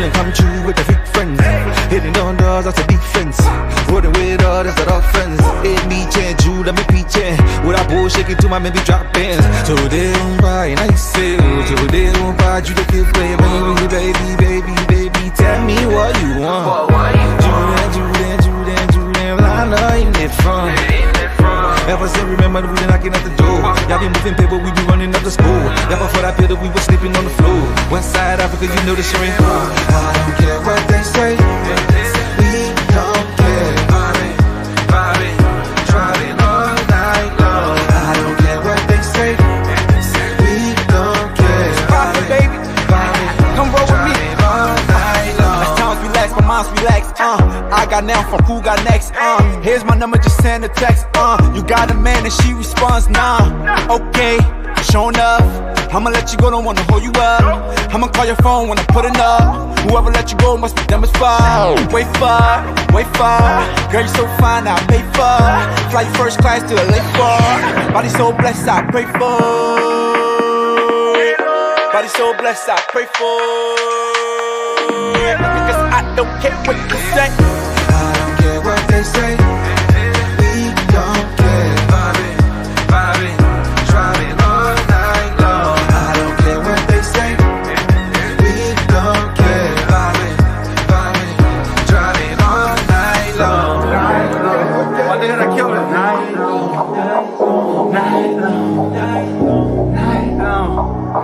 feeling come true with the fake friends. Hitting on doors, that's a defense. Rolling with all, that's the offense. It me change, you let me peachin'. With a bull shaking to my maybe drop bands. So they don't buy, and I say, so they don't buy, you the kid play, baby, tell me what you want. Julian, I know you need fun. Ever since remember we been knocking at the door. Y'all been moving paper, we be running up the school. Y'all before that pillar, we was sleeping on the floor. West side Africa, you know the show ain't hard. I don't care what they say. We don't care. Driving all night long. I don't care what they say. We don't care. Profit, baby. Come roll with me. All night long. As times relax, my mind's relaxed. I got now from who got next. Here's my number, just send a text. You got a man and she responds, nah. Okay, sure enough. I'ma let you go, don't wanna hold you up. I'ma call your phone when I put it up. Whoever let you go must be dumb as fuck. Wait for. Girl, you so fine, I'll pay for. Fly you first class to LA for. Body so blessed, I pray for. Body so blessed, I pray for. Because I don't care what you say. I don't care what they say. We don't care. Vibing, driving all night long. I don't care what they say. We don't care. Vibing, driving all night long. Why did I kill it? Night long.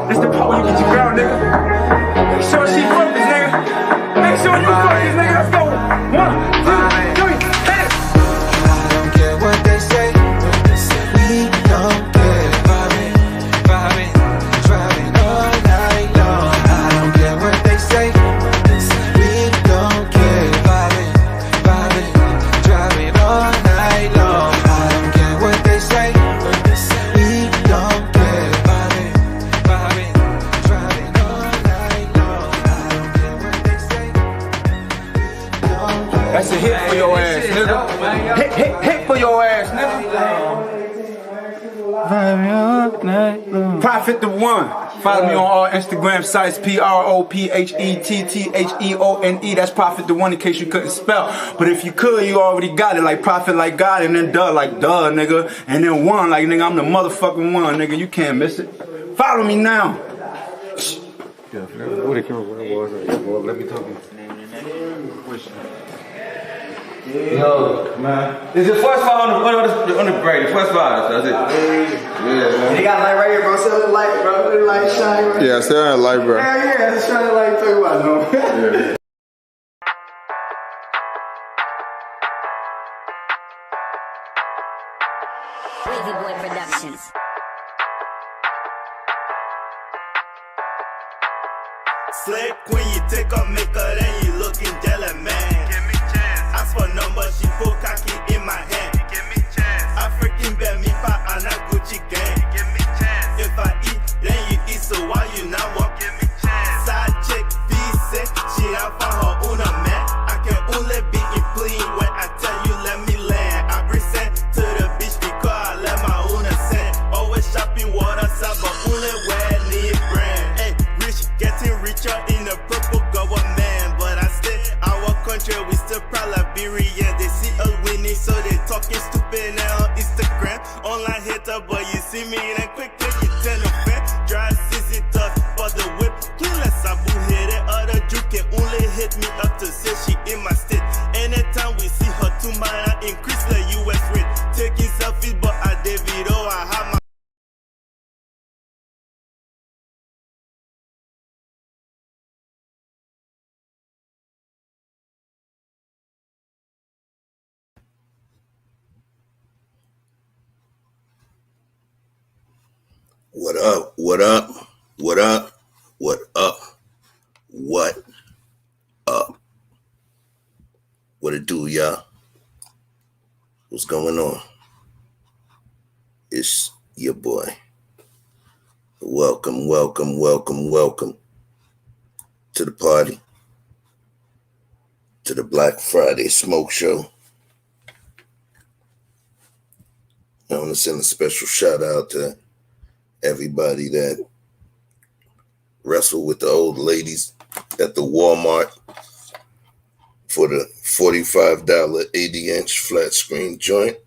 This the part where you get your girl, nigga. Make sure she focus, nigga. Make sure you focus, nigga. Let's go. 1, 2, 3, hit it. I don't care what they say. We don't care. Vibing, driving all night long. I don't care what they say. We don't care. Vibing, driving all night long. I don't care what they say. We don't care. Vibing, driving all night long. I don't care what they say. That's a hit for your ass, nigga. Hit for your ass, nigga. Prophet the One. Follow me on all Instagram sites, PROPHETTHEONE. That's Prophet the One in case you couldn't spell. But if you could, you already got it. Like Prophet like God, and then duh like duh, nigga. And then one like nigga, I'm the motherfucking one, nigga. You can't miss it. Follow me now. Let me talk. Yo, man. It's the first file on the break. The first file, that's it. Yeah, man. You got light right here, bro. Still the light, bro. The light shine, bro. Yeah, still in light, bro. Hell yeah, it's shining light. Talk about no. Yeah. Wavy Boy Productions. Slick when you take a makeup, then you looking jelly, man. Give me chance. Ask for number, she put khaki in my hand. Give me chance. African bear me pa and a Gucci gang. Give me chance. If I eat, then you eat, so why you not walk? Give me chance. Side chick, B6, she out for her own man. I can only be in clean when I tell you let me land. I bring sand to the beach because I let my own sand. Always shopping water, but only wear need brand. Hey, rich, getting richer in the purple government, but I stay our country, we still proud Liberians. They see us winning, so they talking stupid now on Instagram. Online hater, but you see me then quickly you tell a fan. Dry season dust, but the whip clean like Sabu hit it. Other Jew can only hit me up to say she in my state. Anytime we see her, to mine increase the US rate. Taking selfies, but I Davido, I have my What up? What up? What up? What up? What up? What it do, y'all? What's going on? It's your boy. Welcome to the party, to the Black Friday Smoke Show. I want to send a special shout out to everybody that wrestle with the old ladies at the Walmart for the $45 80-inch flat screen joint.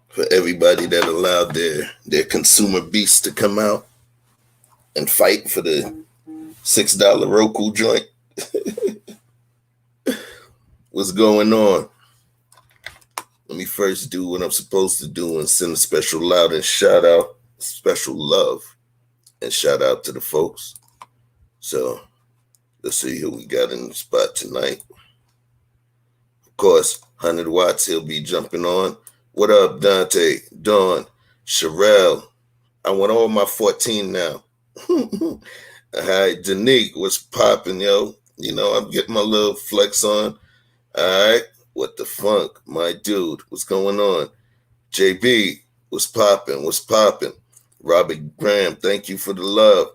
For everybody that allowed their consumer beasts to come out and fight for the $6 Roku joint. What's going on? Let me first do what I'm supposed to do and send a special loud and shout out, special love and shout out to the folks. So let's see who we got in the spot tonight. Of course, 100 watts, he'll be jumping on. What up, Dante, Dawn, Sherelle? I want all my 14 now. Hi, Danique, what's popping, yo? You know, I'm getting my little flex on. All right, what the funk, my dude, what's going on? JB, what's popping, what's popping? Robert Graham, thank you for the love.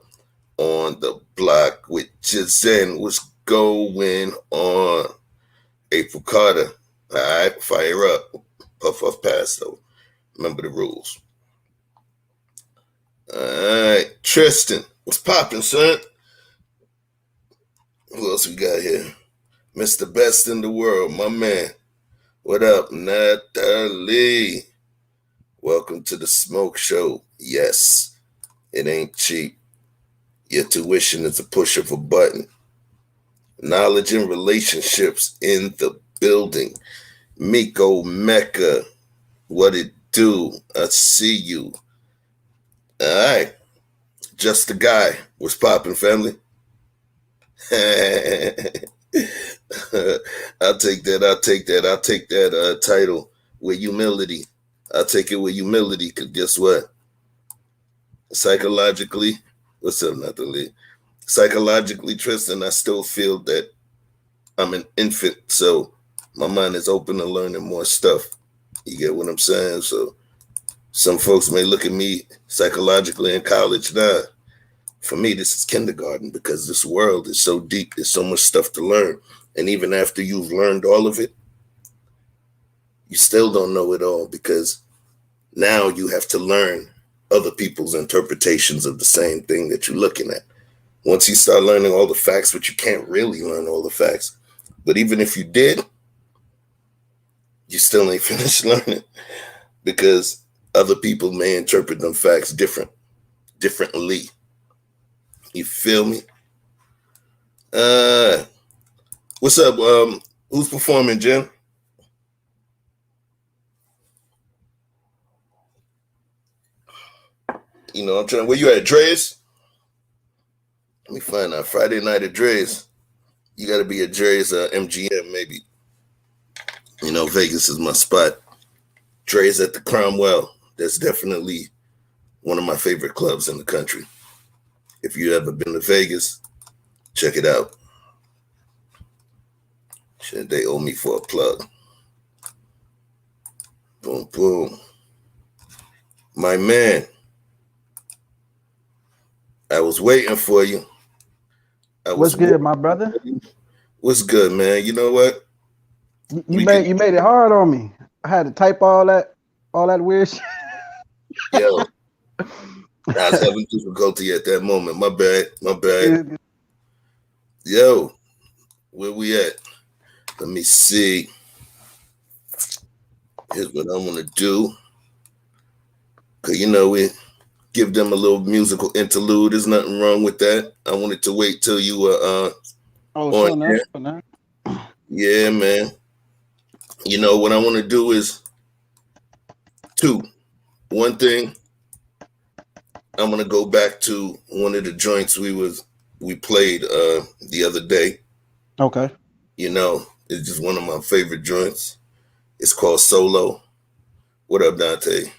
On the block with Jizen, what's going on? April Carter, all right, fire up. Puff, puff, pass, though. Remember the rules. All right, Tristan, what's popping, son? Who else we got here? Mr. Best in the World, my man. What up, Natalie? Welcome to the Smoke Show. Yes, it ain't cheap. Your tuition is a push of a button. Knowledge and relationships in the building. Miko Mecca, what it do? I see you. All right, just a guy. What's popping, family? I'll take that title with humility. I'll take it with humility, because guess what? Psychologically, what's up, Natalie? Psychologically, Tristan, I still feel that I'm an infant, so my mind is open to learning more stuff. You get what I'm saying? So some folks may look at me psychologically in college. Nah, for me, this is kindergarten, because this world is so deep. There's so much stuff to learn. And even after you've learned all of it, you still don't know it all, because now you have to learn other people's interpretations of the same thing that you're looking at. Once you start learning all the facts, but you can't really learn all the facts. But even if you did, you still ain't finished learning, because other people may interpret them facts differently. You feel me? What's up? Who's performing, Jim? You know, I'm trying. Where you at, Dre's? Let me find out. Friday night at Dre's. You got to be at Dre's MGM, maybe. You know, Vegas is my spot. Dre's at the Cromwell. That's definitely one of my favorite clubs in the country. If you ever been to Vegas, check it out. Shit, they owe me for a plug. Boom, boom. My man, I was waiting for you. What's good, my brother? What's good, man? You know what? You made it hard on me. I had to type all that weird shit. Yo, I was having difficulty at that moment. My bad. Yo, where we at? Let me see. Here's what I'm gonna do. Cause you know we give them a little musical interlude. There's nothing wrong with that. I wanted to wait till you were on here. Yeah, man. You know what I want to do is one thing. I'm gonna go back to one of the joints we played the other day. Okay. You know, it's just one of my favorite joints. It's called Solo. What up, Dante?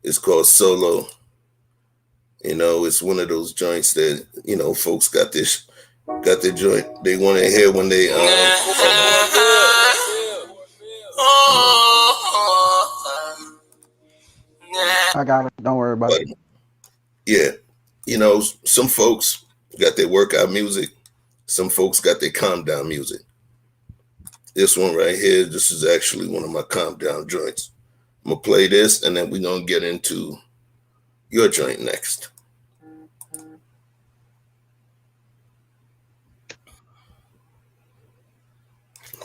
It's called Solo. You know, it's one of those joints that, you know, folks got their joint they want to hear when they I got it. Don't worry about it. Yeah. You know, some folks got their workout music. Some folks got their calm down music. This one right here, this is actually one of my calm down joints. I'm going to play this, and then we're going to get into your joint next.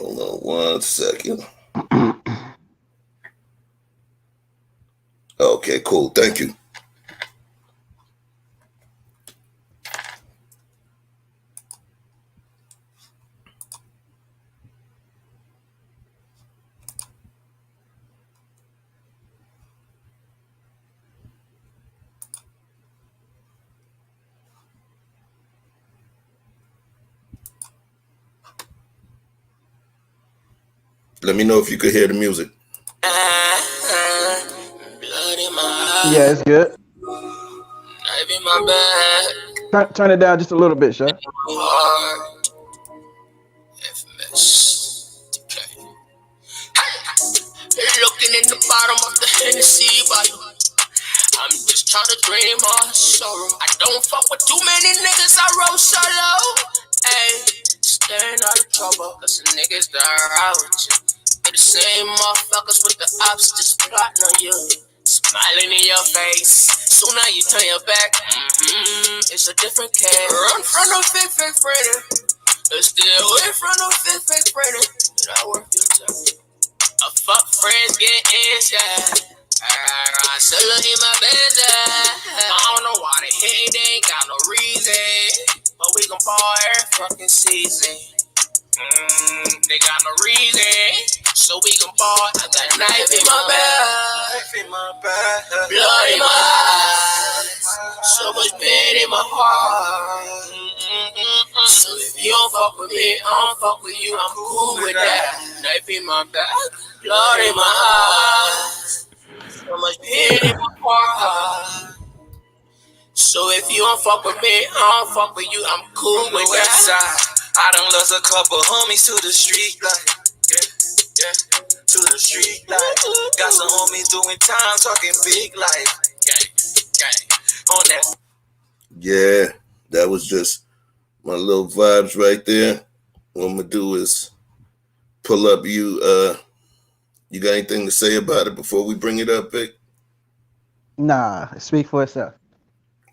Hold on 1 second. Okay, cool. Thank you. Let me know if you could hear the music. Yeah, it's good. Turn it down just a little bit, sir. Looking in the bottom of the Hennessy bottle. I'm just trying to dream my sorrow. I don't fuck with too many niggas, I roll solo. Ayy, staying out of trouble, cause the niggas that are out with you. They're the same motherfuckers with the ops just plotting on you. Smiling in your face, so now you turn your back. It's a different case. Run from no fake friend. Stay away from no fake friend. And I work your time. A fuck friends get inside. I still look in my bed. I don't know why they hate, they ain't got no reason. But we gon' ball every fucking season. They got no reason. So we gon' ball. I got a knife in my back. Blood in my eyes. So much pain in my heart. So if you don't fuck with me, I don't fuck with you. I'm cool with that. Knife in my back. Blood in my eyes. So much pain in my heart. So if you don't fuck with me, I don't fuck with you. I'm cool with that. I done lost a couple homies to the street life. Yeah, to the street life. Got some homies doing time, talking big life. Gang, on that. Yeah, that was just my little vibes right there. What I'm gonna do is pull up you got anything to say about it before we bring it up, Vic? Nah, speak for itself.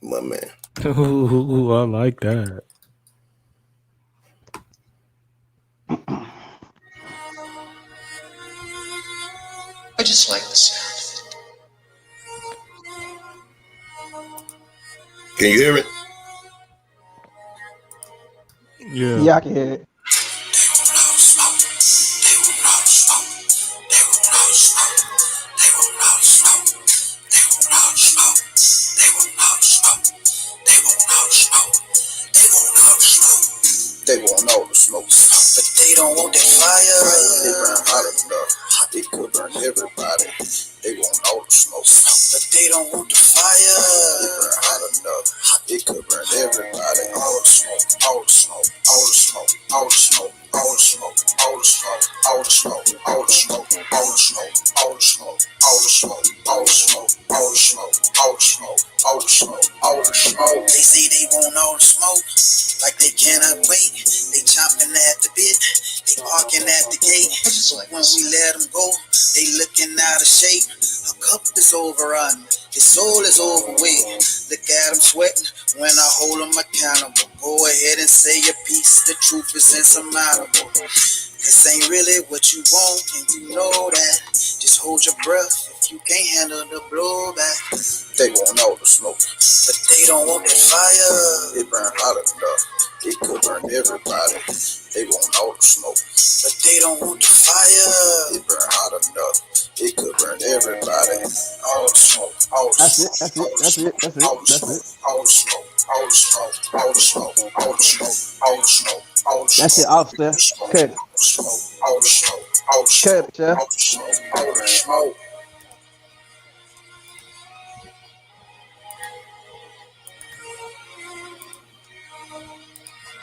My man. Ooh, I like that. I just like the sound. Can you hear it? Yeah, I can hear it. They want all the smoke, but they don't want that fire. They burn hot enough, it could burn everybody. They want all the smoke, but they don't want the fire. They burn hot enough, it could burn everybody. All the smoke, all the smoke, all the smoke, all the smoke, all the smoke, all the smoke, all the smoke, all the smoke, all the smoke, all the smoke, all the smoke, all the smoke, all the smoke, all the smoke, all the smoke, all the smoke. They say they want all the smoke, like they cannot wait. They chomping at the bit, they barking at the gate. When we let them go, they looking out of shape. Her cup is overrun, his soul is overweight. Look at him sweating when I hold him accountable. Go ahead and say your piece, the truth is insurmountable. This ain't really what you want, and you know that. Just hold your breath if you can't handle the blowback. They want all the smoke, but they don't want that fire. It burn hot enough, it could burn everybody. They want all the smoke, but they don't want the fire. It burn hot enough, it could burn everybody. All the smoke, all the smoke, all the smoke, all the smoke, all the smoke, all the smoke, all the smoke, all the smoke, all the smoke. That's it, officer. Cut it. All the smoke, all the smoke, Cut it, sir. all the smoke, all the smoke.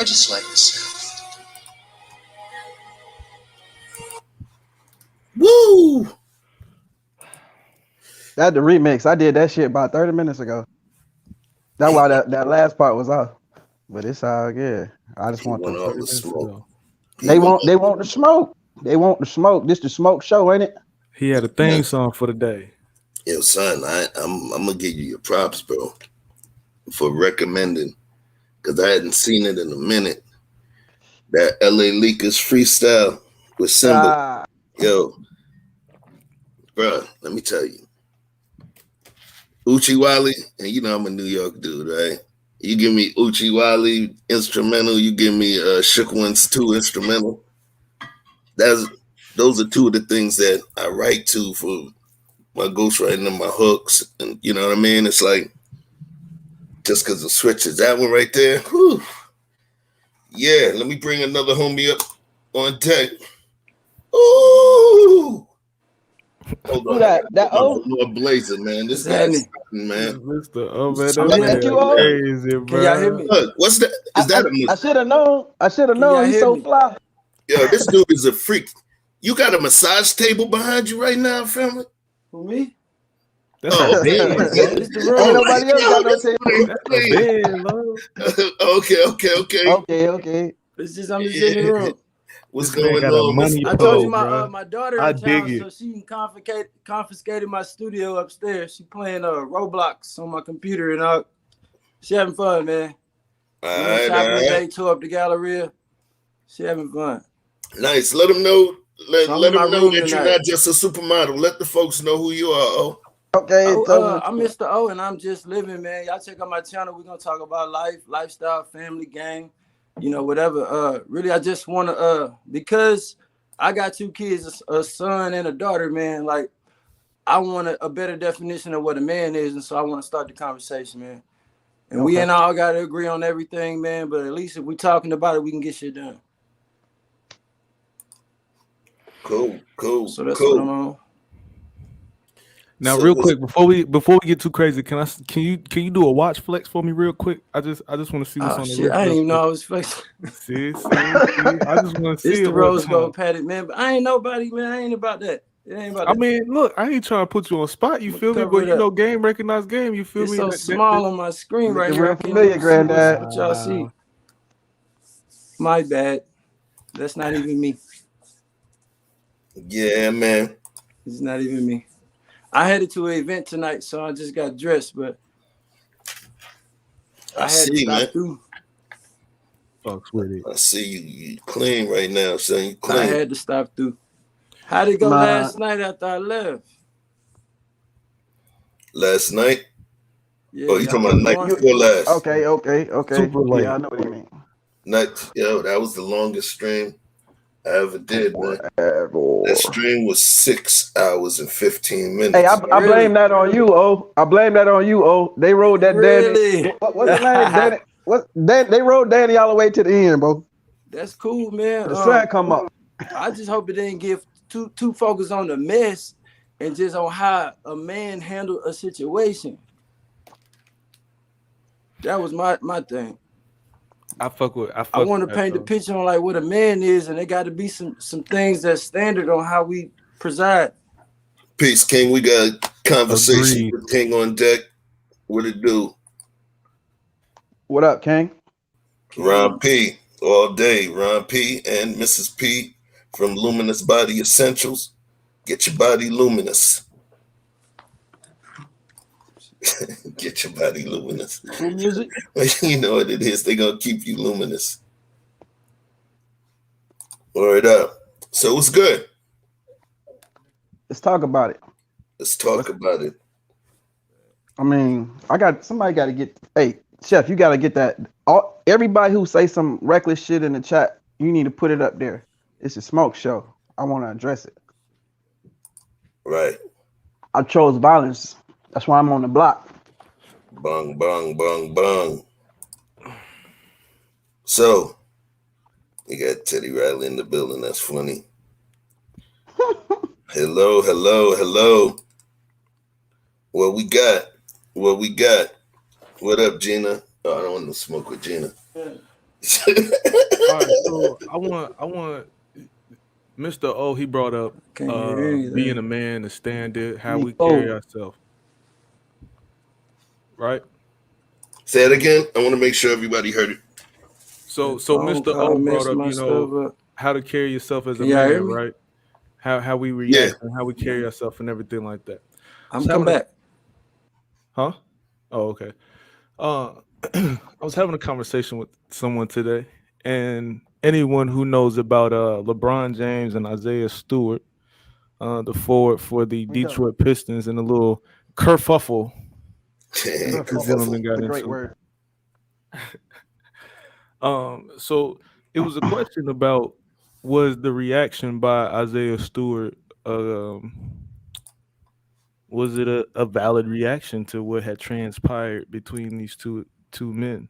I just like the sound. Woo! That's the remix. I did that shit about 30 minutes ago. That's why that last part was off. But it's all good. I just want want the all the smoke. They want the smoke. They want the smoke. This the smoke show, ain't it? He had a theme song for the day. Yo, son, I'm gonna give you your props, bro, for recommending, because I hadn't seen it in a minute. That LA Leakers freestyle, with Simba. Ah, Yo, bro, let me tell you. Uchiwali, and you know I'm a New York dude, right? You give me Uchiwali instrumental, you give me Shook Ones 2 instrumental. Those are two of the things that I write to for my ghostwriting and my hooks. And you know what I mean? It's like just because the switch is that one right there. Whew. Yeah, let me bring another homie up on deck. Ooh. Hold who on. that O? More Blazer, man. This What's guy's happening? man. Mr. Oh man, That you that O? man crazy, Can y'all hear bro. me? Look, what's that? Is that a I should have known. I should have Can y'all known. He's hear so me? fly. yo, this dude is a freak. You got a massage table behind you right now, family? Who, me? That's Oh, a okay. bed, bro. It's the Ain't room. nobody else got no That's table. what I'm That's a saying. bed, love. Okay. Okay. I'm just in the room. What's This man going got a on, money Mr. I told you pole, bro. my daughter I in town, dig it. so she confiscated my studio upstairs. She playing Roblox on my computer and she having fun, man. All We went right, shopping all today, right. tore up the Galleria. She having fun. Nice. Let them know. So I'm Let in my them know room that you're tonight. not just a supermodel. Let the folks know who you are. Oh, Okay. I'm Mr. O, and I'm just living, man. Y'all check out my channel. We're gonna talk about life, lifestyle, family, gang, whatever. Really, I just wanna because I got 2 kids, a son and a daughter, man. Like, I want a better definition of what a man is, and so I want to start the conversation, man. And we ain't all got to agree on everything, man. But at least if we talking about it, we can get shit done. cool. So that's what I'm on. Now, So real what's- quick, before we get too crazy, can you do a watch flex for me real quick? I just want to see what's Oh on the shit, wrist. I didn't real even know quick. I was flexing. See. I just want to see It's it. the one rose time. gold padded, man. But I ain't nobody, man. I ain't about that. It ain't about I that. mean, look, I ain't trying to put you on spot. You feel me? Cover But it up. game recognize game. You feel It's me? so small on my screen right Looking here. I real can't familiar, even see Granddad. what y'all see. My bad. That's not even me. yeah, man. It's not even me. I headed to an event tonight, so I just got dressed, but I had to see, stop man. through. Fucks with it. I see you clean right now, son. You I clean. had to stop through. How'd it go Nah. last night after I left? Last night? Yeah, Oh, you y'all talking about kept night going? before last? Okay. Super late. Yeah, I know what you mean. Night. Yo, that was the longest stream I ever did, man. That stream was 6 hours and 15 minutes. Hey, I Really? blame that on you, O. I blame that on you, O. They rode that Really? Danny. What's his name? Danny. They rode Danny all the way to the end, bro. That's cool, man. The sun come up. I just hope it didn't get too focused on the mess and just on how a man handled a situation. That was my thing. I want to paint the picture on like what a man is, and there got to be some things that's standard on how we preside. Peace, King. We got conversation Agreed. with King on deck. What it do? What up, King? Ron P. All day. Ron P. and Mrs. P. from Luminous Body Essentials. Get your body luminous. Get your body luminous. Cool music. You know what it is. They're going to keep you luminous. Word up. So what's good? Let's talk about it. Let's talk about it. I mean, somebody got to get. Hey, Chef, you got to get that. Everybody who say some reckless shit in the chat, you need to put it up there. It's a smoke show. I want to address it. Right. I chose violence. That's why I'm on the block. Bong, bong, bong, bong. So, we got Teddy Riley in the building. That's funny. Hello. What we got? What up, Gina? Oh, I don't want to smoke with Gina. All right, so I want Mr. O. He brought up being a man, the standard, how we carry ourselves. Right? Say it again. I want to make sure everybody heard it. So Mr. O brought up, how to carry yourself as a man, right? How we react and how we carry ourselves and everything like that. I'm coming back. Huh? Oh, okay. I was having a conversation with someone today, and anyone who knows about LeBron James and Isaiah Stewart, the forward for the Detroit Pistons, and a little kerfuffle the gentleman got That's a great into. word. So it was a question about, was the reaction by Isaiah Stewart, was it a valid reaction to what had transpired between these two men?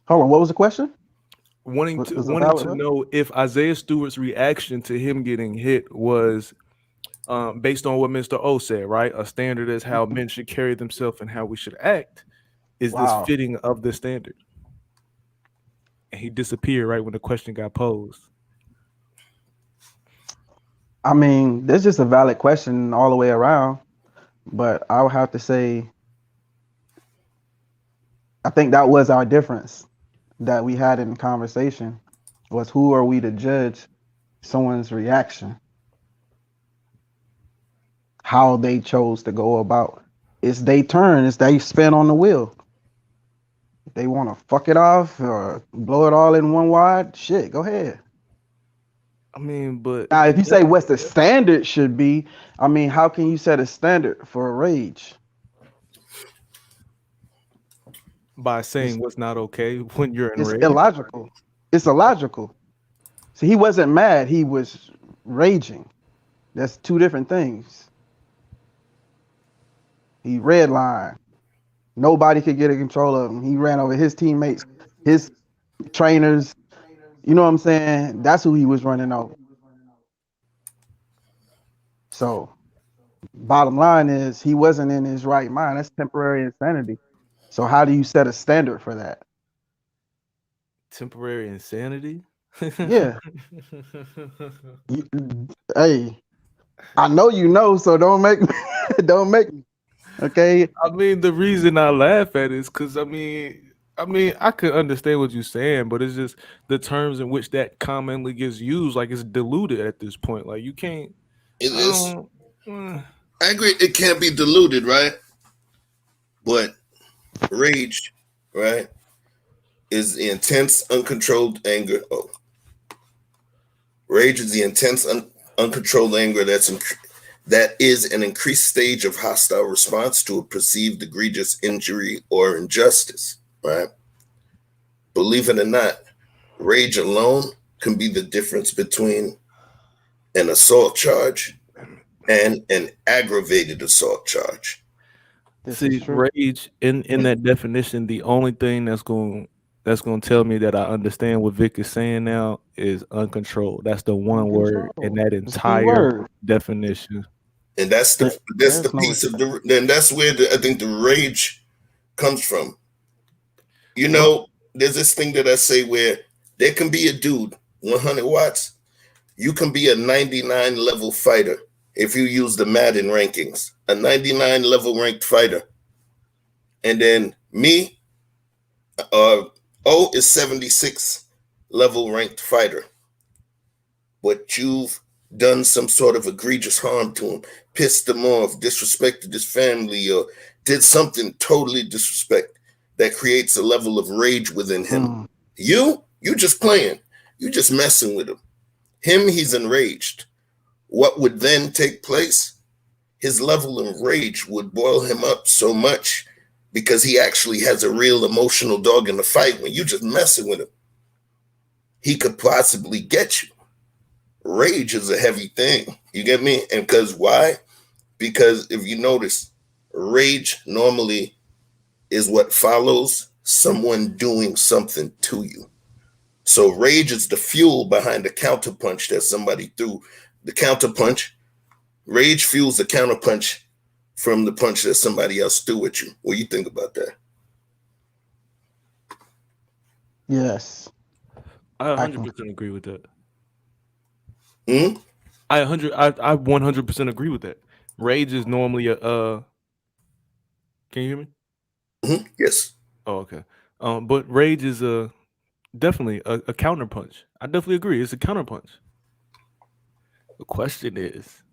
Hold on, what was the question? Wanting Was to a valid what? know if Isaiah Stewart's reaction to him getting hit was based on what Mr. O said, right? A standard is how men should carry themselves and how we should act. Is this Wow. fitting of the standard? And he disappeared right when the question got posed. I mean, that's just a valid question all the way around. But I would have to say, I think that was our difference that we had in the conversation, was who are we to judge someone's reaction, how they chose to go about. It's their turn. It's they spin on the wheel. If they want to fuck it off or blow it all in one wide, shit, go ahead. I mean, but Now, if you say what's the standard should be, I mean, how can you set a standard for a rage? by saying what's not okay when you're It's enraged. illogical. It's illogical. So he wasn't mad. He was raging. That's two different things. He redlined. Nobody could get a control of him. He ran over his teammates, his trainers. You know what I'm saying? That's who he was running over. So bottom line is he wasn't in his right mind. That's temporary insanity. So how do you set a standard for that? Temporary insanity? Yeah. Hey, I know you know, so don't make me. Don't make me. Okay. I mean, the reason I laugh at it is because I mean, I could understand what you're saying, but it's just the terms in which that commonly gets used, like it's diluted at this point. Like you can't. It is. I agree. It can't be diluted, right? But rage, right, is the intense, uncontrolled anger. Oh, rage is the intense, uncontrolled anger that is an increased stage of hostile response to a perceived egregious injury or injustice, right? Believe it or not, rage alone can be the difference between an assault charge and an aggravated assault charge. See, rage in that definition, the only thing that's going to tell me that I understand what Vic is saying now is uncontrolled. That's the one word in that entire definition. And that's the piece of the, and that's where I think the rage comes from. You know, there's this thing that I say where there can be a dude, 100 watts. You can be a 99 level fighter if you use the Madden rankings, a 99 level ranked fighter. And then me, O is 76 level ranked fighter. But you've done some sort of egregious harm to him, pissed him off, disrespected his family, or did something totally disrespect that creates a level of rage within him. You just playing. You just messing with him. Him, he's enraged. What would then take place? His level of rage would boil him up so much because he actually has a real emotional dog in the fight. When you just messing with him, he could possibly get you. Rage is a heavy thing. You get me? And because why? Because if you notice, rage normally is what follows someone doing something to you. So rage is the fuel behind the counterpunch that somebody threw. The counterpunch, rage fuels the counterpunch from the punch that somebody else threw at you. What do you think about that? Yes. I 100% agree with that. I 100% agree with that. Rage is normally a can you hear me? Yes. Oh, okay. But rage is definitely a counterpunch. I definitely agree. It's a counterpunch. The question is,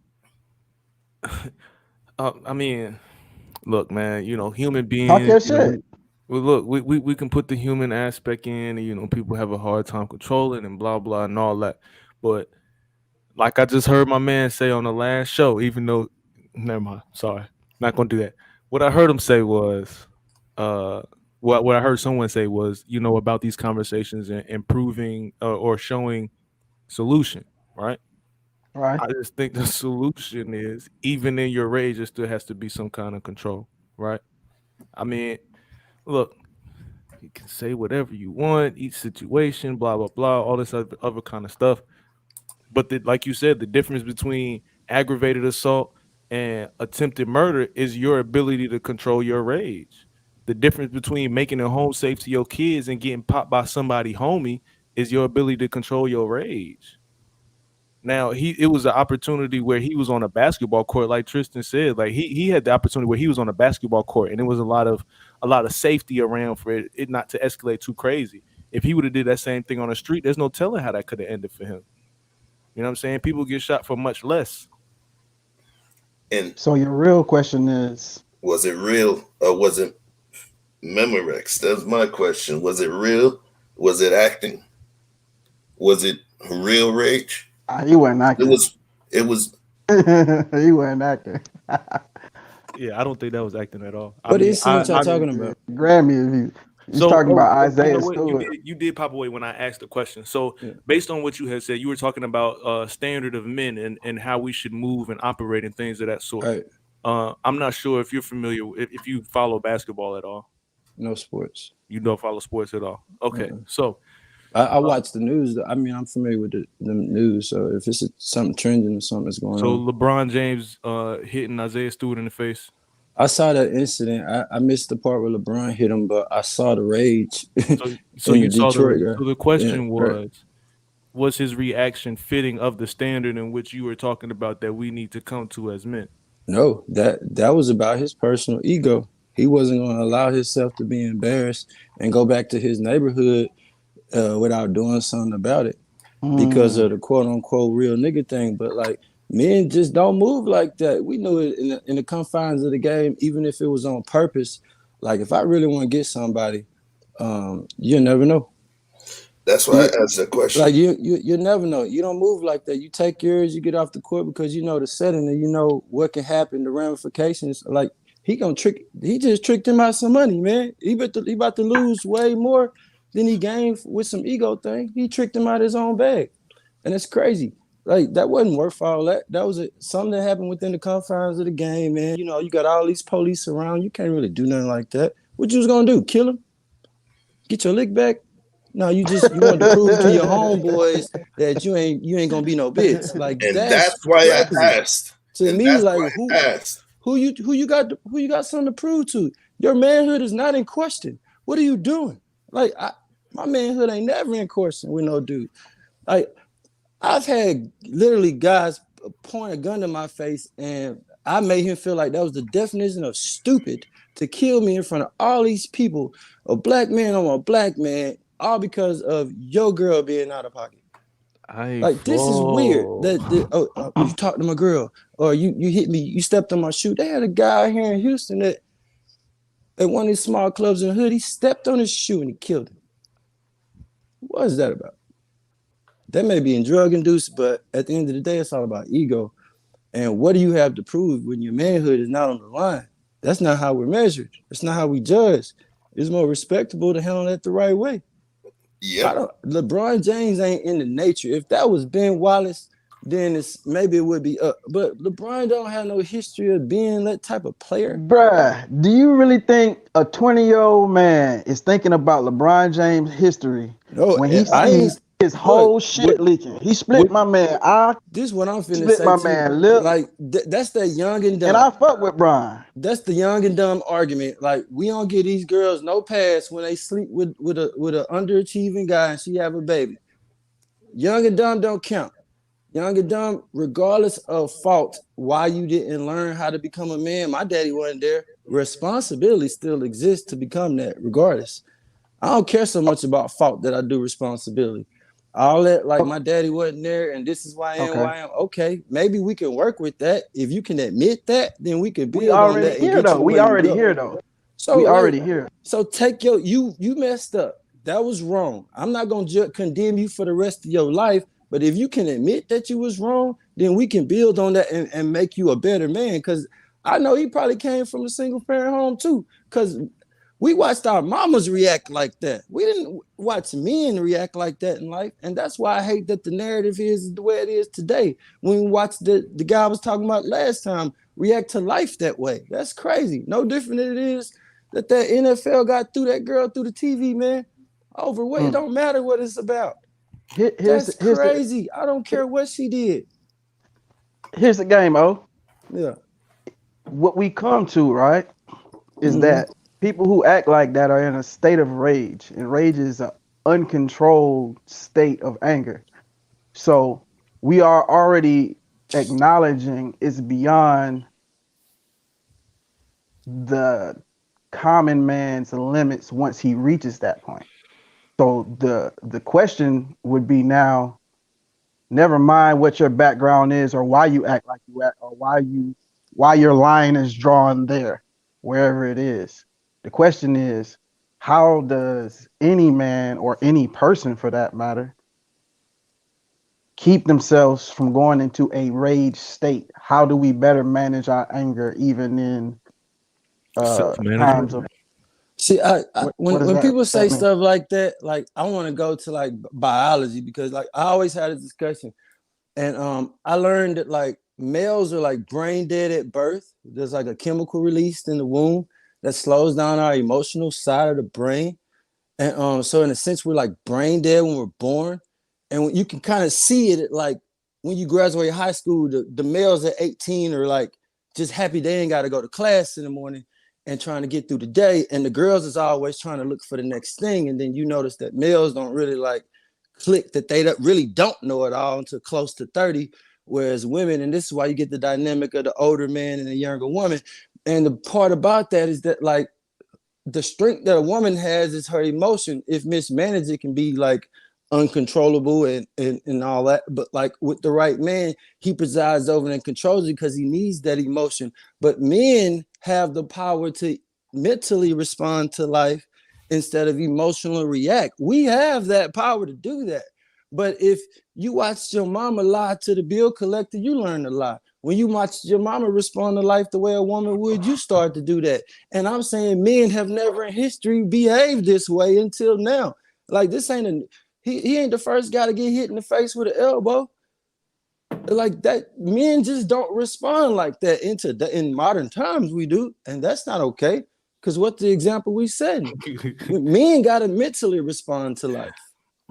I mean, look, man, you know, human beings. Talk your shit. Well, look, we can put the human aspect in, and, you know, people have a hard time controlling and blah blah and all that. But like I just heard my man say on the last show, even though, never mind, sorry, not gonna do that. What I heard him say was, uh, what I heard someone say was, you know, about these conversations and improving or showing solution, right? Right. I just think the solution is, even in your rage, there still has to be some kind of control, right? I mean, look, you can say whatever you want, each situation, blah blah blah, all this other kind of stuff. But like you said, the difference between aggravated assault and attempted murder is your ability to control your rage. The difference between making it home safe to your kids and getting popped by somebody homie is your ability to control your rage. Now it was an opportunity where he was on a basketball court, like Tristan said. Like he had the opportunity where he was on a basketball court, and there was a lot of safety around for it not to escalate too crazy. If he would have did that same thing on the street, there's no telling how that could have ended for him. You know what I'm saying? People get shot for much less. And so your real question is, was it real or was it Memorex? That's my question. Was it real? Was it acting? Was it real rage? He wasn't acting. It was he wasn't acting. Yeah, I don't think that was acting at all. What is what y'all talking about? Grammy, he's talking about Isaiah Stewart. You did pop away when I asked the question. So based on what you had said, you were talking about standard of men and how we should move and operate and things of that sort. Right. I'm not sure if you're familiar, if you follow basketball at all. No sports. You don't follow sports at all. Okay, so I watch the news. I mean, I'm familiar with the news. So if it's something trending or something that's going on. So LeBron James hitting Isaiah Stewart in the face. I saw that incident. I missed the part where LeBron hit him, but I saw the rage. So you saw Detroit. So the question was his reaction fitting of the standard in which you were talking about that we need to come to as men? No, that was about his personal ego. He wasn't going to allow himself to be embarrassed and go back to his neighborhood without doing something about it because of the quote unquote real nigga thing. But like, men just don't move like that. We knew it in the confines of the game, even if it was on purpose. Like, if I really want to get somebody, you never know. That's why I asked that question. Like, you never know. You don't move like that. You take yours, you get off the court because you know the setting and you know what can happen, the ramifications. Like, he just tricked him out some money, man. He about to lose way more than he gained with some ego thing. He tricked him out of his own bag. And it's crazy. Like, that wasn't worth all that. That was something that happened within the confines of the game, man. You know, you got all these police around. You can't really do nothing like that. What you was gonna do? Kill him? Get your lick back? No, you want to prove to your homeboys that you ain't gonna be no bitch. Like, and that's why crazy. I asked. To me, like, who you got something to prove to? Your manhood is not in question. What are you doing? Like, my manhood ain't never in question with no dude. Like, I've had literally guys point a gun to my face and I made him feel like that was the definition of stupid to kill me in front of all these people, a black man on a black man, all because of your girl being out of pocket. This is weird. That you talked to my girl, or you hit me, you stepped on my shoe. They had a guy here in Houston that at one of these small clubs in the hood, he stepped on his shoe and he killed him. What is that about? That may be in drug induced, but at the end of the day, it's all about ego. And what do you have to prove when your manhood is not on the line? That's not how we're measured. That's not how we judge. It's more respectable to handle that the right way. Yeah. LeBron James ain't in the nature. If that was Ben Wallace, then maybe it would be up. But LeBron don't have no history of being that type of player. Bruh, do you really think a 20-year-old man is thinking about LeBron James' history when he sees his whole shit leaking? He split my man. This is what I'm finna split say. My man lip. Like, that's that young and dumb. And I fuck with Brian. That's the young and dumb argument. Like, we don't give these girls no pass when they sleep with a underachieving guy and she have a baby. Young and dumb don't count. Young and dumb, regardless of fault, why you didn't learn how to become a man. My daddy wasn't there. Responsibility still exists to become that, regardless. I don't care so much about fault that I do responsibility. All that, like, my daddy wasn't there, and this is why I am why I am. Okay, maybe we can work with that. If you can admit that, then we can build on that. We already here though. So We like, already here. so take you messed up. That was wrong. I'm not gonna condemn you for the rest of your life. But if you can admit that you was wrong, then we can build on that and make you a better man. Because I know he probably came from a single parent home too. Because we watched our mamas react like that. We didn't watch men react like that in life. And that's why I hate that the narrative is the way it is today. When we watch the guy I was talking about last time react to life that way. That's crazy. No different than it is that NFL got through that girl through the TV, man. Overweight, it don't matter what it's about. That's crazy. I don't care what she did. Here's the game, Yeah. What we come to, right, is that people who act like that are in a state of rage, and rage is an uncontrolled state of anger. So we are already acknowledging it's beyond the common man's limits once he reaches that point. So the question would be now, never mind what your background is or why you act like you act or why your line is drawn there, wherever it is. The question is, how does any man or any person for that matter keep themselves from going into a rage state? How do we better manage our anger even in times of See, when people say mean? stuff like that, like I want to go to like biology because like I always had a discussion, and I learned that like males are like brain dead at birth. There's like a chemical released in the womb that slows down our emotional side of the brain, and so in a sense we're like brain dead when we're born, and you can kind of see it like when you graduate high school, the males at 18 are like just happy they ain't got to go to class in the morning and trying to get through the day, and the girls is always trying to look for the next thing. And then you notice that males don't really like click that they really don't know it all until close to 30, whereas women, and this is why you get the dynamic of the older man and the younger woman. And the part about that is that like the strength that a woman has is her emotion. If mismanaged, it can be like uncontrollable and all that. But like with the right man, he presides over and controls it because he needs that emotion. But men have the power to mentally respond to life instead of emotionally react. We have that power to do that. But if you watched your mama lie to the bill collector, you learn a lot. When you watch your mama respond to life the way a woman would, you start to do that. And I'm saying men have never in history behaved this way until now. Like this ain't he ain't the first guy to get hit in the face with an elbow. Like that, men just don't respond like that in modern times. We do, and that's not okay. Because what the example we said, men got to mentally respond to life.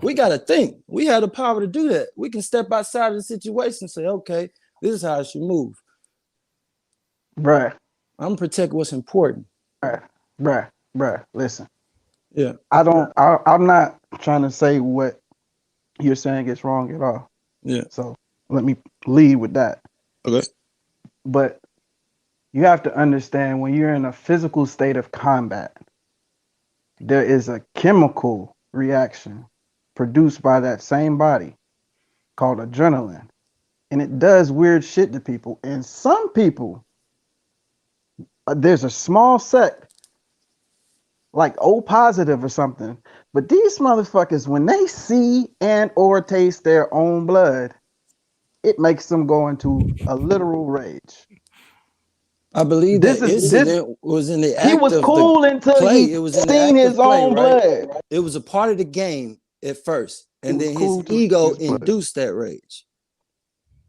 We got to think. We have the power to do that. We can step outside of the situation and say, okay, this is how I should move. Bruh. I'm gonna protect what's important. Bruh. Listen. Yeah. I'm not trying to say what you're saying is wrong at all. Yeah. So let me lead with that. Okay. But you have to understand when you're in a physical state of combat, there is a chemical reaction produced by that same body called adrenaline. And it does weird shit to people. And some people, there's a small sect like O positive or something. But these motherfuckers, when they see and or taste their own blood, it makes them go into a literal rage. I believe this incident was in the act he was of cool the until play. he It was in seen the act his of play, own right? blood. It was a part of the game at first, and then cool his ego his induced that rage.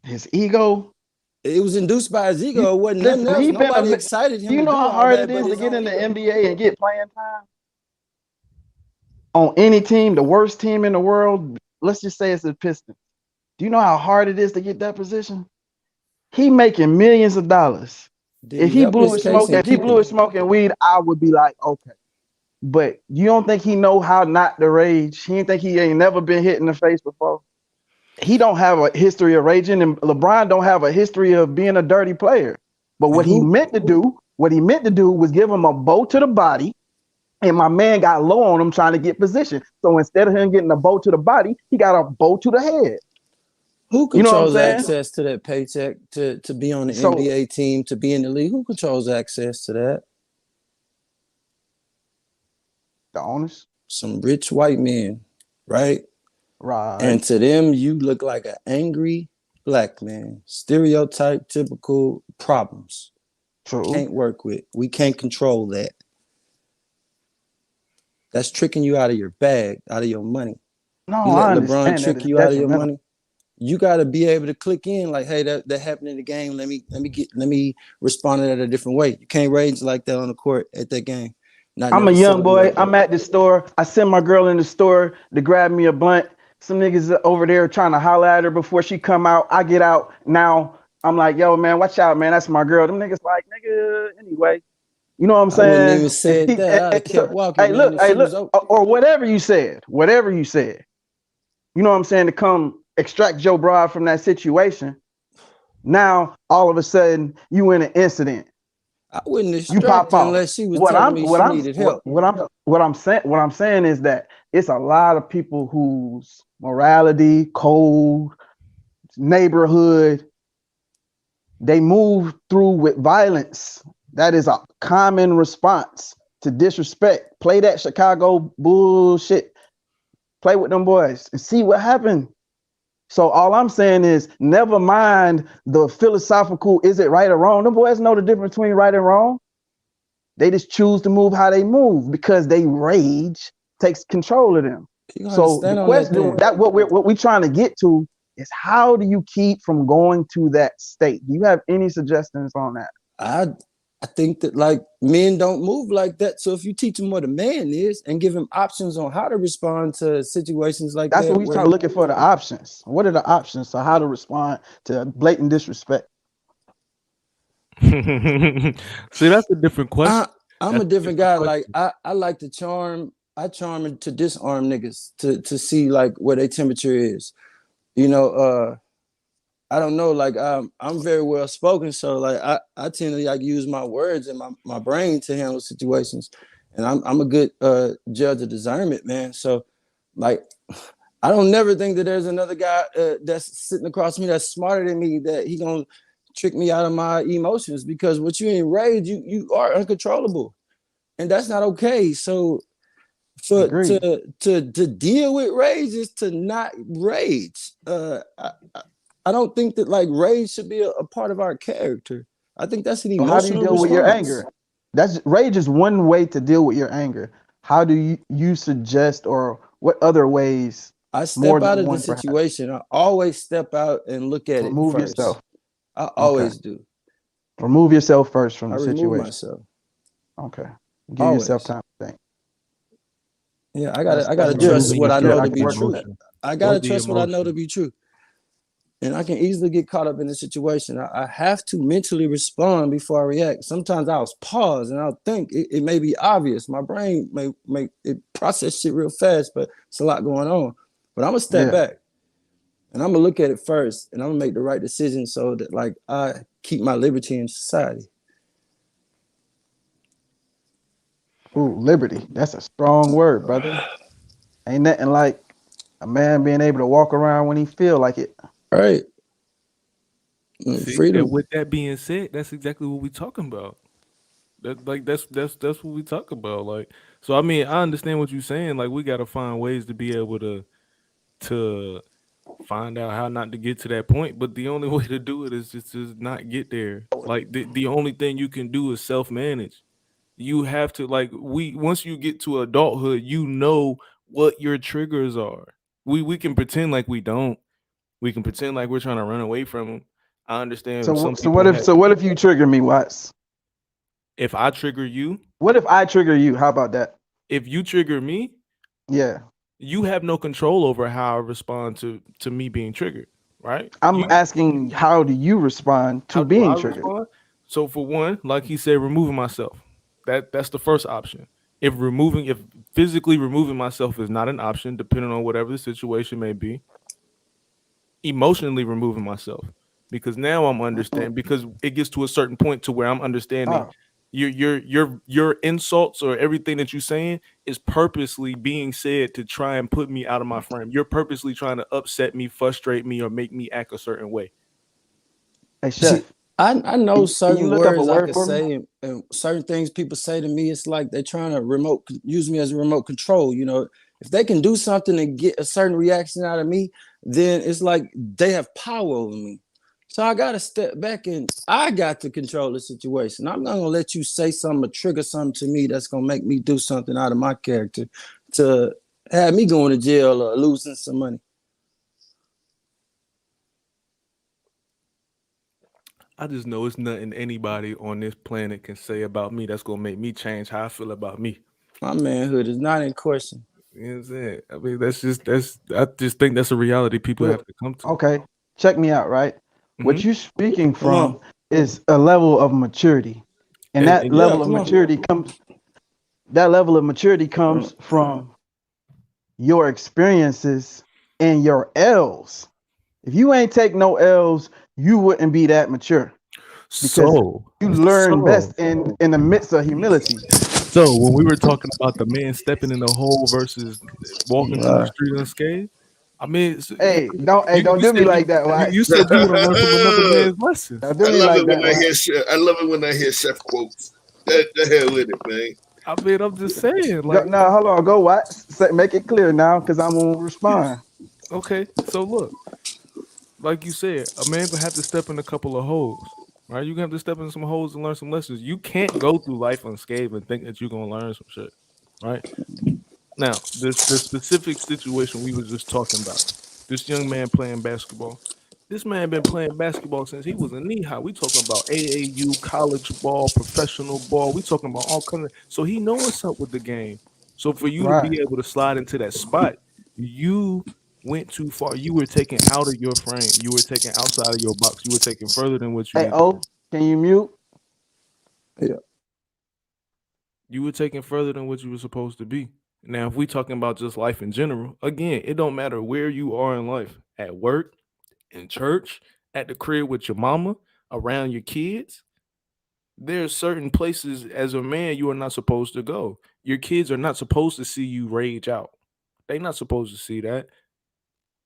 His ego? It was induced by his ego. It wasn't nothing else. Nobody excited him. Do you know how hard it is to get in the NBA and get playing time? On any team, the worst team in the world, let's just say it's the Pistons. Do you know how hard it is to get that position? He making millions of dollars. If he blew his smoking weed, I would be like, okay. But you don't think he know how not to rage? He ain't never been hit in the face before? He don't have a history of raging, and LeBron don't have a history of being a dirty player. But what he meant to do was give him a bow to the body, and my man got low on him trying to get position. So instead of him getting a bow to the body, he got a bow to the head. Who controls access to that paycheck to be on the NBA team, to be in the league? Who controls access to that? The owners? Some rich white men, right? Right. And to them, you look like an angry black man. Stereotype, typical problems. True. Can't work with. We can't control that. That's tricking you out of your bag, out of your money. No, You let I LeBron understand trick that you it's out of your detrimental. money. You got to be able to click in like, hey, that happened in the game. Let me respond to that a different way. You can't rage like that on the court at that game. I'm a young boy. I'm at the store. I send my girl in the store to grab me a blunt. Some niggas over there trying to holler at her before she come out. I get out. Now I'm like, yo, man, watch out, man. That's my girl. Them niggas like, nigga, anyway. You know what I'm saying? I wouldn't even say that. I'd have kept walking. Hey, look, or whatever you said. Whatever you said. You know what I'm saying? To come extract Joe Broad from that situation. Now, all of a sudden, you in an incident. I wouldn't extract unless she was telling me she needed help. What I'm saying is that it's a lot of people whose morality, code, neighborhood, they move through with violence. That is a common response to disrespect. Play that Chicago bullshit. Play with them boys and see what happened. So all I'm saying is, never mind the philosophical, is it right or wrong? Them boys know the difference between right and wrong. They just choose to move how they move because they rage takes control of them. So the question that what we're trying to get to is, how do you keep from going to that state? Do you have any suggestions on that? I think that like men don't move like that. So if you teach him what a man is and give him options on how to respond to situations like that's that. That's what we start looking for, the options. What are the options to how to respond to blatant disrespect? See, that's a different question. I'm a different guy. Like I like to charm. I charm to disarm niggas to see like where their temperature is. You know, I don't know, like I'm very well spoken, so like I tend to like use my words and my brain to handle situations, and I'm a good judge of discernment, man. So like I don't never think that there's another guy that's sitting across me that's smarter than me that he gonna trick me out of my emotions, because what you in rage, you are uncontrollable, and that's not okay. So to deal with rage is to not rage. I don't think that like rage should be a part of our character. I think that's an emotional response. How do you deal with your anger? Rage is one way to deal with your anger. How do you suggest, or what other ways? I step out of the situation. I always step out and look at it first. Yourself. I always do. Remove yourself first from the situation. Remove myself. Okay. Give yourself time to think. Yeah, I gotta trust what I know to be true. I gotta trust what I know to be true. And I can easily get caught up in the situation. I have to mentally respond before I react. Sometimes I'll pause and I'll think. It may be obvious. My brain may it process shit real fast, but it's a lot going on. But I'm gonna step back and I'm gonna look at it first, and I'm gonna make the right decision so that like I keep my liberty in society. Ooh, liberty. That's a strong word, brother. Ain't nothing like a man being able to walk around when he feel like it. Right. Freedom. And with that being said, that's exactly what we're talking about. That's what we talk about. Like, so I mean, I understand what you're saying. Like, we gotta find ways to be able to find out how not to get to that point. But the only way to do it is just to not get there. Like, the only thing you can do is self-manage. You have to, like, once you get to adulthood, you know what your triggers are. We can pretend like we don't. We can pretend like we're trying to run away from them. I understand. So what if you trigger me, Watts? If I trigger you? What if I trigger you? How about that? If you trigger me? Yeah. You have no control over how I respond to me being triggered, right? I'm asking, how do you respond to being triggered? So for one, like he said, removing myself. That's the first option. If physically removing myself is not an option, depending on whatever the situation may be, emotionally removing myself, because now I'm understanding, because it gets to a certain point to where I'm understanding your insults or everything that you're saying is purposely being said to try and put me out of my frame. You're purposely trying to upset me, frustrate me, or make me act a certain way. Hey, Chef. I know Can you certain look up a words I word could for me? say, and certain things people say to me. It's like they're trying to use me as a remote control. You know, if they can do something and get a certain reaction out of me, then it's like they have power over me. So I got to step back and I got to control the situation. I'm not gonna let you say something or trigger something to me that's gonna make me do something out of my character to have me going to jail or losing some money. I just know it's nothing anybody on this planet can say about me that's gonna make me change how I feel about me. My manhood is not in question. You know what I'm saying? I mean, I just think that's a reality people have Look, to come to. okay, check me out, right? Mm-hmm. What you speaking Come from on. is a level of maturity. And that And Yeah, level of come on. maturity comes from your experiences and your L's. If you ain't take no L's, you wouldn't be that mature because so, you learn so, best in the midst of humility. so when we were talking about the man stepping in the hole versus walking through the Right. street unscathed, I mean, Don't you do me said like that, you Watts. said you want to learn from another man's lessons. Don't do I me love like it when that, I hear Watts. chef. I love it when I hear chef quotes. The hell with it, man. I mean, I'm just saying, like, No, hold on, go Watts. Make it clear now, because I'm gonna respond. okay, so look, like you said, a man gonna have to step in a couple of holes, right? You gonna have to step in some holes and learn some lessons. You can't go through life unscathed and think that you're gonna learn some shit, right? Now, the specific situation we were just talking about, this young man playing basketball. This man been playing basketball since he was in knee high. We talking about AAU, college ball, professional ball. We talking about all kind of. So he know what's up with the game. So for you to Right. be able to slide into that spot, you went too far. You were taken out of your frame. You were taken outside of your box. You were taken further than what you Hey, need to O, be. can you mute? Yeah. You were taken further than what you were supposed to be. Now, if we talking about just life in general, again, it don't matter where you are in life, at work, in church, at the crib with your mama, around your kids. There's certain places as a man you are not supposed to go. Your kids are not supposed to see you rage out. They're not supposed to see that.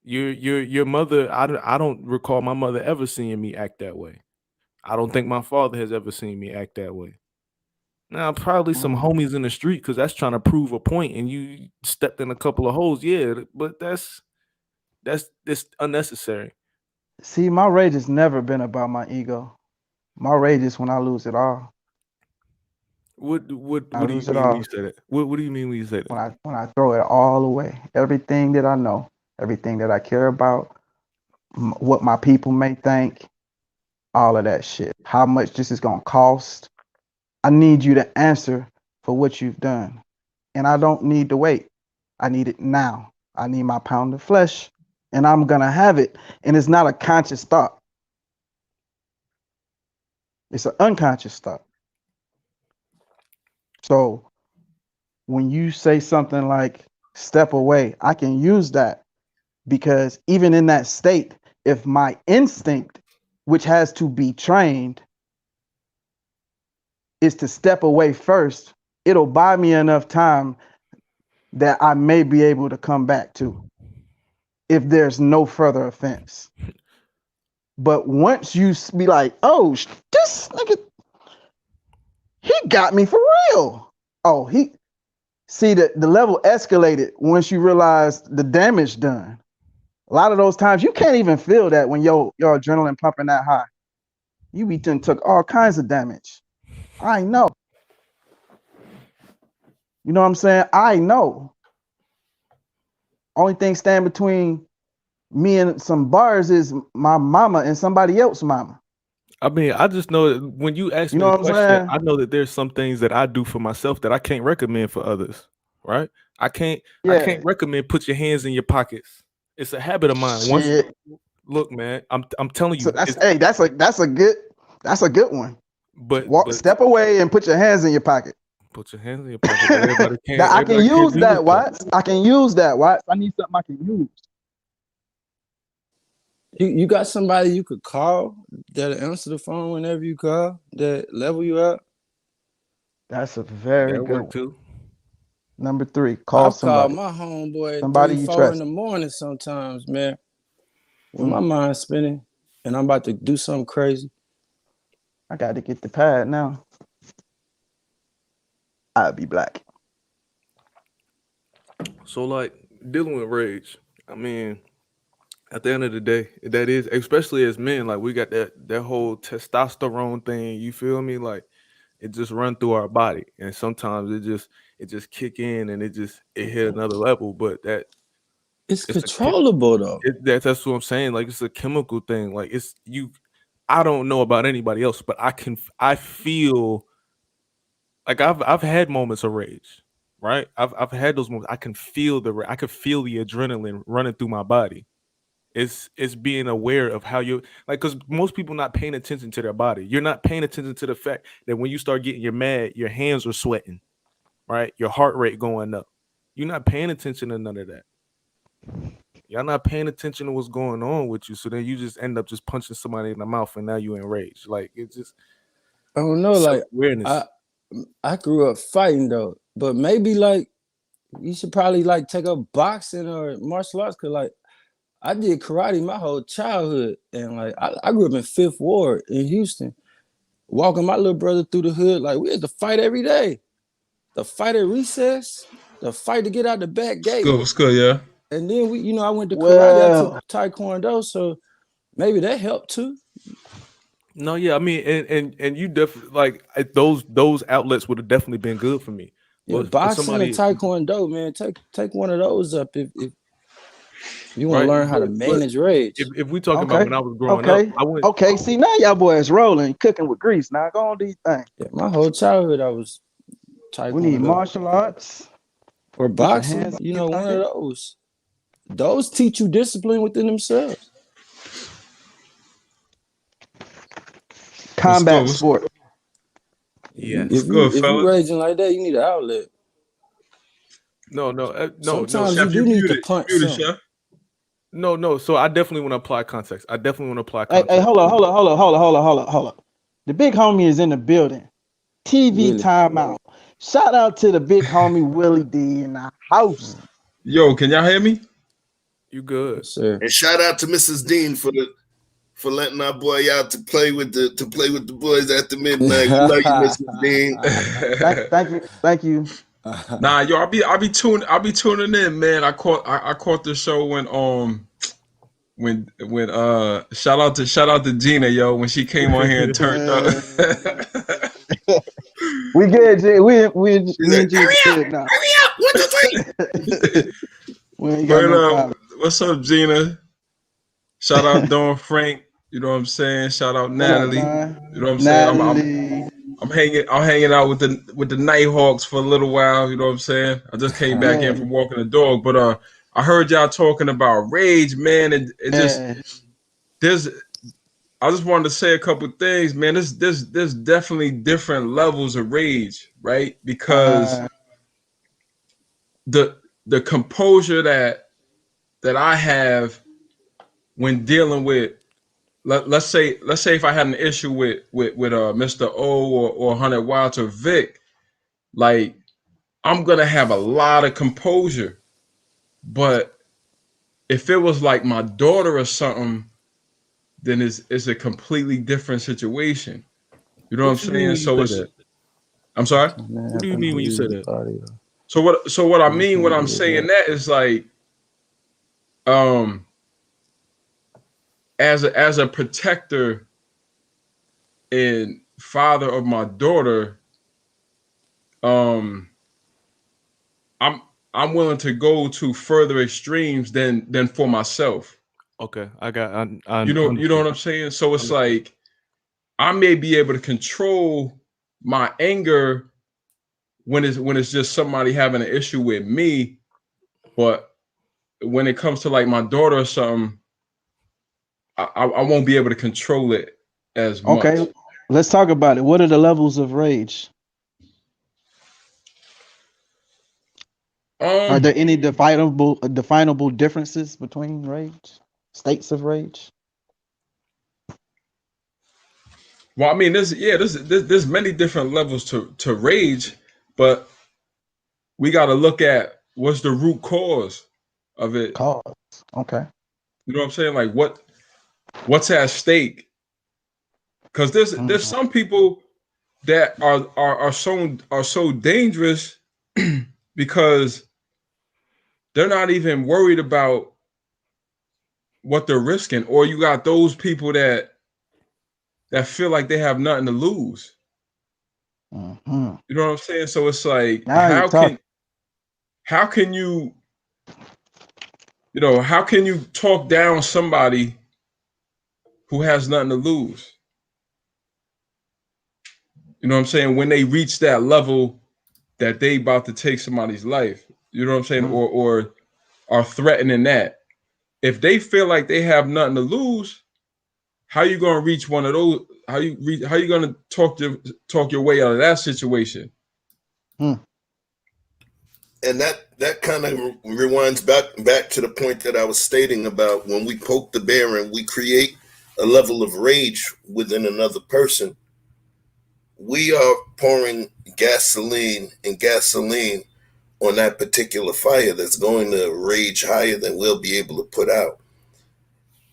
Your mother, I don't recall my mother ever seeing me act that way. I don't think my father has ever seen me act that way. Now, probably some homies in the street because that's trying to prove a point, and you stepped in a couple of holes. Yeah, but that's unnecessary. See, my rage has never been about my ego. My rage is when I lose it all. I What do you lose it mean when you all say that? What do you mean when you say that? when I throw it all away. Everything that I know, everything that I care about, what my people may think, all of that shit. How much this is gonna cost. I need you to answer for what you've done, and I don't need to wait. I need it now. I need my pound of flesh, and I'm gonna have it. And it's not a conscious thought. It's an unconscious thought. So when you say something like step away, I can use that because even in that state, if my instinct, which has to be trained, is to step away first, it'll buy me enough time that I may be able to come back to if there's no further offense. But once you be like, oh, this nigga, he got me for real. Oh, see the level escalated once you realize the damage done. A lot of those times you can't even feel that when your adrenaline pumping that high. You be done took all kinds of damage. I know. You know what I'm saying? I know. Only thing stand between me and some bars is my mama and somebody else's mama. I mean, I just know that when you ask You me know the what I'm question, saying? I know that there's some things that I do for myself that I can't recommend for others, right? I can't Yeah. recommend put your hands in your pockets. It's a habit of mine. Once Shit. look, man, I'm telling So you, that's it's hey, that's a good one. but Step away and put your hands in your pocket. put your hands in your pocket. But That I can everybody can't use be that, with that. Watts. I can use that, Watts. I need something I can use. You got somebody you could call that'll answer the phone whenever you call that level you up. That's a very That good work one. too. Number 3, call I've called somebody. my homeboy at Somebody 3, you 4 in trust. the morning sometimes, man. When Mm. my mind's spinning and I'm about to do something crazy. I got to get the pad now. I'll be black. So like dealing with rage, I mean, at the end of the day, that is especially as men, like we got that whole testosterone thing. You feel me? Like it just run through our body, and sometimes it just kick in and it hit another level. But It's it's a controllable though. that's what I'm saying. Like it's a chemical thing. Like it's you. I don't know about anybody else, but I feel like I've had moments of rage, right? I've had those moments. I can feel I can feel the adrenaline running through my body. It's being aware of how you like, because most people not paying attention to their body. You're not paying attention to the fact that when you start getting your mad, your hands are sweating, right? Your heart rate going up. You're not paying attention to none of that. Y'all not paying attention to what's going on with you. So then you just end up just punching somebody in the mouth and now you enraged. Like it's just I don't know, like self-awareness. I grew up fighting though, but maybe like you should probably like take up boxing or martial arts, cause like I did karate my whole childhood, and like I grew up in Fifth Ward in Houston, walking my little brother through the hood. Like we had to fight every day, the fight at recess, the fight to get out the back gate. What's good, yeah. And then I went to karate, Well, I took taekwondo, so maybe that helped too. No, yeah, I mean, and you definitely like those outlets would have definitely been good for me. Yeah, But for boxing somebody, and taekwondo, man, take one of those up if you want right? to learn how to But manage rage. if we talking about okay. when I was growing Okay. up, I went Okay. See, now y'all boys rolling, cooking with grease. Now go on, do your thing. Yeah, my whole childhood I was We need taekwondo martial arts. or Put your boxing. hands on You your know, one of thing. those. Those teach you discipline within themselves. Combat What's sport. yes. What's good, If you fellas? raging like that, you need an outlet. No. Sometimes you Chef, you do need to muted. punch You muted, something. Chef. No. So I definitely want to apply context. I definitely want to apply Hey, context. hold on. The big homie is in the building. TV Really. timeout. Shout out to the big homie Willie D in the house. Yo, can y'all hear me? You good? Yes, sir. And shout out to Mrs. Dean for letting our boy out to play with the boys after midnight. We love you, Mrs. Dean. Thank you. Nah, yo, I'll be tuning in, man. I caught the show when shout out to Gina, yo, when she came on here and turned up. We good, G. Me like, and G good now. Hurry up! 1, 2, 3. We ain't got no problem. What's up, Gina? Shout out Dawn Frank. You know what I'm saying? Shout out What up, Natalie. man? You know what I'm Natalie. saying? I'm hanging out with the Nighthawks for a little while. You know what I'm saying? I just came back in from walking the dog, but I heard y'all talking about rage, man, and it just I just wanted to say a couple things, man. There's definitely different levels of rage, right? Because the composure that I have when dealing with let's say if I had an issue with Mr. O or 100 Watts or Vic, like I'm gonna have a lot of composure. But if it was like my daughter or something, then it's a completely different situation. You know what I'm saying? So I'm sorry. What do you mean when you say that? So what I mean when I'm saying that is like as a protector and father of my daughter, I'm willing to go to further extremes than for myself. Okay, you know what I'm saying? So it's like I may be able to control my anger when it's just somebody having an issue with me, but when it comes to like my daughter or something, I won't be able to control it as much. Okay, let's talk about it. What are the levels of rage? Are there any definable differences between rage, states of rage? Well, I mean, there's many different levels to rage, but we got to look at what's the root cause of it. Cause, okay. You know what I'm saying? Like what's at stake? Because there's some people that are so dangerous because they're not even worried about what they're risking. Or you got those people that feel like they have nothing to lose. You know what I'm saying? So it's like, how can you talk down somebody who has nothing to lose? You know what I'm saying? When they reach that level that they about to take somebody's life, you know what I'm saying? Or are threatening that. If they feel like they have nothing to lose, how you gonna reach one of those? How you gonna talk your way out of that situation? And that kind of rewinds back to the point that I was stating about when we poke the bear and we create a level of rage within another person. We are pouring gasoline on that particular fire that's going to rage higher than we'll be able to put out.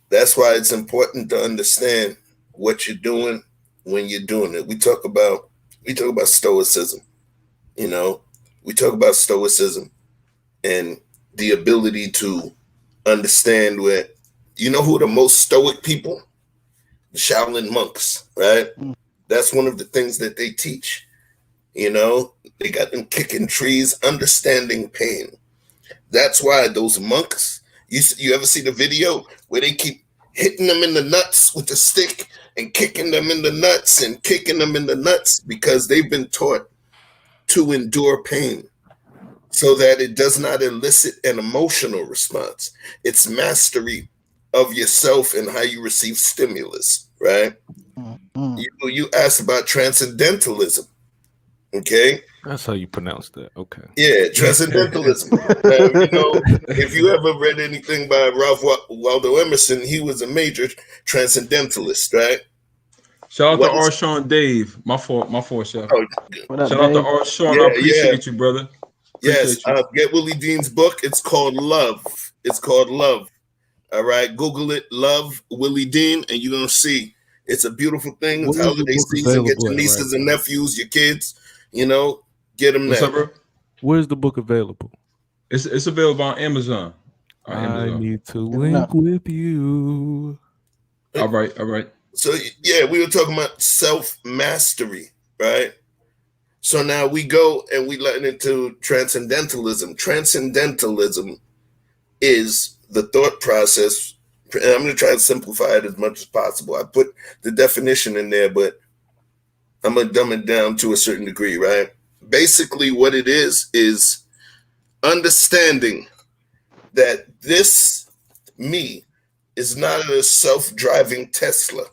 That's why it's important to understand what you're doing when you're doing it. We talk about stoicism, you know. We talk about stoicism and the ability to understand where, you know who the most stoic people? The Shaolin monks, right? That's one of the things that they teach. You know, they got them kicking trees, understanding pain. That's why those monks, you ever see the video where they keep hitting them in the nuts with the stick and kicking them in the nuts and kicking them in the nuts because they've been taught to endure pain so that it does not elicit an emotional response. It's mastery of yourself and how you receive stimulus, right? You asked about transcendentalism. Okay. That's how you pronounce that. Okay. Yeah, transcendentalism. You know, if you ever read anything by Ralph Waldo Emerson, he was a major transcendentalist, right? Shout out to Arshawn Dave. My fault, Chef. Oh, shout out to Arshawn. I appreciate you, brother. Appreciate you. Get Willie Dean's book. It's called Love. All right. Google it, Love Willie Dean, and you're going to see. It's a beautiful thing. It's holiday season. Get your nieces and nephews, your kids, you know, get them What's there. up, bro? Where's the book available? It's available on Amazon. I need to link with you. All right. So, yeah, we were talking about self-mastery, right? So now we go and we let into transcendentalism. Transcendentalism is the thought process. And I'm going to try to simplify it as much as possible. I put the definition in there, but I'm going to dumb it down to a certain degree, right? Basically, what it is understanding that this me is not a self-driving Tesla.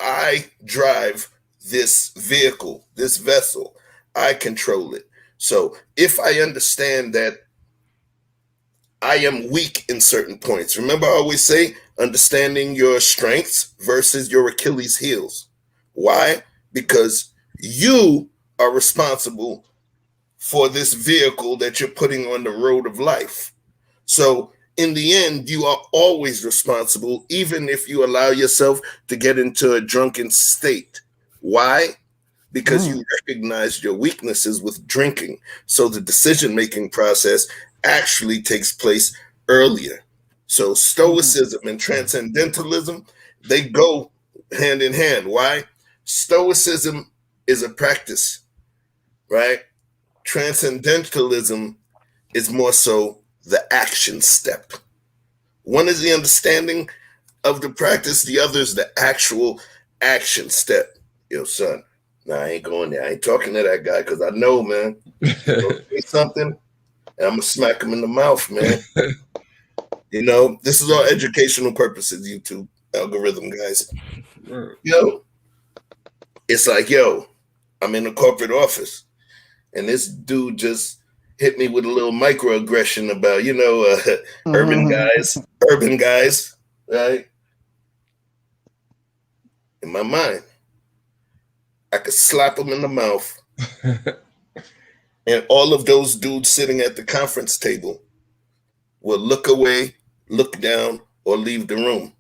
I drive this vehicle, this vessel. I control it. So if I understand that I am weak in certain points. Remember, I always say understanding your strengths versus your Achilles heels. Why? Because you are responsible for this vehicle that you're putting on the road of life. So in the end, you are always responsible, even if you allow yourself to get into a drunken state. Why? Because you recognize your weaknesses with drinking. So the decision-making process actually takes place earlier. So stoicism and transcendentalism, they go hand in hand. Why? Stoicism is a practice, right? Transcendentalism is more so the action step. One is the understanding of the practice, the other is the actual action step. Yo, son, nah, I ain't going there. I ain't talking to that guy because I know, man, say something, and I'm gonna smack him in the mouth, man. You know, this is all educational purposes, YouTube algorithm guys. Yo, it's like, I'm in a corporate office, and this dude just hit me with a little microaggression about, urban guys, right? In my mind, I could slap him in the mouth, and all of those dudes sitting at the conference table will look away, look down, or leave the room.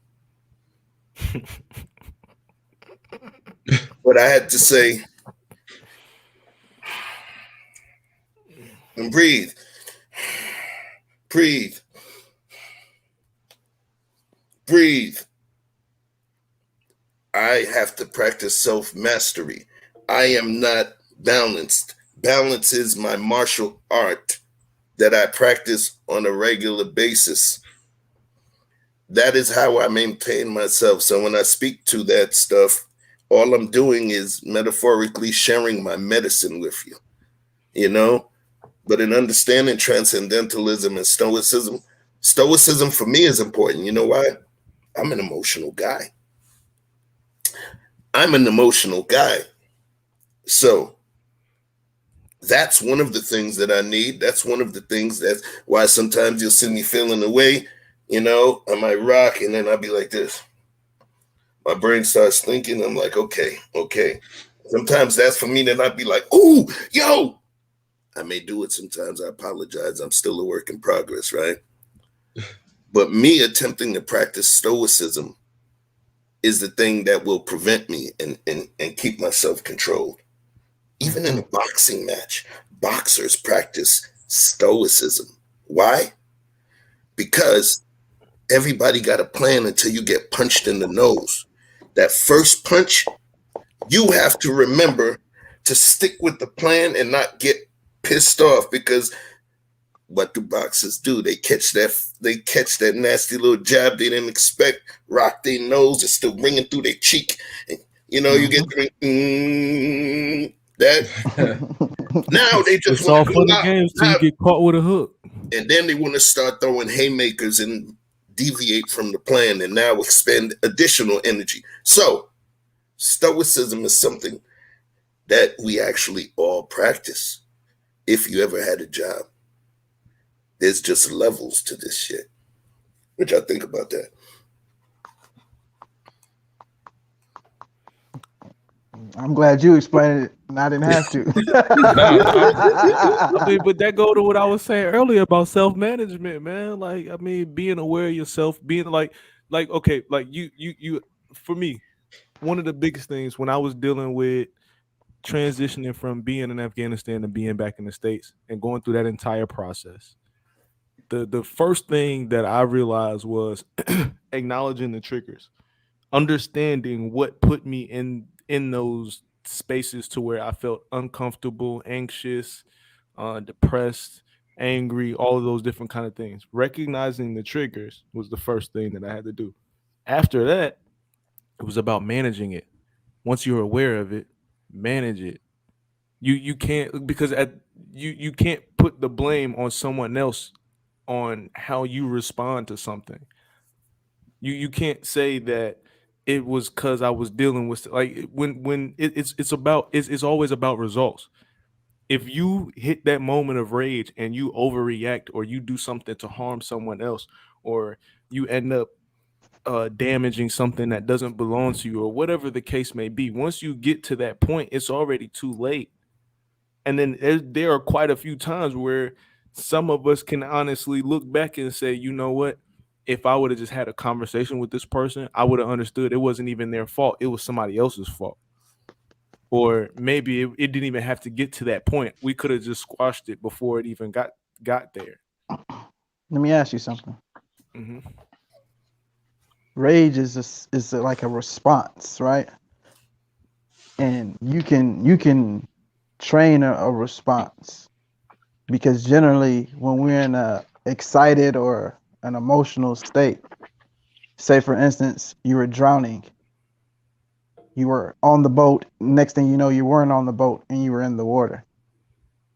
But I had to say, and breathe, breathe, breathe. I have to practice self-mastery. I am not balanced. Balance is my martial art that I practice on a regular basis. That is how I maintain myself. So when I speak to that stuff, all I'm doing is metaphorically sharing my medicine with you, you know? But in understanding transcendentalism and stoicism, stoicism for me is important. You know why? I'm an emotional guy. I'm an emotional guy. So that's one of the things that I need. That's one of the things that's why sometimes you'll see me feeling away, you know, I might rock and then I'll be like this. My brain starts thinking. I'm like, okay. Sometimes that's for me to not be like, ooh, yo. I may do it sometimes. I apologize. I'm still a work in progress, right? But me attempting to practice stoicism is the thing that will prevent me and keep myself controlled. Even in a boxing match, boxers practice stoicism. Why? Because everybody got a plan until you get punched in the nose. That first punch, you have to remember to stick with the plan and not get pissed off, because what do boxers do? They catch that nasty little jab they didn't expect, rock their nose, it's still ringing through their cheek. And, you know, you get that. Now they just It's all want to fun go and out. games till you get caught with a hook. And then they want to start throwing haymakers and deviate from the plan and now expend additional energy. So stoicism is something that we actually all practice. If you ever had a job, there's just levels to this shit. What y'all think about that? I'm glad you explained it and I didn't have to. I mean, but that go to what I was saying earlier about self-management, man. Like, I mean, being aware of yourself, being like okay, like you for me, one of the biggest things when I was dealing with transitioning from being in Afghanistan and being back in the States and going through that entire process, the first thing that I realized was acknowledging the triggers, understanding what put me in those spaces to where I felt uncomfortable, anxious, depressed, angry, all of those different kind of things. Recognizing the triggers was the first thing that I had to do. After that, it was about managing it. Once you're aware of it, manage it. You can't, because you can't put the blame on someone else on how you respond to something. You can't say that it was because I was dealing with, like, when it's always about results. If you hit that moment of rage and you overreact or you do something to harm someone else, or you end up damaging something that doesn't belong to you, or whatever the case may be, once you get to that point, it's already too late. And then there are quite a few times where some of us can honestly look back and say, you know what? If I would have just had a conversation with this person, I would have understood it wasn't even their fault. It was somebody else's fault. Or maybe it didn't even have to get to that point. We could have just squashed it before it even got there. Let me ask you something. Mm-hmm. Rage is like a response, right? And you can train a response, because generally when we're in a excited or an emotional state, say for instance you were drowning, you were on the boat, next thing you know you weren't on the boat and you were in the water,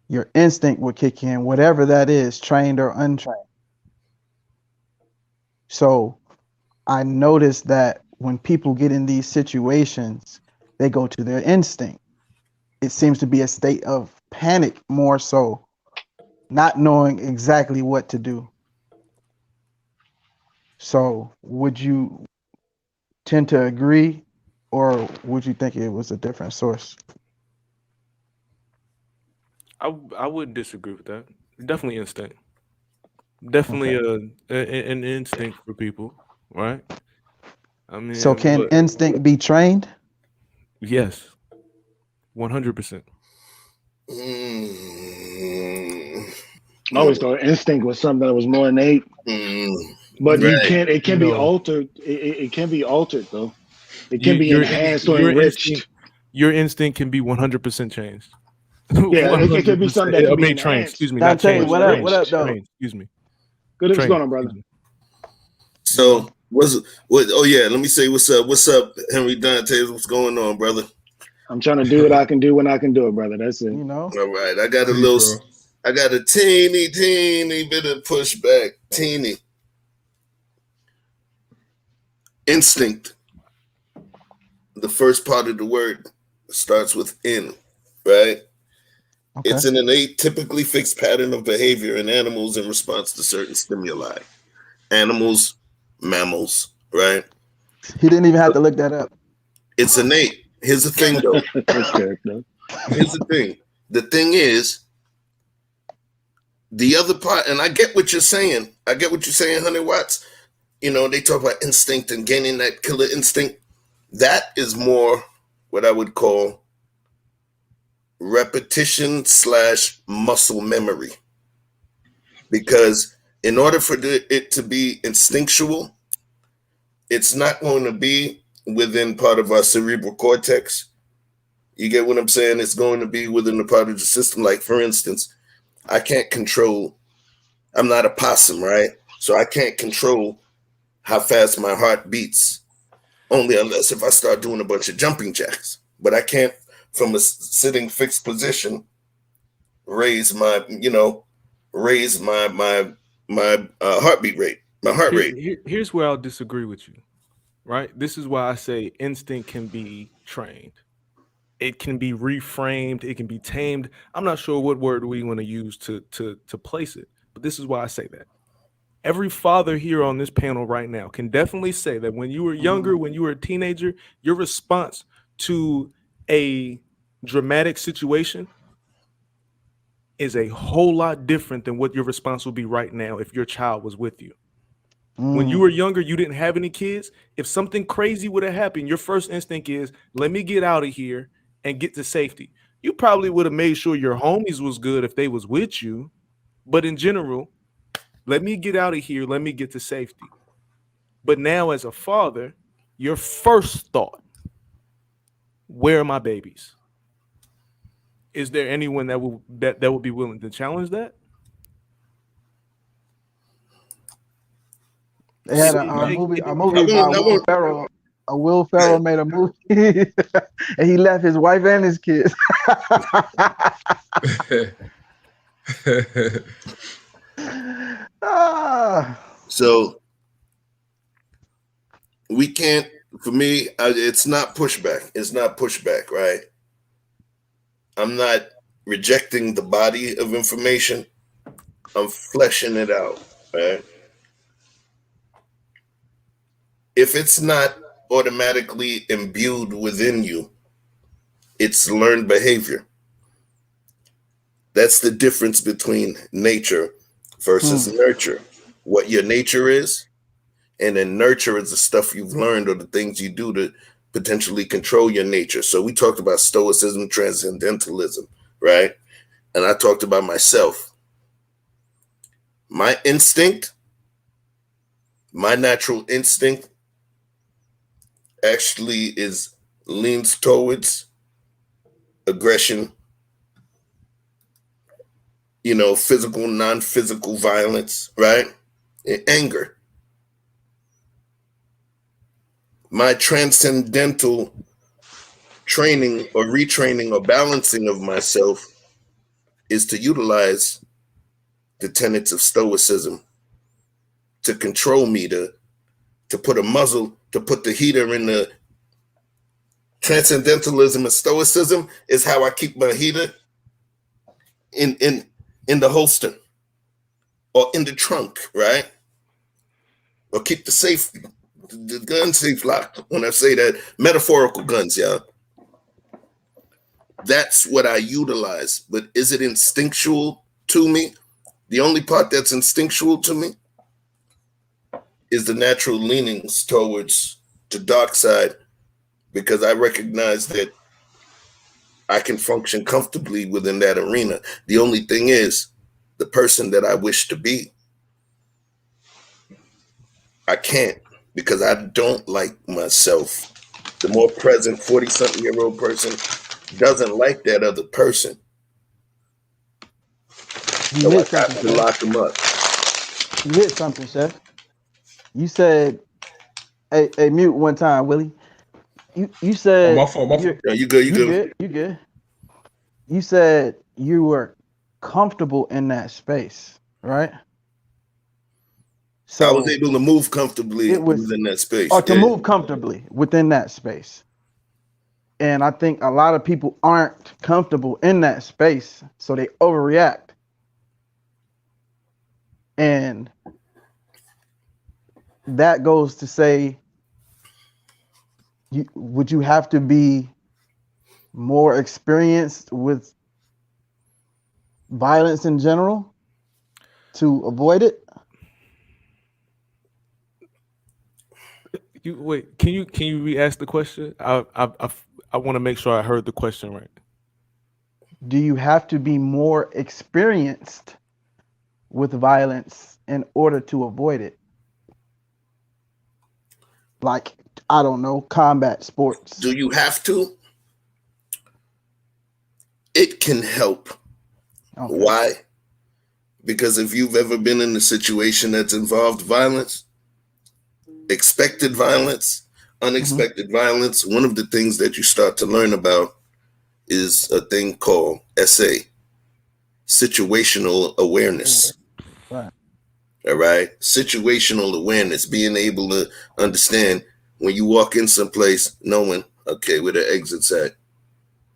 your instinct would kick in, whatever that is, trained or untrained. So I noticed that when people get in these situations, they go to their instinct. It seems to be a state of panic, more so, not knowing exactly what to do. So would you tend to agree, or would you think it was a different source? I wouldn't disagree with that. Definitely instinct. Definitely Okay. an instinct for people, right? I So mean, can but instinct be trained? yes, 100%. I always thought instinct was something that was more innate, but you can't. It can be altered. It can be altered though. It can be enhanced or enriched. Your instinct can be 100% changed. Yeah, it could be something that can be enhanced. Excuse me, Dante, not changed. what up, though? Trained, excuse me. Good, what's going on, brother? So oh yeah, let me say what's up. What's up, Henry Dante? What's going on, brother? I'm trying to do what I can do when I can do it, brother. That's it. You know. All right, I got a teeny bit of pushback. Teeny. Instinct. The first part of the word starts with in, right? Okay. It's an innate, typically fixed pattern of behavior in animals in response to certain stimuli. Animals, mammals, right? He didn't even have to look that up. It's innate. Here's the thing, though. Here's the thing. The thing is, the other part, and I get what you're saying. 100 watts. You know, they talk about instinct and gaining that killer instinct. That is more what I would call repetition / muscle memory. Because in order for it to be instinctual, it's not going to be within part of our cerebral cortex. You get what I'm saying? It's going to be within the part of the system. Like, for instance, I'm not a possum, right? So I can't control how fast my heart beats. Only unless if I start doing a bunch of jumping jacks. But I can't, from a sitting fixed position, raise my heartbeat rate, my heart rate. Here's where I'll disagree with you, right? This is why I say instinct can be trained. It can be reframed. It can be tamed. I'm not sure what word we want to use to place it, but this is why I say that. Every father here on this panel right now can definitely say that when you were younger, when you were a teenager, your response to a dramatic situation is a whole lot different than what your response would be right now if your child was with you. When you were younger, you didn't have any kids. If something crazy would have happened, your first instinct is, let me get out of here and get to safety. You probably would have made sure your homies was good if they was with you. But in general, let me get out of here. Let me get to safety. But now as a father, your first thought, where are my babies? Is there anyone that would be willing to challenge that? They had a movie by Will Ferrell. Will Ferrell made a movie, and he left his wife and his kids. So we can't. For me, it's not pushback. It's not pushback, right? I'm not rejecting the body of information. I'm fleshing it out, right? If it's not automatically imbued within you, it's learned behavior. That's the difference between nature versus nurture. What your nature is, and then nurture is the stuff you've learned or the things you do to potentially control your nature. So we talked about stoicism, transcendentalism, right? And I talked about myself. My instinct, my natural instinct actually leans towards aggression, physical, non-physical violence, right? And anger. My transcendental training or retraining or balancing of myself is to utilize the tenets of stoicism to control me, to put a muzzle, to put the heater in the transcendentalism and stoicism is how I keep my heater in the holster or in the trunk, right? Or keep the gun safe locked. When I say that, metaphorical guns, y'all. That's what I utilize. But is it instinctual to me? The only part that's instinctual to me is the natural leanings towards the dark side, because I recognize that I can function comfortably within that arena. The only thing is, the person that I wish to be, I can't, because I don't like myself. The more present 40-something-year-old person doesn't like that other person. You So I hit have something, to Chef. lock them up. You hit something, Chef. You said, hey, mute one time, Willie. You said, my fault. Yeah, you good, You good. You said you were comfortable in that space, right? So I was able to move comfortably it was, within that space. or to move comfortably within that space. And I think a lot of people aren't comfortable in that space, so they overreact. And that goes to say, would you have to be more experienced with violence in general to avoid it? Can you re-ask the question? I want to make sure I heard the question right. Do you have to be more experienced with violence in order to avoid it? Like, I don't know, combat sports. Do you have to? It can help. Okay. Why? Because if you've ever been in a situation that's involved violence, expected violence, unexpected violence, one of the things that you start to learn about is a thing called SA, situational awareness. Right. All right. Situational awareness, being able to understand when you walk in someplace, knowing, okay, where the exit's at,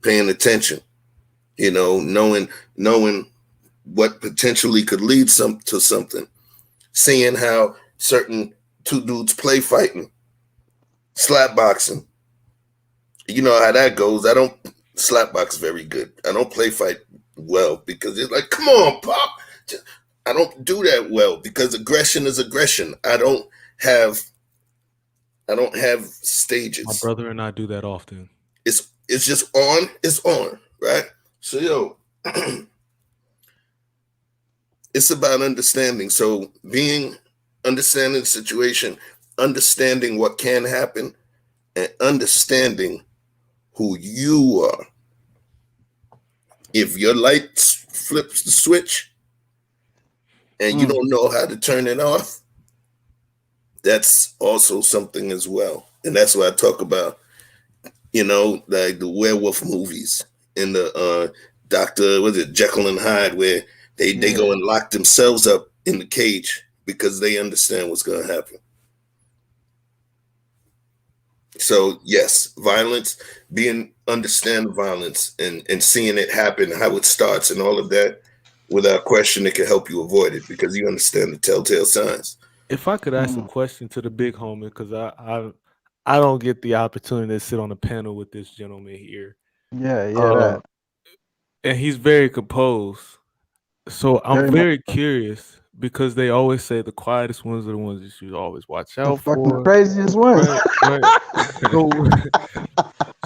paying attention, knowing what potentially could lead to something, seeing how certain two dudes play fighting, slap boxing. You know how that goes. I don't slap box very good. I don't play fight well because it's like, come on, Pop. I don't do that well because aggression is aggression. I don't have stages. My brother and I do that often. It's just on. It's on, right? So it's about understanding. So understanding the situation, understanding what can happen, and understanding who you are. If your light flips the switch and you don't know how to turn it off, that's also something as well. And that's what I talk about, like the werewolf movies and the Dr. Jekyll and Hyde, where they go and lock themselves up in the cage because they understand what's going to happen. So yes, violence, understand violence and seeing it happen, how it starts and all of that, without question, it can help you avoid it because you understand the telltale signs. If I could ask a question to the big homie, because I don't get the opportunity to sit on a panel with this gentleman here. That. And he's very composed. So I'm very curious because they always say the quietest ones are the ones you should always watch out for. The craziest ones. Right.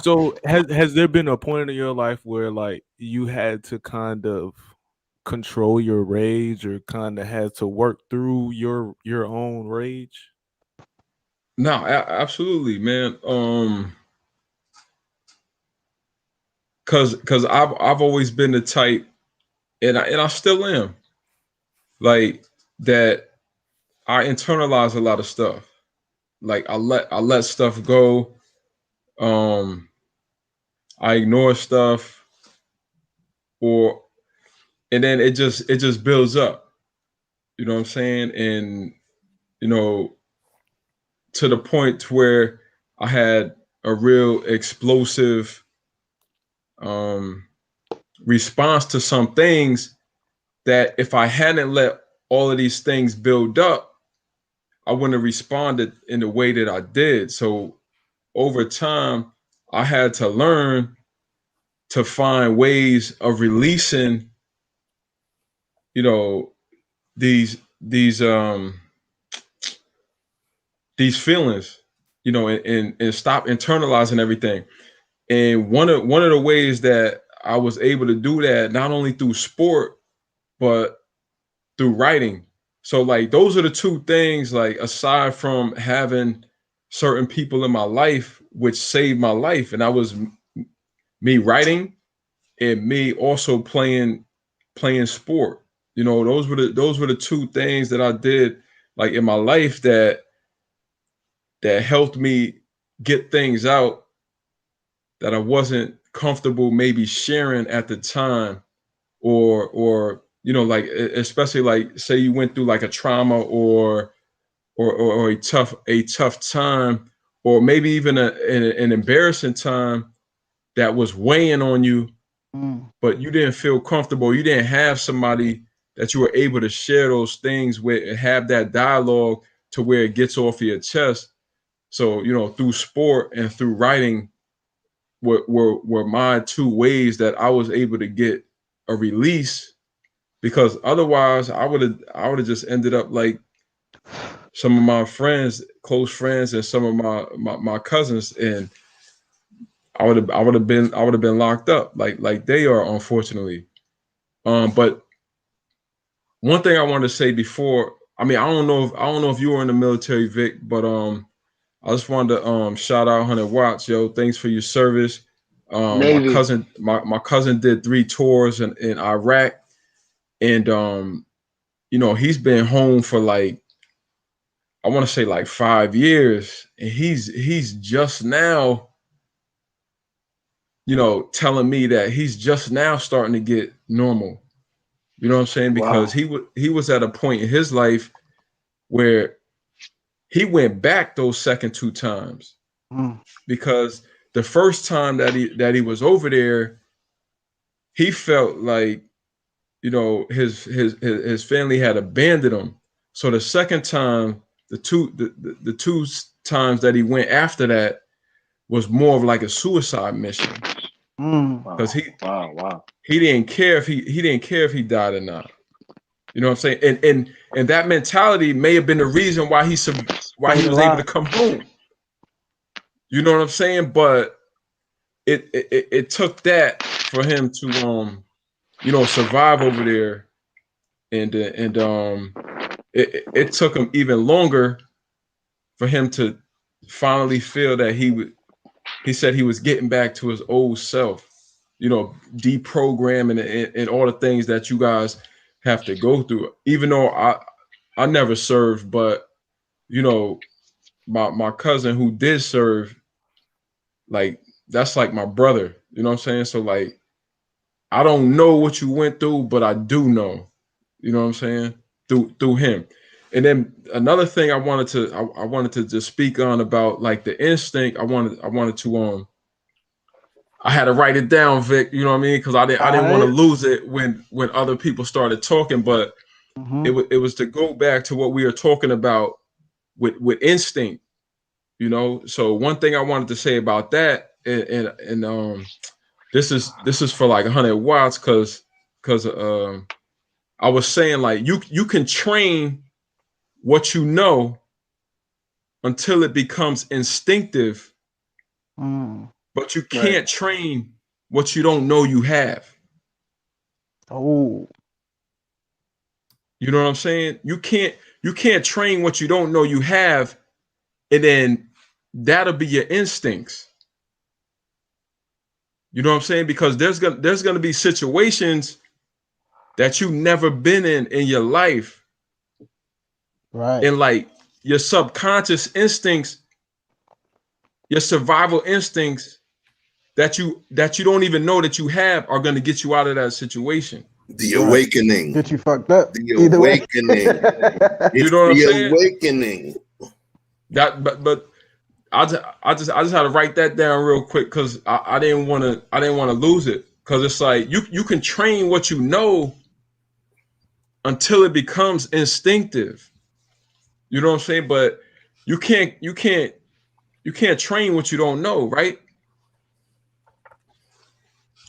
So has there been a point in your life where like you had to kind of control your rage or kind of had to work through your own rage? No, absolutely, man. Cause I've always been the type, and I still am, like that. I internalize a lot of stuff. Like I let stuff go. I ignore stuff, and then it just builds up. You know what I'm saying? And to the point where I had a real explosive response to some things that if I hadn't let all of these things build up, I wouldn't have responded in the way that I did. So over time, I had to learn to find ways of releasing, these feelings, and stop internalizing everything. And one of the ways that I was able to do that not only through sport, but through writing. So like those are the two things, like aside from having certain people in my life which saved my life, and that was me writing and me also playing sport. You know, those were the two things that I did like in my life that helped me get things out that I wasn't comfortable maybe sharing at the time, or you know, like especially like say you went through like a trauma or a tough time, or maybe even an embarrassing time that was weighing on you, but you didn't feel comfortable. You didn't have somebody that you were able to share those things with and have that dialogue to where it gets off your chest. So, you know, through sport and through writing were my two ways that I was able to get a release, because otherwise I would have just ended up like some of my friends, close friends, and some of my cousins, and I would have been locked up like they are, unfortunately. But one thing I wanted to say before, I mean, I don't know if you were in the military, Vic, but I just wanted to shout out 100 Watts, yo. Thanks for your service. My cousin did 3 tours in Iraq, and you know, he's been home for like, I want to say like 5 years, and he's just now, you know, telling me that he's just now starting to get normal. You know what I'm saying? Because he was at a point in his life where he went back those second 2 times, because the first time that he was over there, he felt like, you know, his family had abandoned him. So the second time, the two times that he went after that was more of like a suicide mission, because he didn't care if he died or not. You know what I'm saying? And that mentality may have been the reason why he was able to come home. You know what I'm saying? But it took that for him to you know, survive over there, and it took him even longer for him to finally feel that he said he was getting back to his old self, you know, deprogramming and all the things that you guys have to go through. Even though I never served, but you know, my cousin who did serve, like that's like my brother, you know what I'm saying? So like, I don't know what you went through, but I do know, you know what I'm saying, through him. And then another thing I wanted to just speak on about like the instinct. I wanted to I had to write it down, Vic, you know what I mean, because I didn't want to lose it when other people started talking, but it was to go back to what we were talking about with instinct, you know. So one thing I wanted to say about that, and this is for like 100 Watts, because I was saying like you can train what you know until it becomes instinctive, but you can't train what you don't know you have. Oh, you know what I'm saying? You can't train what you don't know you have, and then that'll be your instincts. You know what I'm saying? Because there's gonna be situations that you've never been in your life, right? And like your subconscious instincts, your survival instincts that you don't even know that you have are going to get you out of that situation. The awakening. Get you fucked up. The awakening. You know what I'm saying? Awakening. That, but I just had to write that down real quick, because I didn't want to lose it, because it's like you can train what you know until it becomes instinctive. You know what I'm saying? But you can't train what you don't know, right?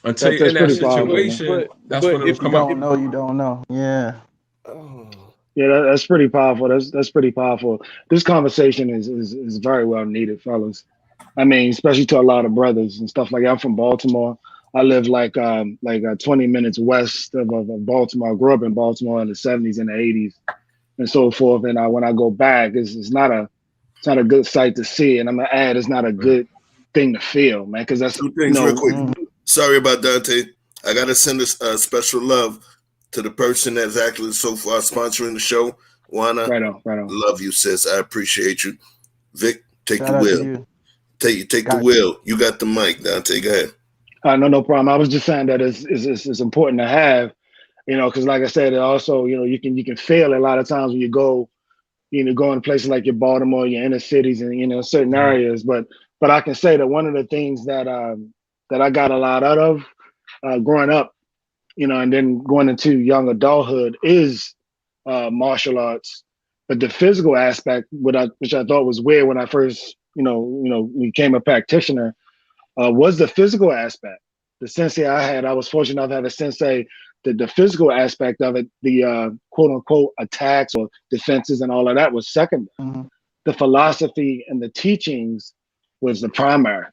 Until you're in that situation, that's when it'll come up. You don't know. Yeah. Yeah, that's pretty powerful. That's pretty powerful. This conversation is very well needed, fellas. I mean, especially to a lot of brothers and stuff like that. I'm from Baltimore. I live like 20 minutes west of Baltimore. I grew up in Baltimore in the 70s and the 80s and so forth. And when I go back, it's not a good sight to see. And I'm gonna add, it's not a good thing to feel, man, because that's 2 things real quick. Sorry about Dante. I gotta send a special love to the person that's actually so far sponsoring the show. Juana, right on. Love you, sis. I appreciate you. Vic, take Shout the out to wheel. you. Take the wheel. You got the mic, Dante. Go ahead. No problem. I was just saying that it's important to have, because like I said, it also, you can fail a lot of times when you go in places like your Baltimore, your inner cities, and certain areas. But I can say that one of the things that I got a lot out of growing up, and then going into young adulthood is martial arts. But the physical aspect, which I thought was weird when I first, became a practitioner, was the physical aspect. The sensei I was fortunate enough to have a sensei. The physical aspect of it, the quote unquote attacks or defenses and all of that was secondary. Mm-hmm. The philosophy and the teachings was the primary,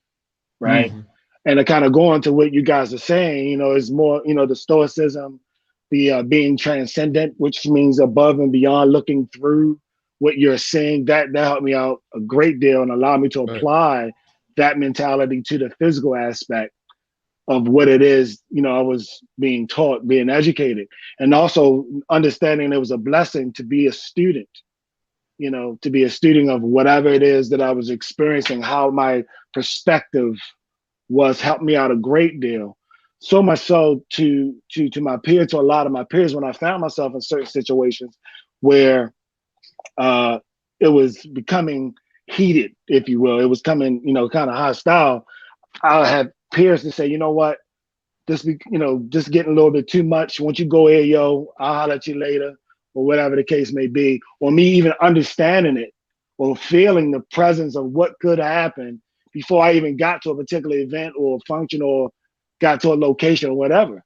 right? Mm-hmm. And to kind of go into what you guys are saying, is more, the stoicism, the being transcendent, which means above and beyond, looking through what you're seeing. That helped me out a great deal and allowed me to apply that mentality to the physical aspect of what it is, I was being taught, being educated, and also understanding it was a blessing to be a student, to be a student of whatever it is that I was experiencing, how my perspective was helped me out a great deal. So much so to my peers, to a lot of my peers, when I found myself in certain situations where it was becoming heated, if you will, it was coming, kind of hostile. I had peers to say, you know what, just getting a little bit too much. Once you go here, yo, I'll holler at you later, or whatever the case may be, or me even understanding it or feeling the presence of what could happen before I even got to a particular event or function or got to a location or whatever.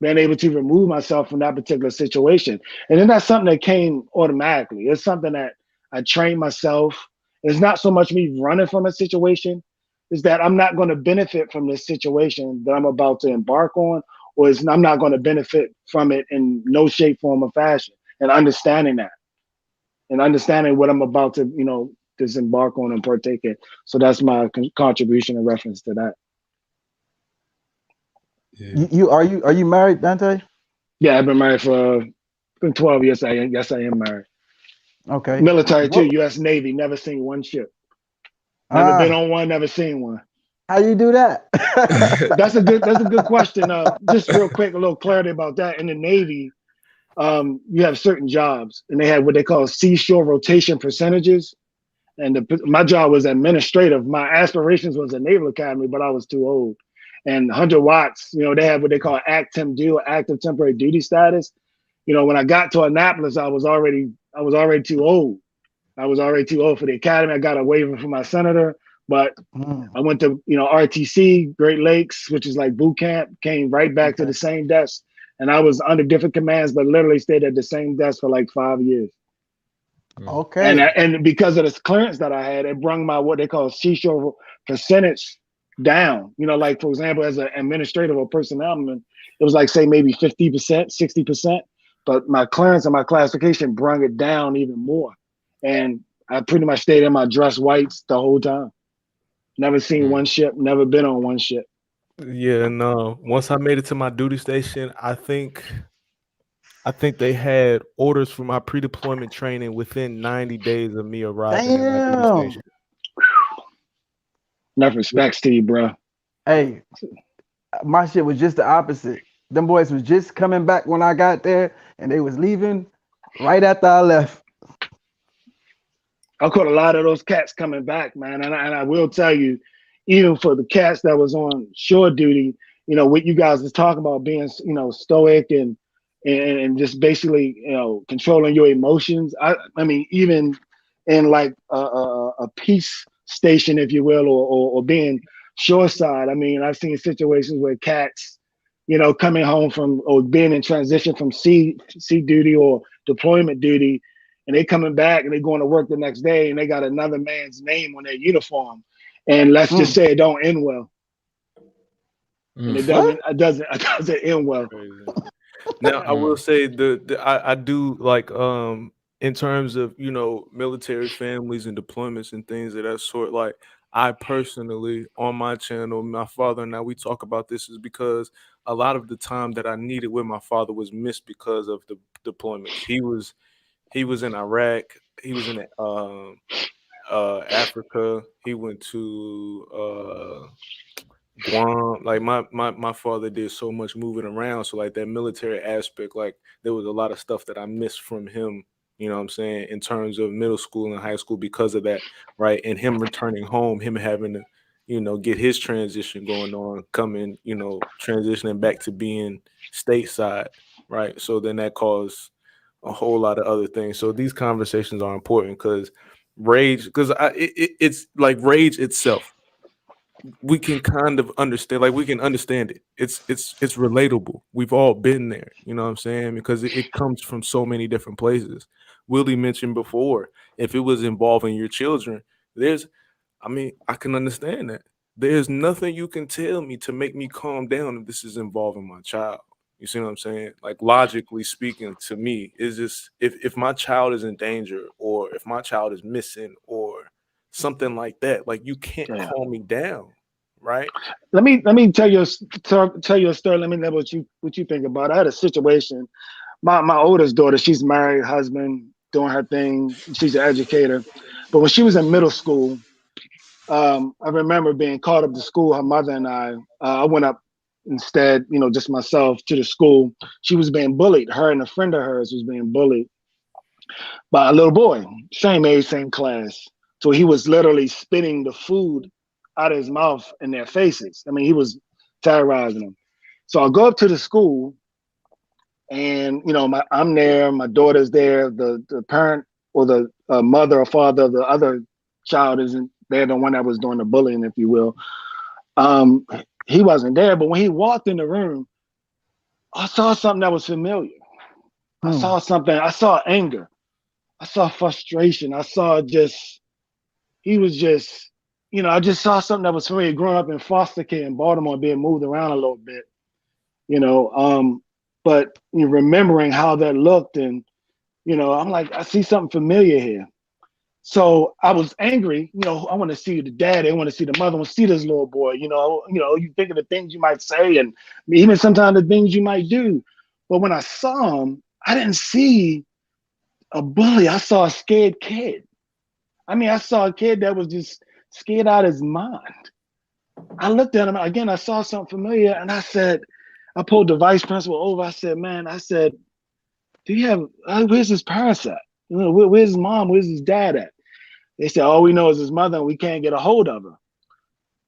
Being able to remove myself from that particular situation. And then that's something that came automatically. It's something that I trained myself. It's not so much me running from a situation, is that I'm not going to benefit from this situation that I'm about to embark on, or I'm not going to benefit from it in no shape, form, or fashion. And understanding that, and understanding what I'm about to, disembark on and partake in. So that's my contribution in reference to that. Yeah. Are you married, Dante? Yeah, I've been married for 12 years. Yes, I am married. Okay. Military too, U.S. Navy. Never seen one ship. Never been on one. Never seen one. How you do that? That's a good question. Just real quick, a little clarity about that. In the Navy, you have certain jobs, and they have what they call seashore rotation percentages. And my job was administrative. My aspirations was a Naval Academy, but I was too old. And 100 watts, they have what they call ACTIM-D, active temporary duty status. When I got to Annapolis, I was already too old. I was already too old for the academy. I got a waiver from my senator, but I went to, RTC, Great Lakes, which is like boot camp, came right back to the same desk. And I was under different commands, but literally stayed at the same desk for like 5 years. Okay. And because of this clearance that I had, it brought my what they call seashore percentage down. Like for example, as an administrative or personnel, it was like say maybe 50%, 60%. But my clearance and my classification brought it down even more. And I pretty much stayed in my dress whites the whole time. Never seen one ship, never been on one ship. Yeah, no. Once I made it to my duty station, I think they had orders for my pre-deployment training within 90 days of me arriving at my duty station. Enough respects to you, bro. Hey, my shit was just the opposite. Them boys was just coming back when I got there, and they was leaving right after I left. I caught a lot of those cats coming back, man. And I will tell you, even for the cats that was on shore duty, what you guys was talking about being, stoic and just basically, controlling your emotions. I mean, even in like a peace station, if you will, or being shoreside. I mean, I've seen situations where cats, coming home from or being in transition from sea duty or deployment duty, and they coming back and they going to work the next day and they got another man's name on their uniform. And let's just say it don't end well. and it doesn't end well. Crazy. Now I will say I do like in terms of military families and deployments and things of that sort. Like I personally on my channel, my father and I, we talk about this is because a lot of the time that I needed with my father was missed because of the deployments. He was in Iraq. He was in Africa. He went to Guam. Like my father did so much moving around. So like that military aspect, like there was a lot of stuff that I missed from him, you know what I'm saying, in terms of middle school and high school because of that, right? And him returning home, him having to, get his transition going on, coming, transitioning back to being stateside, right? So then that caused a whole lot of other things. So these conversations are important because it's like rage itself. We can kind of understand, like we can understand it. It's relatable. We've all been there, you know what I'm saying? Because it comes from so many different places. Willie mentioned before, if it was involving your children, I can understand that. There's nothing you can tell me to make me calm down if this is involving my child. You see what I'm saying? Like logically speaking, to me, is just if my child is in danger or if my child is missing or something like that, like you can't calm me down, right? Let me tell you a story. Let me know what you think about it. I had a situation. My oldest daughter, she's married, husband, doing her thing. She's an educator. But when she was in middle school, I remember being called up to school. Her mother and I went up instead, just myself to the school. She was being bullied. Her and a friend of hers was being bullied by a little boy, same age, same class. So he was literally spitting the food out of his mouth in their faces. I mean, he was terrorizing them. So I go up to the school and, I'm there, my daughter's there, the parent or the mother or father of the other child isn't there, the one that was doing the bullying, if you will. He wasn't there, but when he walked in the room, I saw something that was familiar. I saw anger. I saw frustration. I saw he was just, I just saw something that was familiar growing up in foster care in Baltimore, being moved around a little bit, but remembering how that looked and, I'm like, I see something familiar here. So I was angry, I want to see the dad, I want to see the mother, I want to see this little boy, you think of the things you might say and even sometimes the things you might do. But when I saw him, I didn't see a bully. I saw a scared kid. I mean, I saw a kid that was just scared out of his mind. I looked at him again, I saw something familiar and I said, I pulled the vice principal over. I said, man, do you have, where's his parents at? Where's his mom? Where's his dad at? They said, all we know is his mother and we can't get a hold of her.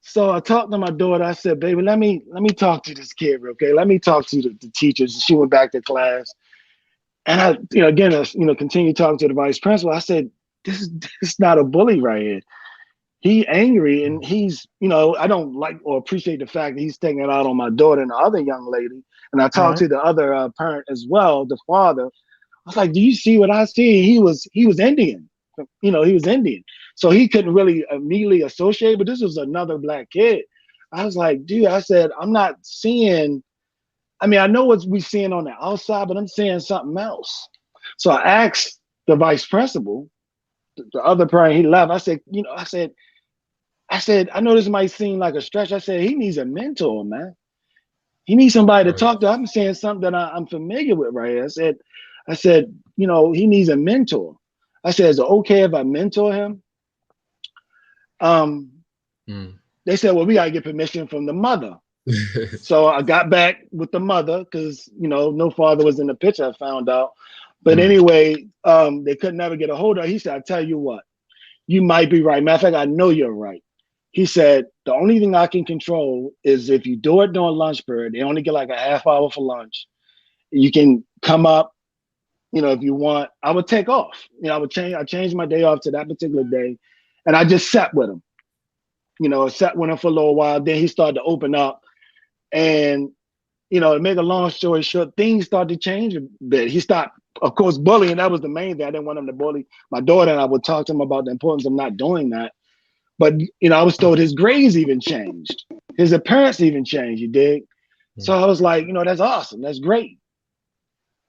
So I talked to my daughter. I said, baby, let me talk to this kid real quick. Let me talk to the teachers. She went back to class. And I, again, continue talking to the vice principal. I said, this is not a bully right here. He angry and he's, I don't like or appreciate the fact that he's taking it out on my daughter and the other young lady. And I talked to the other parent as well, the father. I was like, do you see what I see? He was Indian. He was Indian. So he couldn't really immediately associate, but this was another black kid. I was like, dude, I said, I'm not seeing, I know what we're seeing on the outside, but I'm seeing something else. So I asked the vice principal, the other parent, he left. I said, I know this might seem like a stretch. I said, he needs a mentor, man. He needs somebody to talk to. I'm saying something that I'm familiar with right here. I said, he needs a mentor. I said, is it okay if I mentor him? They said, well, we got to get permission from the mother. So I got back with the mother because, no father was in the picture, I found out. But anyway, they could never get a hold of her. He said, I tell you what, you might be right. Matter of fact, I know you're right. He said, the only thing I can control is if you do it during lunch period, they only get like a half hour for lunch. You can come up, if you want. I would take off. I changed my day off to that particular day. And I just sat with him. Sat with him for a little while. Then he started to open up. And, to make a long story short, things started to change a bit. He stopped, of course, bullying. That was the main thing. I didn't want him to bully my daughter. And I would talk to him about the importance of not doing that. But, I was told his grades even changed. His appearance even changed, you dig? So I was like, that's awesome. That's great.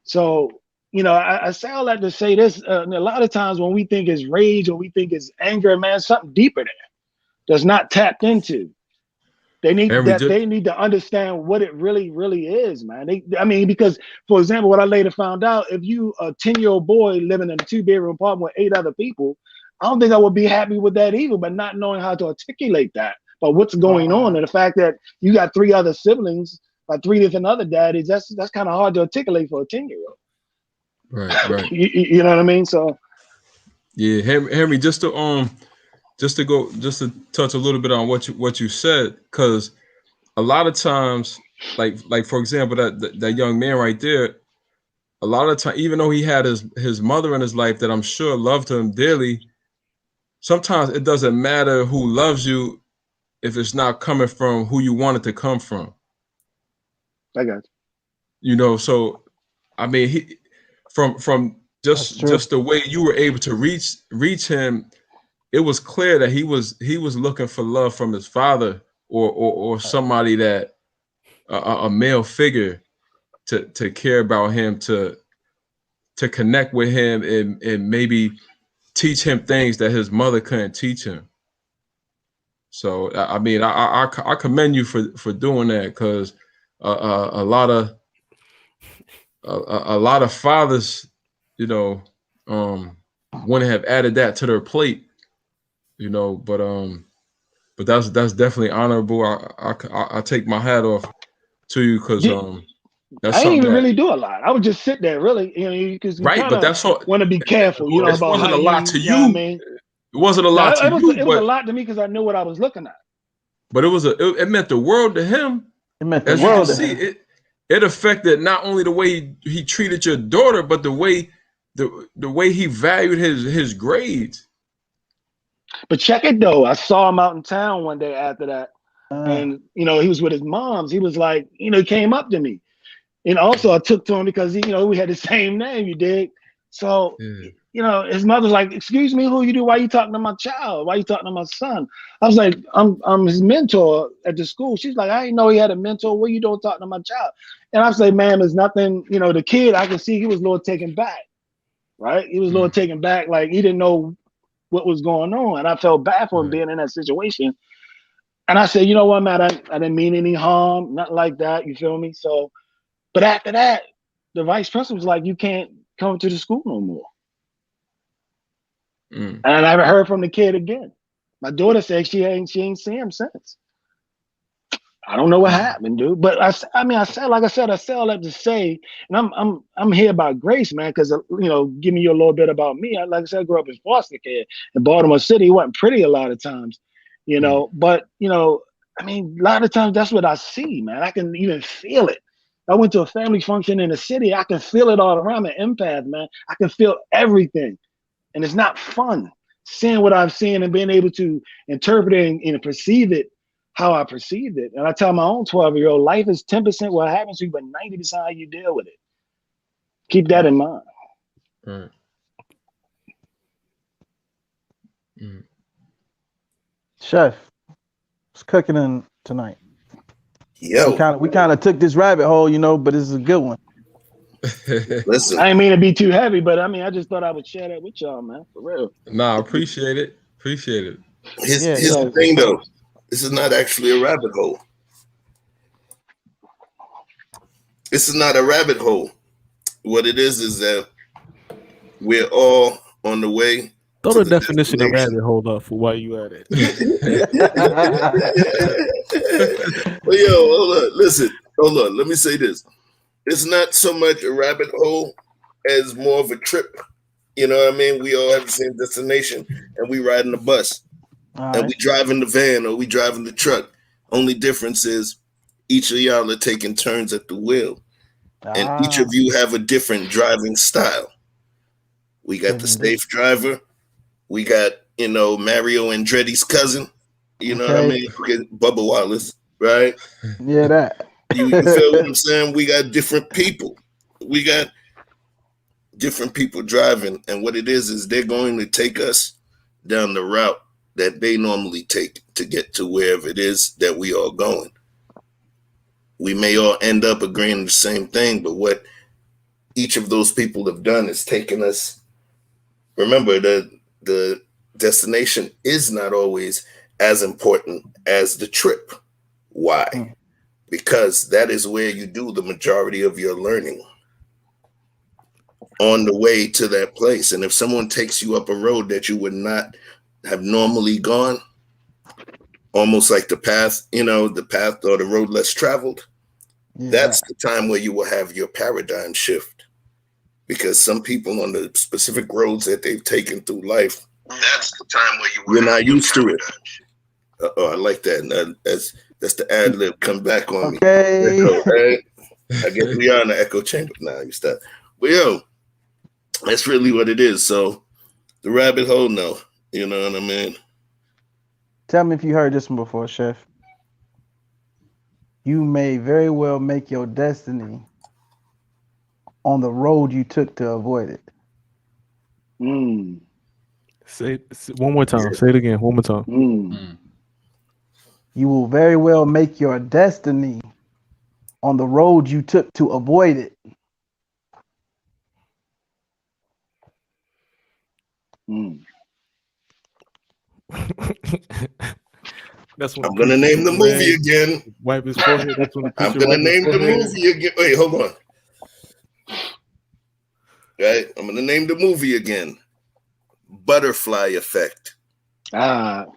So, I say all that to say this. A lot of times when we think it's rage or we think it's anger, man, something deeper there that's not tapped into. They need to understand what it really, really is, man. Because, for example, what I later found out, if you a 10-year-old boy living in a 2-bedroom apartment with 8 other people, I don't think I would be happy with that either, but not knowing how to articulate that. But what's going on, and the fact that you got 3 other siblings by 3 different other daddies, that's kind of hard to articulate for a 10-year-old. Right. You know what I mean? So yeah, Henry, just to touch a little bit on what you said, because a lot of times, like for example, that young man right there, a lot of time, even though he had his mother in his life that I'm sure loved him dearly, sometimes it doesn't matter who loves you if it's not coming from who you want it to come from. I got you. So I mean, he from just the way you were able to reach him, it was clear that he was looking for love from his father or somebody that a male figure to care about him, to connect with him and maybe teach him things that his mother couldn't teach him. So I mean, I commend you for doing that, because a lot of fathers, wouldn't have added that to their plate, but that's definitely honorable. I take my hat off to you, because that's I didn't even that, really do a lot. I would just sit there, really, because you right. But that's all. Want to be careful, It about wasn't how a lot to you. I mean, it wasn't a lot to you. It was a lot to me because I knew what I was looking at. But it meant the world to him. It meant the world to him. It affected not only the way he treated your daughter, but the way he valued his grades. But check it though. I saw him out in town one day after that, and he was with his moms. He was like, he came up to me, and also I took to him because we had the same name. You dig? So his mother's like, "Excuse me, who you do? Why you talking to my child? Why you talking to my son?" I was like, "I'm his mentor at the school." She's like, "I didn't know he had a mentor. What you doing talking to my child?" And I was like, "Ma'am, there's nothing." The kid, I could see he was a little taken back, right? He was a little taken back, like he didn't know what was going on, and I felt bad for him being in that situation. And I said, "You know what, man? I didn't mean any harm, nothing like that. You feel me?" So, but after that, the vice principal was like, "You can't come to the school no more." And I never heard from the kid again. My daughter said she ain't seen him since. I don't know what happened, dude. But I said all that to say, and I'm here by grace, man, because giving you a little bit about me. Like I said, I grew up in foster care in Baltimore City. It wasn't pretty a lot of times, but a lot of times that's what I see, man. I can even feel it. I went to a family function in the city. I can feel it all around. I'm an empath, man. I can feel everything. And it's not fun seeing what I've seen and being able to interpret it and perceive it how I perceived it. And I tell my own 12-year-old, life is 10% what happens to you, but 90% how you deal with it. Keep that in mind. Right. Chef, what's cooking in tonight? Yo, we kind of took this rabbit hole, but this is a good one. Listen, I didn't mean to be too heavy, but I just thought I would share that with y'all, man, for real. Nah, appreciate it. Here's the thing, though. This is not actually a rabbit hole. This is not a rabbit hole. What it is that we're all on the way. Throw the definition of rabbit hole up for while you at it. Well, yo, hold on. Listen, hold on. Let me say this. It's not so much a rabbit hole as more of a trip. You know what I mean? We all have the same destination, and we riding the bus. And we driving the van or we driving the truck. Only difference is each of y'all are taking turns at the wheel. And each of you have a different driving style. We got the safe driver. We got, Mario Andretti's cousin. You know what I mean? Bubba Wallace, right? Yeah, that. You feel what I'm saying? We got different people. We got different people driving. And what it is they're going to take us down the route that they normally take to get to wherever it is that we are going. We may all end up agreeing on the same thing, but what each of those people have done is taken us. Remember, the destination is not always as important as the trip. Why? Because that is where you do the majority of your learning, on the way to that place. And if someone takes you up a road that you would not have normally gone, almost like the path, the path or the road less traveled, that's the time where you will have your paradigm shift. Because some people on the specific roads that they've taken through life, that's the time where you're not used to it. I like that. And that's the ad lib come back on me. Echo, right? I guess we are in the echo chamber. Nah, you stop. But that's really what it is. So the rabbit hole, no. You know what I mean? Tell me if you heard this one before, Chef. You may very well make your destiny on the road you took to avoid it. Say one more time. Say it again. One more time. You will very well make your destiny on the road you took to avoid it. That's when I'm gonna name the movie again. Wipe his forehead. That's when I'm gonna name the movie again. Wait, hold on. Right, I'm gonna name the movie again. Butterfly Effect. The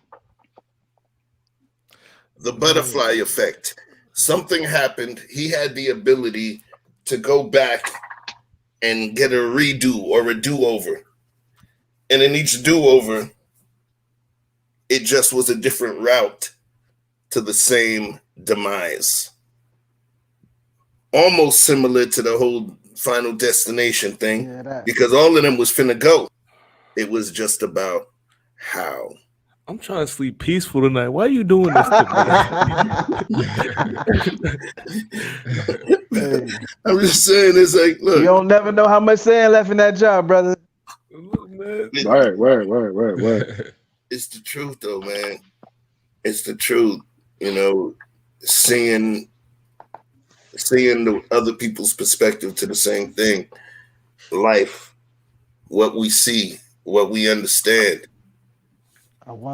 butterfly effect. Something happened. He had the ability to go back and get a redo or a do-over. And in each do-over, it just was a different route to the same demise. Almost similar to the whole Final Destination thing, because all of them was finna go. It was just about how. I'm trying to sleep peaceful tonight. Why are you doing this to me? I'm just saying, it's like, look. You don't never know how much sand left in that job, brother. Word. It's the truth, though, man. It's the truth. Seeing the other people's perspective to the same thing. Life, what we see, what we understand.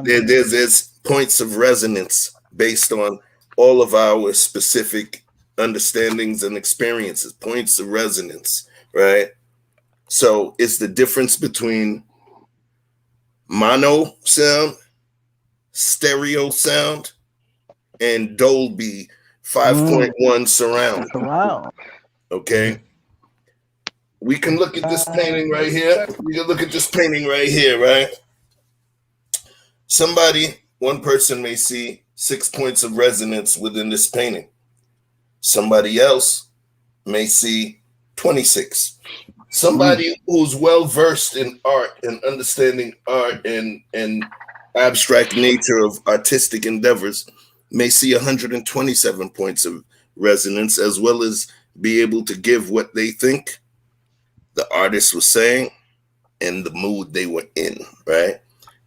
There's points of resonance based on all of our specific understandings and experiences. Points of resonance, right? So it's the difference between mono sound, stereo sound, and Dolby 5.1 surround. Okay. We can look at this painting right here. Right? One person may see 6 points of resonance within this painting. Somebody else may see 26. Somebody who's well-versed in art and understanding art and abstract nature of artistic endeavors may see 127 points of resonance, as well as be able to give what they think the artist was saying and the mood they were in, right?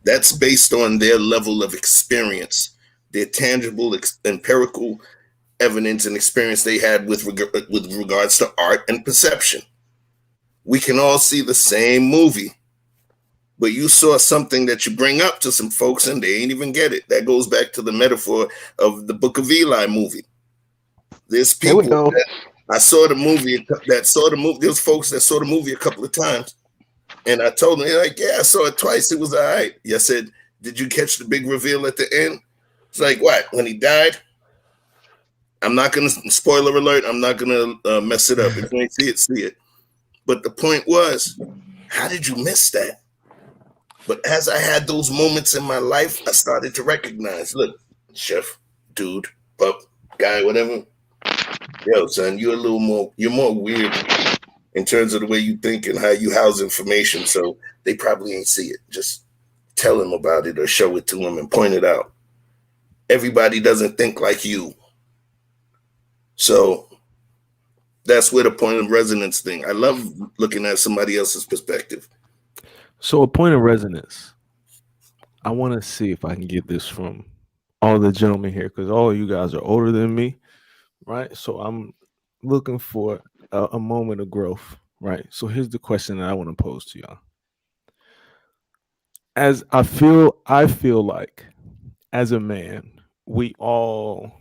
That's based on their level of experience, their tangible, empirical evidence and experience they had with regards to art and perception. We can all see the same movie, but you saw something that you bring up to some folks and they ain't even get it. That goes back to the metaphor of the Book of Eli movie. There's people that I saw the movie, there's folks that saw the movie a couple of times. And I told them, they're like, yeah, I saw it twice. It was all right. I said, did you catch the big reveal at the end? It's like, what? When he died? I'm not going to, spoiler alert, I'm not going to mess it up. If you ain't see it, see it. But the point was, how did you miss that? But as I had those moments in my life, I started to recognize, look, chef, dude, pup, guy, whatever. Yo, son, you're more weird in terms of the way you think and how you house information. So they probably ain't see it. Just tell them about it or show it to them and point it out. Everybody doesn't think like you. So that's where the point of resonance thing. I love looking at somebody else's perspective. So a point of resonance. I want to see if I can get this from all the gentlemen here, because all of you guys are older than me, right? So I'm looking for a moment of growth, right? So here's the question that I want to pose to y'all. As I feel like as a man, we all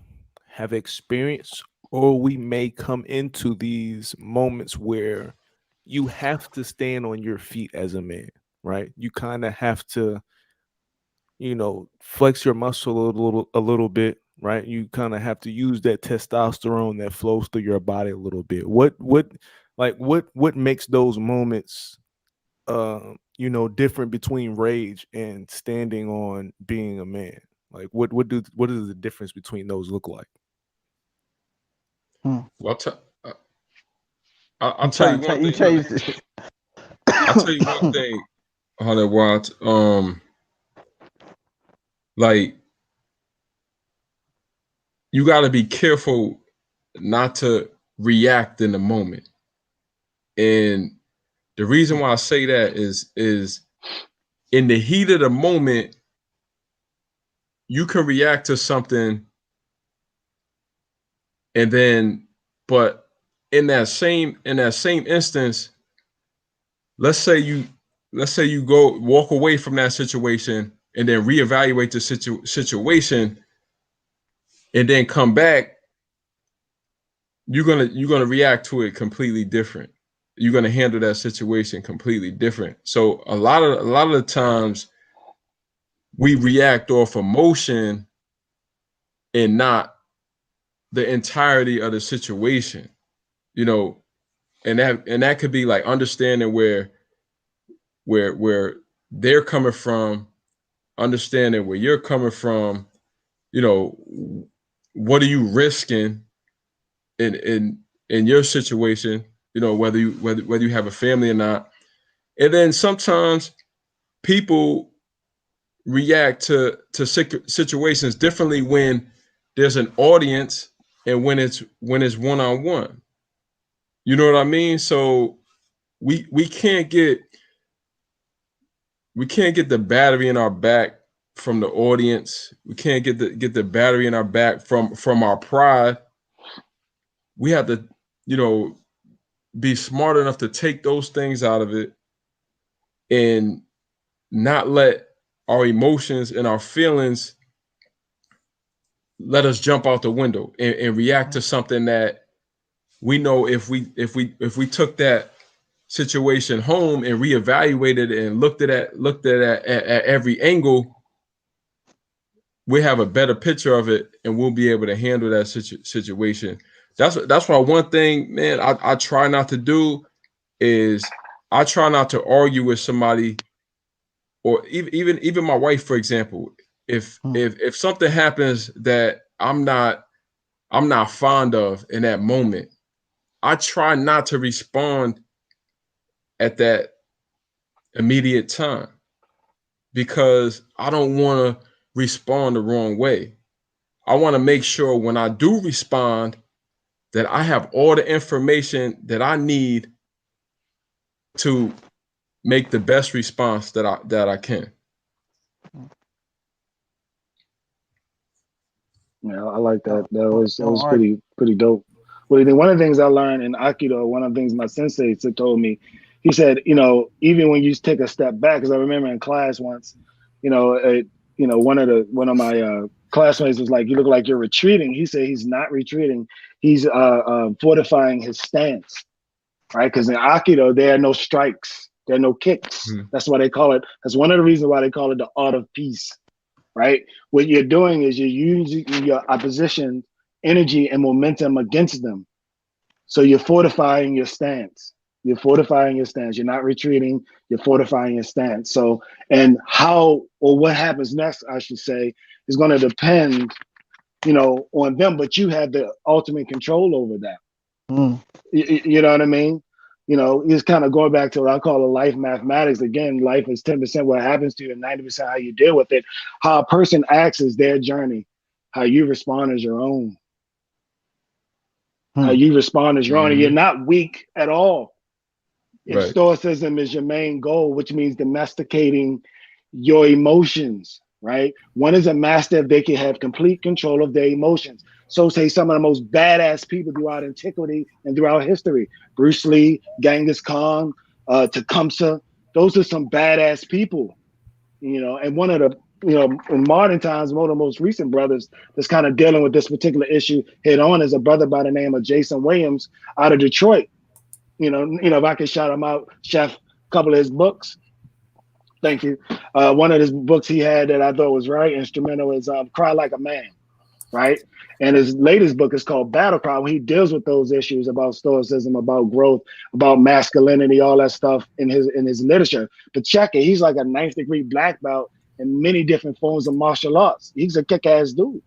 have experienced, or we may come into these moments where you have to stand on your feet as a man, right? You kind of have to, flex your muscle a little bit, right? You kind of have to use that testosterone that flows through your body a little bit. What makes those moments different between rage and standing on being a man? Like what does the difference between those look like? Well, I'll tell you one thing. I'll tell you one thing, 100 Watts. Like, you got to be careful not to react in the moment. And the reason why I say that is in the heat of the moment, you can react to something, and then, but in that same instance, let's say you go walk away from that situation and then reevaluate the situation and then come back, you're gonna react to it completely different. You're gonna handle that situation completely different. So a lot of the times we react off emotion and not the entirety of the situation, and that could be like understanding where they're coming from, understanding where you're coming from. What are you risking in your situation? Whether you have a family or not. And then sometimes people react to situations differently when there's an audience and when it's one-on-one. You know what I mean? So we can't get the battery in our back from the audience. We can't get the battery in our back from our pride. We have to, be smart enough to take those things out of it and not let our emotions and our feelings let us jump out the window and react to something that we know if we took that situation home and reevaluated it and looked at every angle, we have a better picture of it and we'll be able to handle that situation. That's why one thing, man, I try not to do is I try not to argue with somebody, or even my wife, for example. If something happens that I'm not fond of in that moment, I try not to respond at that immediate time, because I don't want to respond the wrong way. I want to make sure when I do respond that I have all the information that I need to make the best response that I can. Yeah, I like that. That was pretty dope. Well, one of the things I learned in Aikido, one of the things my sensei told me, he said, even when you take a step back, because I remember in class once, one of my classmates was like, "You look like you're retreating." He said he's not retreating; he's fortifying his stance, right? Because in Aikido there are no strikes, there are no kicks. That's why they call it. That's one of the reasons why they call it the art of peace. Right? What you're doing is you're using your opposition energy and momentum against them. So you're fortifying your stance. You're fortifying your stance. You're not retreating. You're fortifying your stance. So, and how or what happens next, I should say, is going to depend, on them. But you have the ultimate control over that. You know what I mean? It's kind of going back to what I call a life mathematics. Again, life is 10% what happens to you and 90% how you deal with it. How a person acts is their journey. How you respond is your own. How you respond is your own. And you're not weak at all. If stoicism is your main goal, which means domesticating your emotions, right? One is a master if they can have complete control of their emotions. So say some of the most badass people throughout antiquity and throughout history. Bruce Lee, Genghis Khan, Tecumseh. Those are some badass people, and one of the, in modern times, one of the most recent brothers that's kind of dealing with this particular issue head on is a brother by the name of Jason Williams out of Detroit. If I could shout him out, Chef, a couple of his books. Thank you. One of his books he had that I thought was very instrumental is Cry Like a Man, right? And his latest book is called Battleground. He deals with those issues about stoicism, about growth, about masculinity, all that stuff in his literature. But check it, he's like a 9th degree black belt in many different forms of martial arts. He's a kick-ass dude.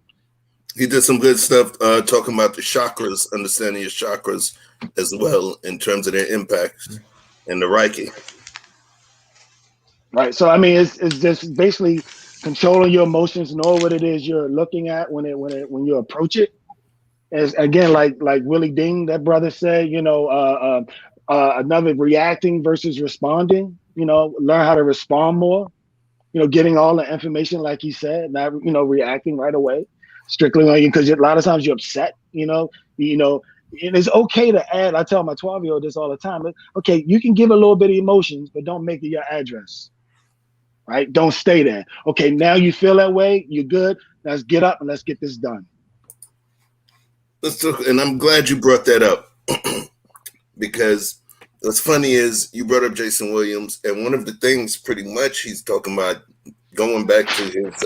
He did some good stuff talking about the chakras, understanding your chakras as well in terms of their impact and the Reiki. Right. So I mean, it's just basically controlling your emotions, know what it is you're looking at when you approach it. As again, like Willie Ding, that brother said, another reacting versus responding. Learn how to respond more. Getting all the information, like he said, not reacting right away, strictly on you, because a lot of times you're upset. And it's okay to add. I tell my 12-year-old this all the time. Okay, you can give a little bit of emotions, but don't make it your address. Right? Don't stay there. Okay, now you feel that way. You're good. Let's get up and let's get this done. Let's talk, and I'm glad you brought that up because what's funny is you brought up Jason Williams, and one of the things pretty much he's talking about going back to his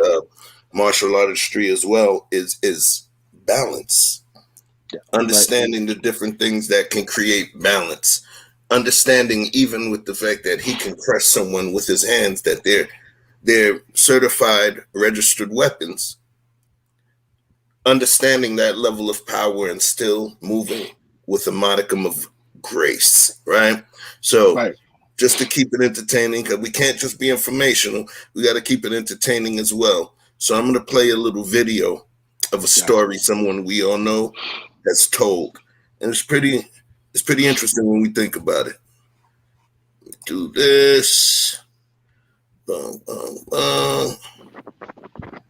martial artistry as well is balance. Yeah, understanding the different things that can create balance. Understanding even with the fact that he can crush someone with his hands, that they're certified registered weapons. Understanding that level of power and still moving with a modicum of grace, right? So just to keep it entertaining, because we can't just be informational, we got to keep it entertaining as well. So I'm going to play a little video of a story someone we all know has told, and it's pretty interesting when we think about it. Do this.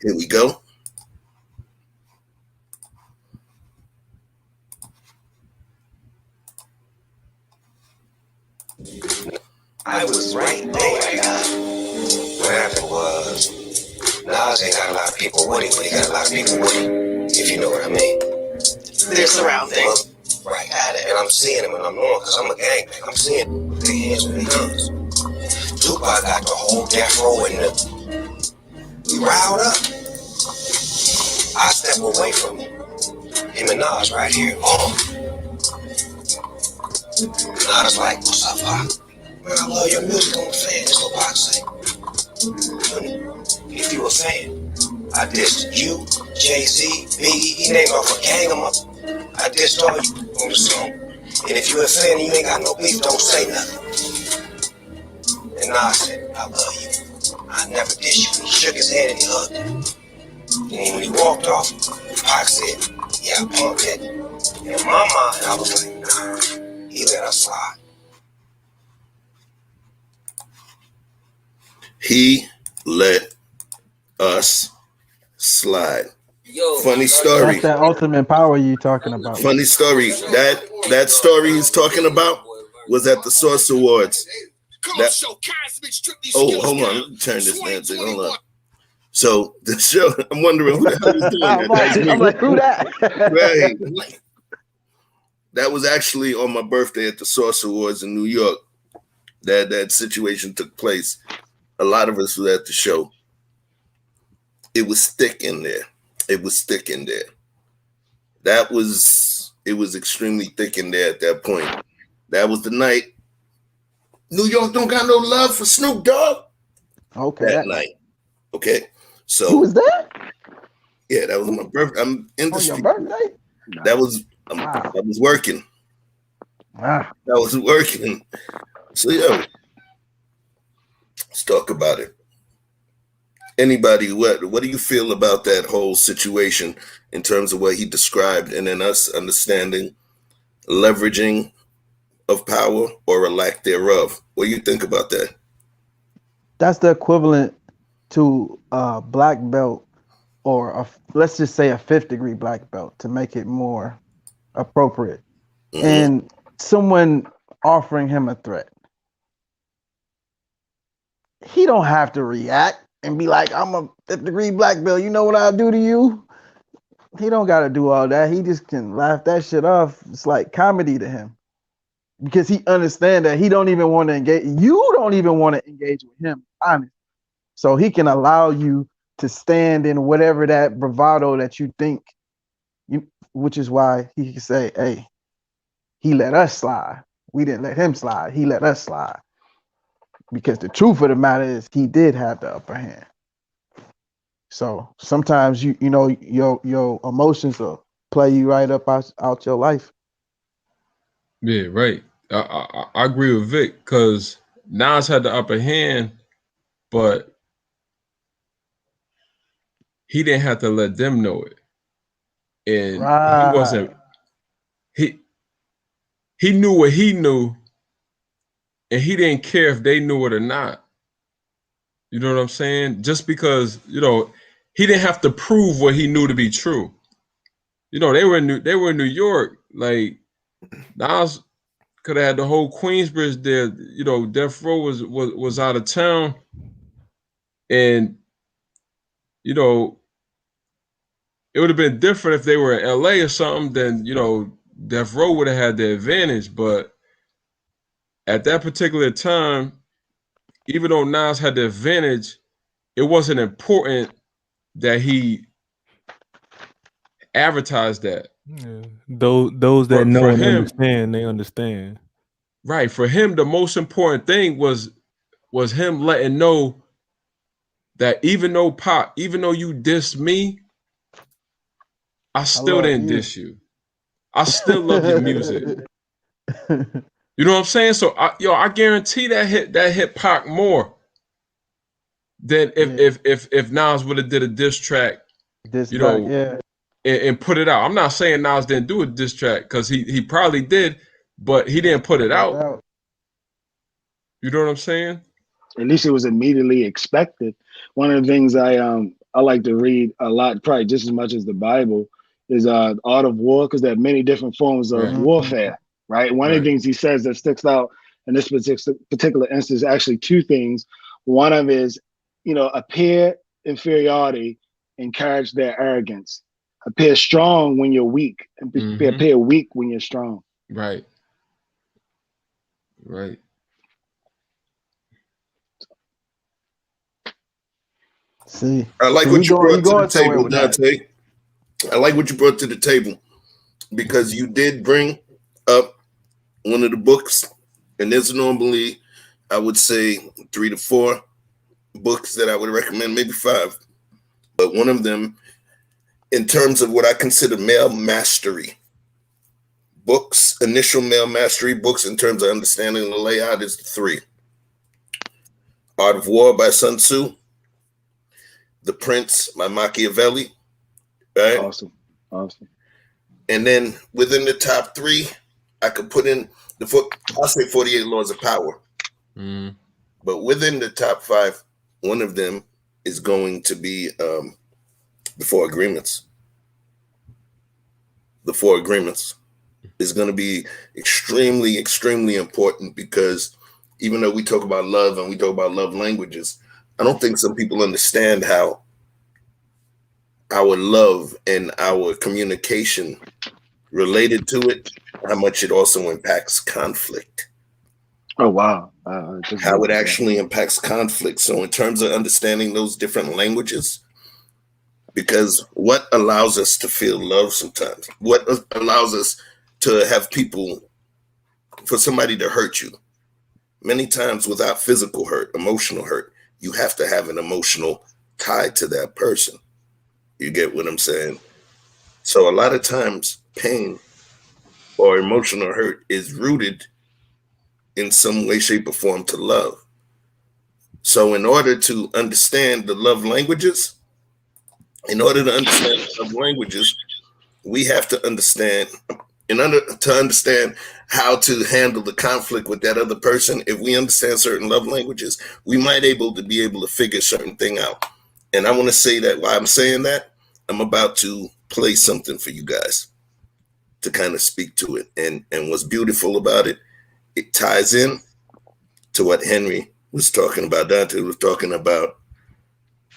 Here we go. I was right there. What happened was, Nas ain't got a lot of people with him, but he got a lot of people with him, if you know what I mean. They're surrounding. Right at it, and I'm seeing him, and I'm knowing, because I'm a gangbang. I'm seeing big hands when he comes. Tupac got the whole death row in them. We riled up. I step away from him. Him and Nas right here. Nas like, what's up, Pac? Man, I love your music. I'm a fan. That's what Pac say. If you a fan, I dissed you, Jay-Z, Biggie. He named off a gang of them. I dissed all you on the song. And if you a fan and you ain't got no beef, don't say nothing. And Nas said, I love you. I never diss you. He shook his head and he hugged him. And when he walked off, Pac said, yeah, punk it. And in my mind, I was like, nah, he let us slide. He let us slide. Funny story. That's that ultimate power you talking about. Funny story. That story he's talking about was at the Source Awards. Oh, hold on. Let me turn this damn thing. Hold on. So the show, I'm wondering who the hell is doing that. I'm like, who that? Right. That was actually on my birthday at the Source Awards in New York. That situation took place. A lot of us were at the show. It was thick in there. It was extremely thick in there at that point. That was the night. New York don't got no love for Snoop Dogg. Okay. That night. Okay. So who was that? Yeah, that was my birthday. I'm in the your birthday? That was I was working. I was working. So let's talk about it. Anybody, what do you feel about that whole situation in terms of what he described, and then us understanding leveraging of power or a lack thereof? What do you think about that? That's the equivalent to a black belt or let's just say a 5th-degree black belt to make it more appropriate, and someone offering him a threat, he don't have to react and be like, I'm a 5th-degree black belt, you know what I'll do to you? He don't got to do all that. He just can laugh that shit off. It's like comedy to him because he understands that he don't even want to engage. You don't even want to engage with him, honestly. So he can allow you to stand in whatever that bravado that you think, which is why he can say, hey, he let us slide. We didn't let him slide. He let us slide. Because the truth of the matter is he did have the upper hand. So sometimes you know your emotions will play you right up out your life. Yeah, right. I agree with Vic because Nas had the upper hand, but he didn't have to let them know it, and he wasn't. He knew what he knew, and he didn't care if they knew it or not. You know what I'm saying? Just because he didn't have to prove what he knew to be true. They were in New York. Like Nas could have had the whole Queensbridge there. Death Row was out of town, and it would have been different if they were in LA or something. Then Death Row would have had the advantage. But at that particular time, even though Nas had the advantage, it wasn't important that he advertised that. Yeah. Those that know for and him, understand, they understand. Right. For him, the most important thing was him letting know that even though you dissed me, I still didn't diss you. I still love your music. You know what I'm saying? So I guarantee that hit Pac more than if Nas would have did a diss track, and put it out. I'm not saying Nas didn't do a diss track because he probably did, but he didn't put it out. You know what I'm saying? At least it was immediately expected. One of the things I like to read a lot, probably just as much as the Bible, is Art of War, because there are many different forms of warfare, right? One of the things he says that sticks out in this particular instance, actually two things. One of them is, appear inferiority, encourage their arrogance. Appear strong when you're weak, and appear weak when you're strong. Right. Right. See, I like what you brought to the table, Dante. I like what you brought to the table because you did bring up one of the books, and there's normally, I would say, 3 to 4 books that I would recommend, maybe 5. But one of them, in terms of what I consider male mastery books, initial male mastery books in terms of understanding the layout, is 3. Art of War by Sun Tzu, The Prince by Machiavelli, right? Awesome. And then within the top 3, I could put in I'll say 48 Laws of Power. But within the top 5, one of them is going to be The 4 Agreements. The 4 Agreements is going to be extremely, extremely important because even though we talk about love and we talk about love languages, I don't think some people understand how our love and our communication related to it, how much it also impacts conflict. Oh, wow. How it actually impacts conflict. So in terms of understanding those different languages, because what allows us to feel love sometimes, what allows us to have people, for somebody to hurt you, many times without physical hurt, emotional hurt, you have to have an emotional tie to that person. You get what I'm saying? So a lot of times pain or emotional hurt is rooted in some way, shape, or form to love. So in order to understand the love languages, we have to understand to understand how to handle the conflict with that other person, if we understand certain love languages, we might be able to figure certain thing out. And I want to say that while I'm saying that, I'm about to play something for you guys to kind of speak to it. And what's beautiful about it, it ties in to what Henry was talking about, Dante was talking about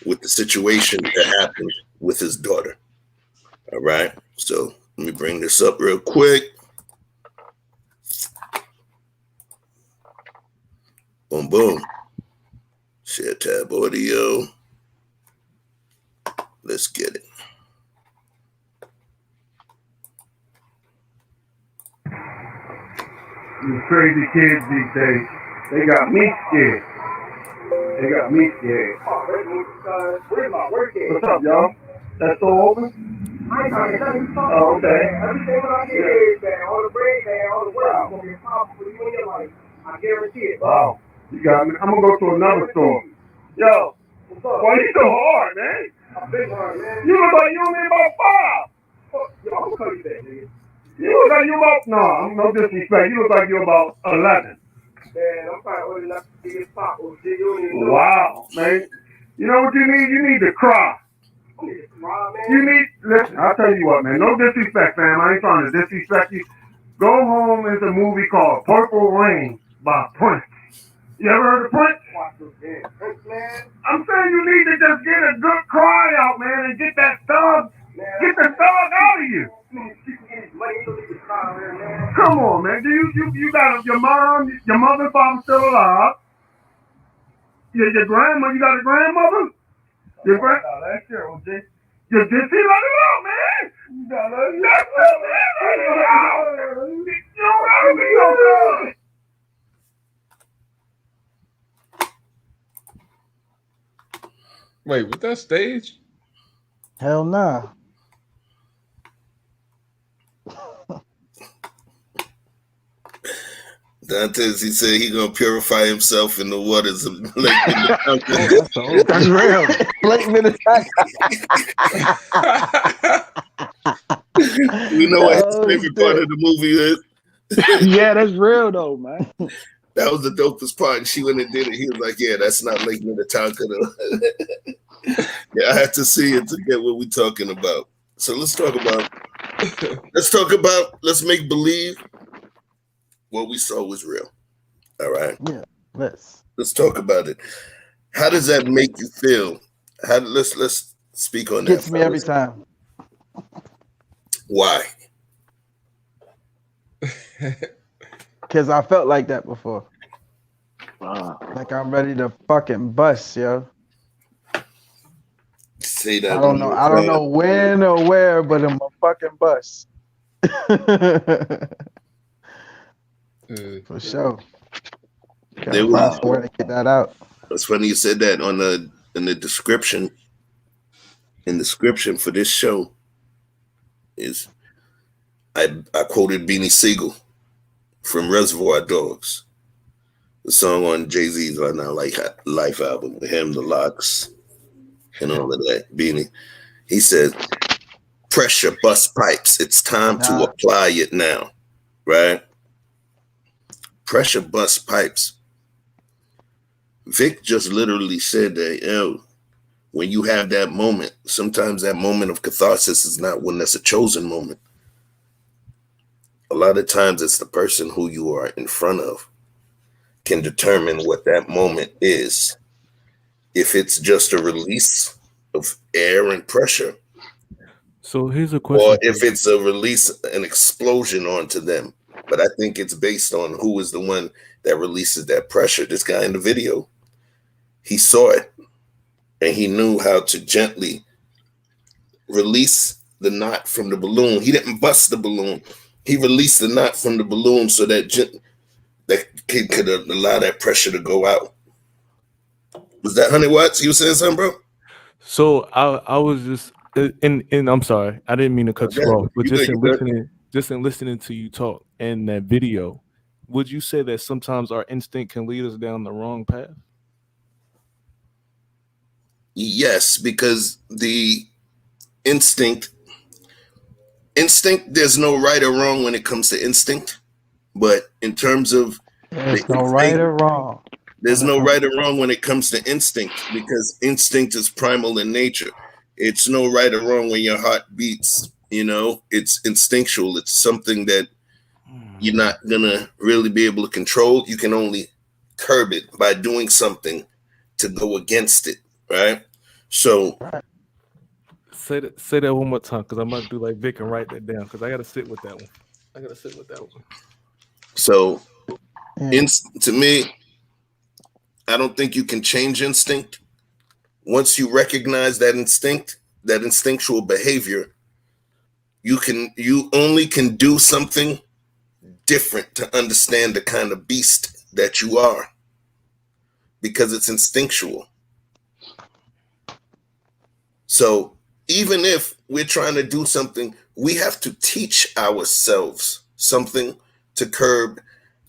with the situation that happened with his daughter. All right. So let me bring this up real quick. Boom, boom. Share tab audio. Let's get it. These crazy kids these days, they got me scared. They got me scared. Where's my work at? What's up, y'all? That store open? I ain't trying to tell you something. Oh, okay. Everything when I get here, man, all the bread, man, all the work is gonna be a problem for you in your life. I guarantee it. Wow. You got me. I'm gonna go to another store. Yo, What's up? why you so hard, man? I'm big hard, man. You look like you only about 5. Yo, I'm gonna call you that, nigga. You look like you about, no disrespect. You look like you're about 11. Man, I'm probably old enough to be his pop. You don't even know. Wow, man. You know what you need? You need to cry. I need to cry, man. You need, listen, I'll tell you what, man. No disrespect, fam. I ain't trying to disrespect you. Go Home is a movie called Purple Rain by Prince. You ever heard of Prince? Watch those games. Prince, man. I'm saying you need to just get a good cry out, man, and get that thug, get the thug out of you. Come on, man. You got your mom, your mother and father still alive. Your grandma, you got a grandmother? Your that's your OJ. You just see let it out, man. You gotta let it out. You don't gotta be no good. Wait, was that stage? Hell nah. Dantes, he said he gonna purify himself in the waters of Lake Minnetonka. That's real. Lake Minnetonka. You know what his favorite part of the movie is? Yeah, that's real though, man. That was the dopest part. And she went and did it. He was like, "Yeah, that's not Lake Minnetonka, though." Yeah, I had to see it to get what we're talking about. So let's make believe what we saw was real. All right. Yeah. Let's talk about it. How does that make you feel? Let's speak on that. Gets me every time. Why? Because I felt like that before. Like I'm ready to fucking bust, yo. Say that. I don't know when or where, but I'm a fucking bust. For sure. There was where to get that out. It's funny you said that in the description. In the description for this show is I quoted Beanie Siegel from Reservoir Dogs, the song on Jay-Z's right now, like Life album with him, the Locks, and all of that. Beanie, he said, "Pressure bust pipes. It's time to apply it now." Right? Pressure bust pipes. Vic just literally said that, when you have that moment, sometimes that moment of catharsis is not one that's a chosen moment. A lot of times it's the person who you are in front of can determine what that moment is. If it's just a release of air and pressure. So here's a question. Or if it's a release, an explosion onto them. But I think it's based on who is the one that releases that pressure. This guy in the video, he saw it and he knew how to gently release the knot from the balloon. He didn't bust the balloon. He released the knot from the balloon so that kid could allow that pressure to go out. Was that 100 watts? You were saying something, bro? So I was just, and I'm sorry, I didn't mean to cut you off, but just in listening to you talk and that video, would you say that sometimes our instinct can lead us down the wrong path? Yes, because the instinct instinct, there's no right or wrong when it comes to instinct. But in terms of There's no right or wrong. there's no right or wrong when it comes to instinct, because instinct is primal in nature. It's no right or wrong when your heart beats. It's instinctual. It's something that you're not gonna really be able to control. You can only curb it by doing something to go against it, right? So say that one more time, because I'm about to do like Vic and write that down, because I gotta sit with that one. So to me, I don't think you can change instinct. Once you recognize that instinct, that instinctual behavior, you only can do something different to understand the kind of beast that you are, because it's instinctual. So even if we're trying to do something, we have to teach ourselves something to curb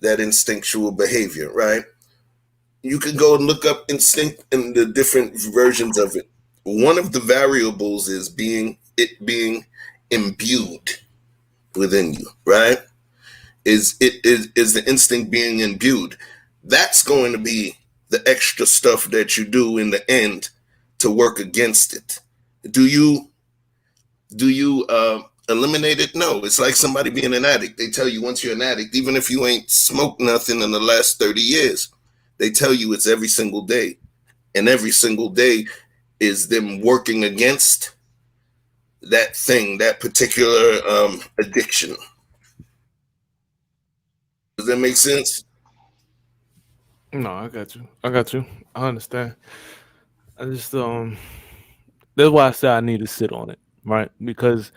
that instinctual behavior, right? You can go and look up instinct and the different versions of it. One of the variables is being imbued within you, right? Is the instinct being imbued? That's going to be the extra stuff that you do in the end to work against it. Do you eliminate it? No. It's like somebody being an addict. They tell you once you're an addict, even if you ain't smoked nothing in the last 30 years, they tell you it's every single day. And every single day is them working against that thing, that particular addiction. Does that make sense? No, I got you. I understand. I just that's why I said I need to sit on it, right? Because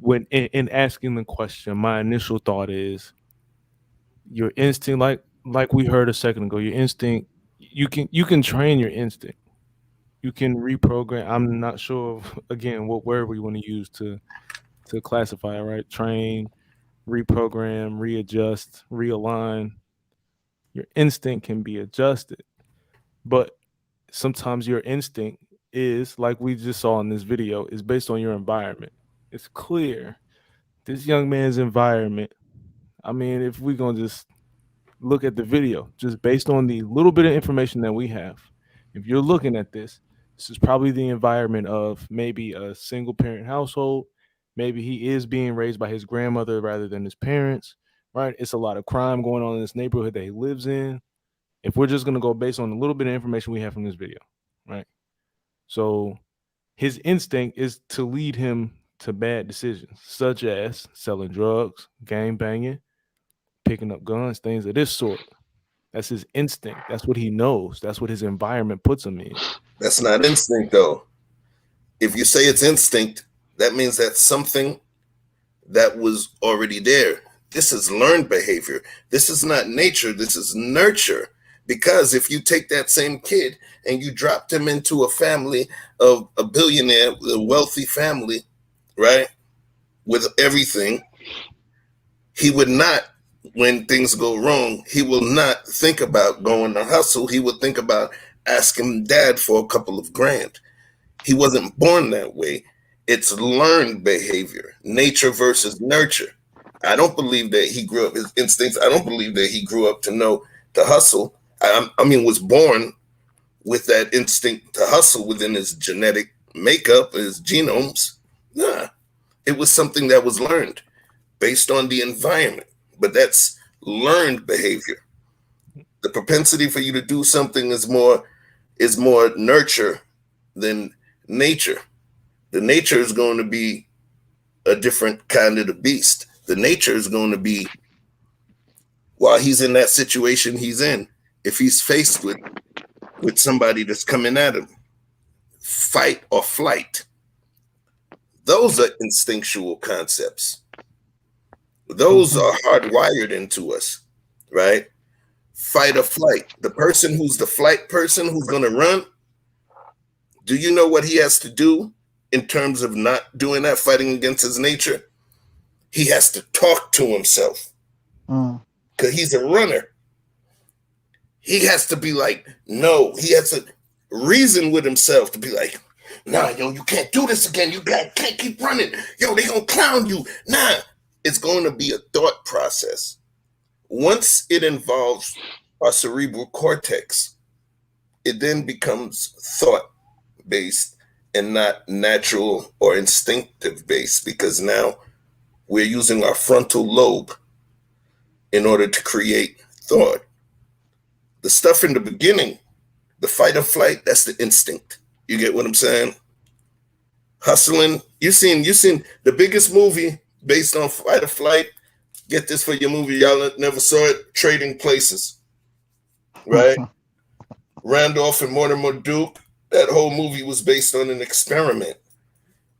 when in asking the question, my initial thought is your instinct, like we heard a second ago, your instinct, you can train your instinct. You can reprogram. I'm not sure again what word we want to use to classify it, right? Train, reprogram, readjust, realign. Your instinct can be adjusted, but sometimes your instinct is, like we just saw in this video, is based on your environment. It's clear this young man's environment. I mean, if we're gonna just look at the video, just based on the little bit of information that we have, if you're looking at this is probably the environment of maybe a single parent household. Maybe he is being raised by his grandmother rather than his parents, right? It's a lot of crime going on in this neighborhood that he lives in. If we're just going to go based on a little bit of information we have from this video, right? So his instinct is to lead him to bad decisions, such as selling drugs, gang banging, picking up guns, things of this sort. That's his instinct. That's what he knows. That's what his environment puts him in. That's not instinct, though. If you say it's instinct, that means that's something that was already there. This is learned behavior. This is not nature. This is nurture. Because if you take that same kid and you dropped him into a family of a billionaire, a wealthy family, right, with everything, he would not, when things go wrong, he will not think about going to hustle. He would think about asking dad for a couple of grand. He wasn't born that way. It's learned behavior, nature versus nurture. I don't believe that he grew up, his instincts, I don't believe that he grew up to know to hustle. I mean, was born with that instinct to hustle within his genetic makeup, his genomes. Nah, it was something that was learned based on the environment, but that's learned behavior. The propensity for you to do something is more nurture than nature. The nature is going to be a different kind of the beast. The nature is going to be, while he's in that situation he's in, if he's faced with somebody that's coming at him, fight or flight. Those are instinctual concepts. Those are hardwired into us, right? Fight or flight. The person who's the flight person who's going to run, do you know what he has to do in terms of not doing that, fighting against his nature? He has to talk to himself because he's a runner. He has to be like, no, he has to reason with himself to be like, Nah, yo, you can't do this again. You can't keep running. Yo, they gonna clown you. Nah, it's going to be a thought process. Once it involves our cerebral cortex, it then becomes thought based and not natural or instinctive based, because now we're using our frontal lobe in order to create thought. The stuff in the beginning, the fight or flight, that's the instinct. You get what I'm saying? Hustling. You seen the biggest movie based on fight or flight. Get this for your movie. Y'all never saw it. Trading Places. Right? Randolph and Mortimer Duke. That whole movie was based on an experiment.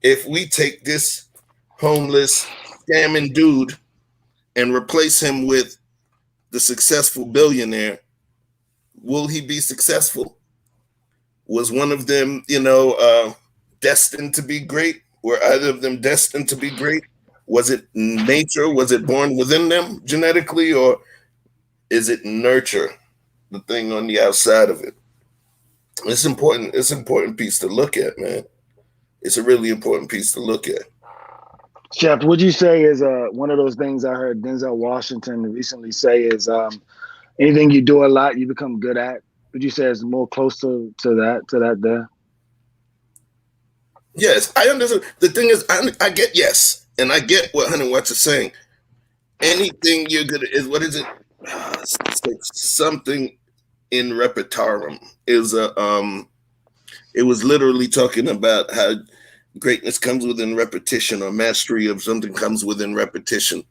If we take this homeless, scamming dude and replace him with the successful billionaire, will he be successful? Was one of them, destined to be great? Were either of them destined to be great? Was it nature? Was it born within them genetically, or is it nurture, the thing on the outside of it? It's important. It's an important piece to look at, man. It's a really important piece to look at. Chef, would you say is one of those things I heard Denzel Washington recently say is anything you do a lot, you become good at? Would you say it's more close to that there? Yes, I understand. The thing is, I get yes, and I get what Honey Watts is saying. Anything you're good at is, what is it? Something in repertorium is it was literally talking about how greatness comes within repetition, or mastery of something comes within repetition.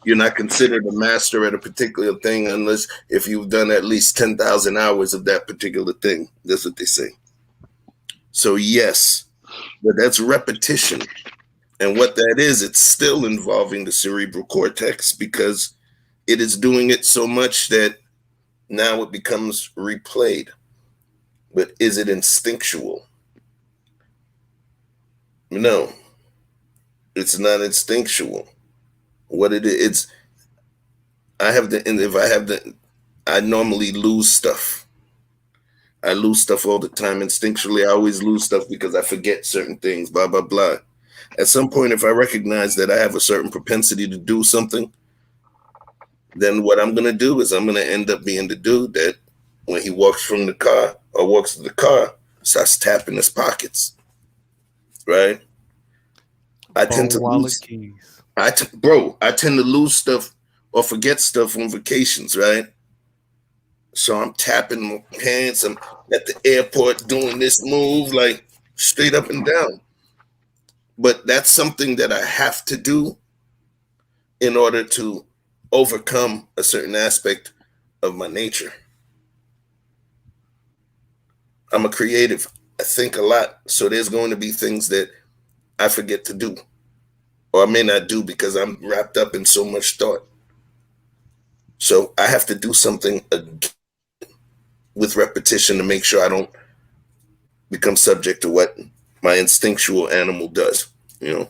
You're not considered a master at a particular thing unless if you've done at least 10,000 hours of that particular thing. That's what they say. So yes, but that's repetition. And what that is, it's still involving the cerebral cortex, because it is doing it so much that now it becomes replayed. But is it instinctual? No, it's not instinctual. What it is, I normally lose stuff. I lose stuff all the time. Instinctually, I always lose stuff because I forget certain things, blah, blah, blah. At some point, if I recognize that I have a certain propensity to do something, then what I'm going to do is I'm going to end up being the dude that when he walks from the car or walks to the car, starts tapping his pockets, right? I tend to lose keys. I tend to lose stuff or forget stuff on vacations, right? So I'm tapping my pants. I'm at the airport doing this move, like straight up and down. But that's something that I have to do in order to overcome a certain aspect of my nature. I'm a creative. I think a lot. So there's going to be things that I forget to do, or I may not do because I'm wrapped up in so much thought. So I have to do something with repetition to make sure I don't become subject to what my instinctual animal does, you know?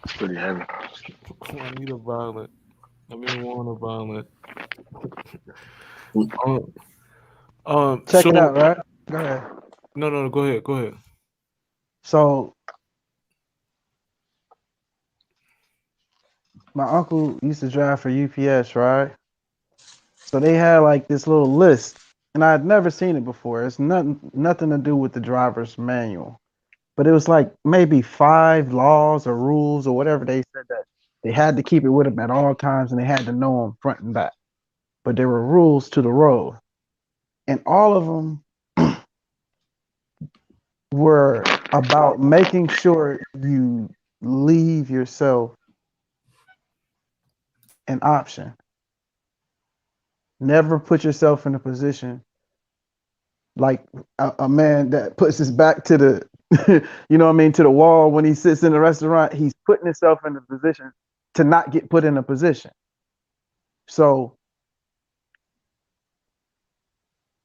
It's pretty heavy. I need a violent. I mean, want a violent. Check it out, right? Go ahead. No, go ahead. So my uncle used to drive for UPS, right? So they had like this little list, and I had never seen it before. It's nothing to do with the driver's manual, but it was like maybe 5 laws or rules or whatever they said that they had to keep it with them at all times, and they had to know them front and back. But there were rules to the road, and all of them were about making sure you leave yourself an option. Never put yourself in a position like a man that puts his back to the, you know what I mean, to the wall when he sits in the restaurant. He's putting himself in a position to not get put in a position. So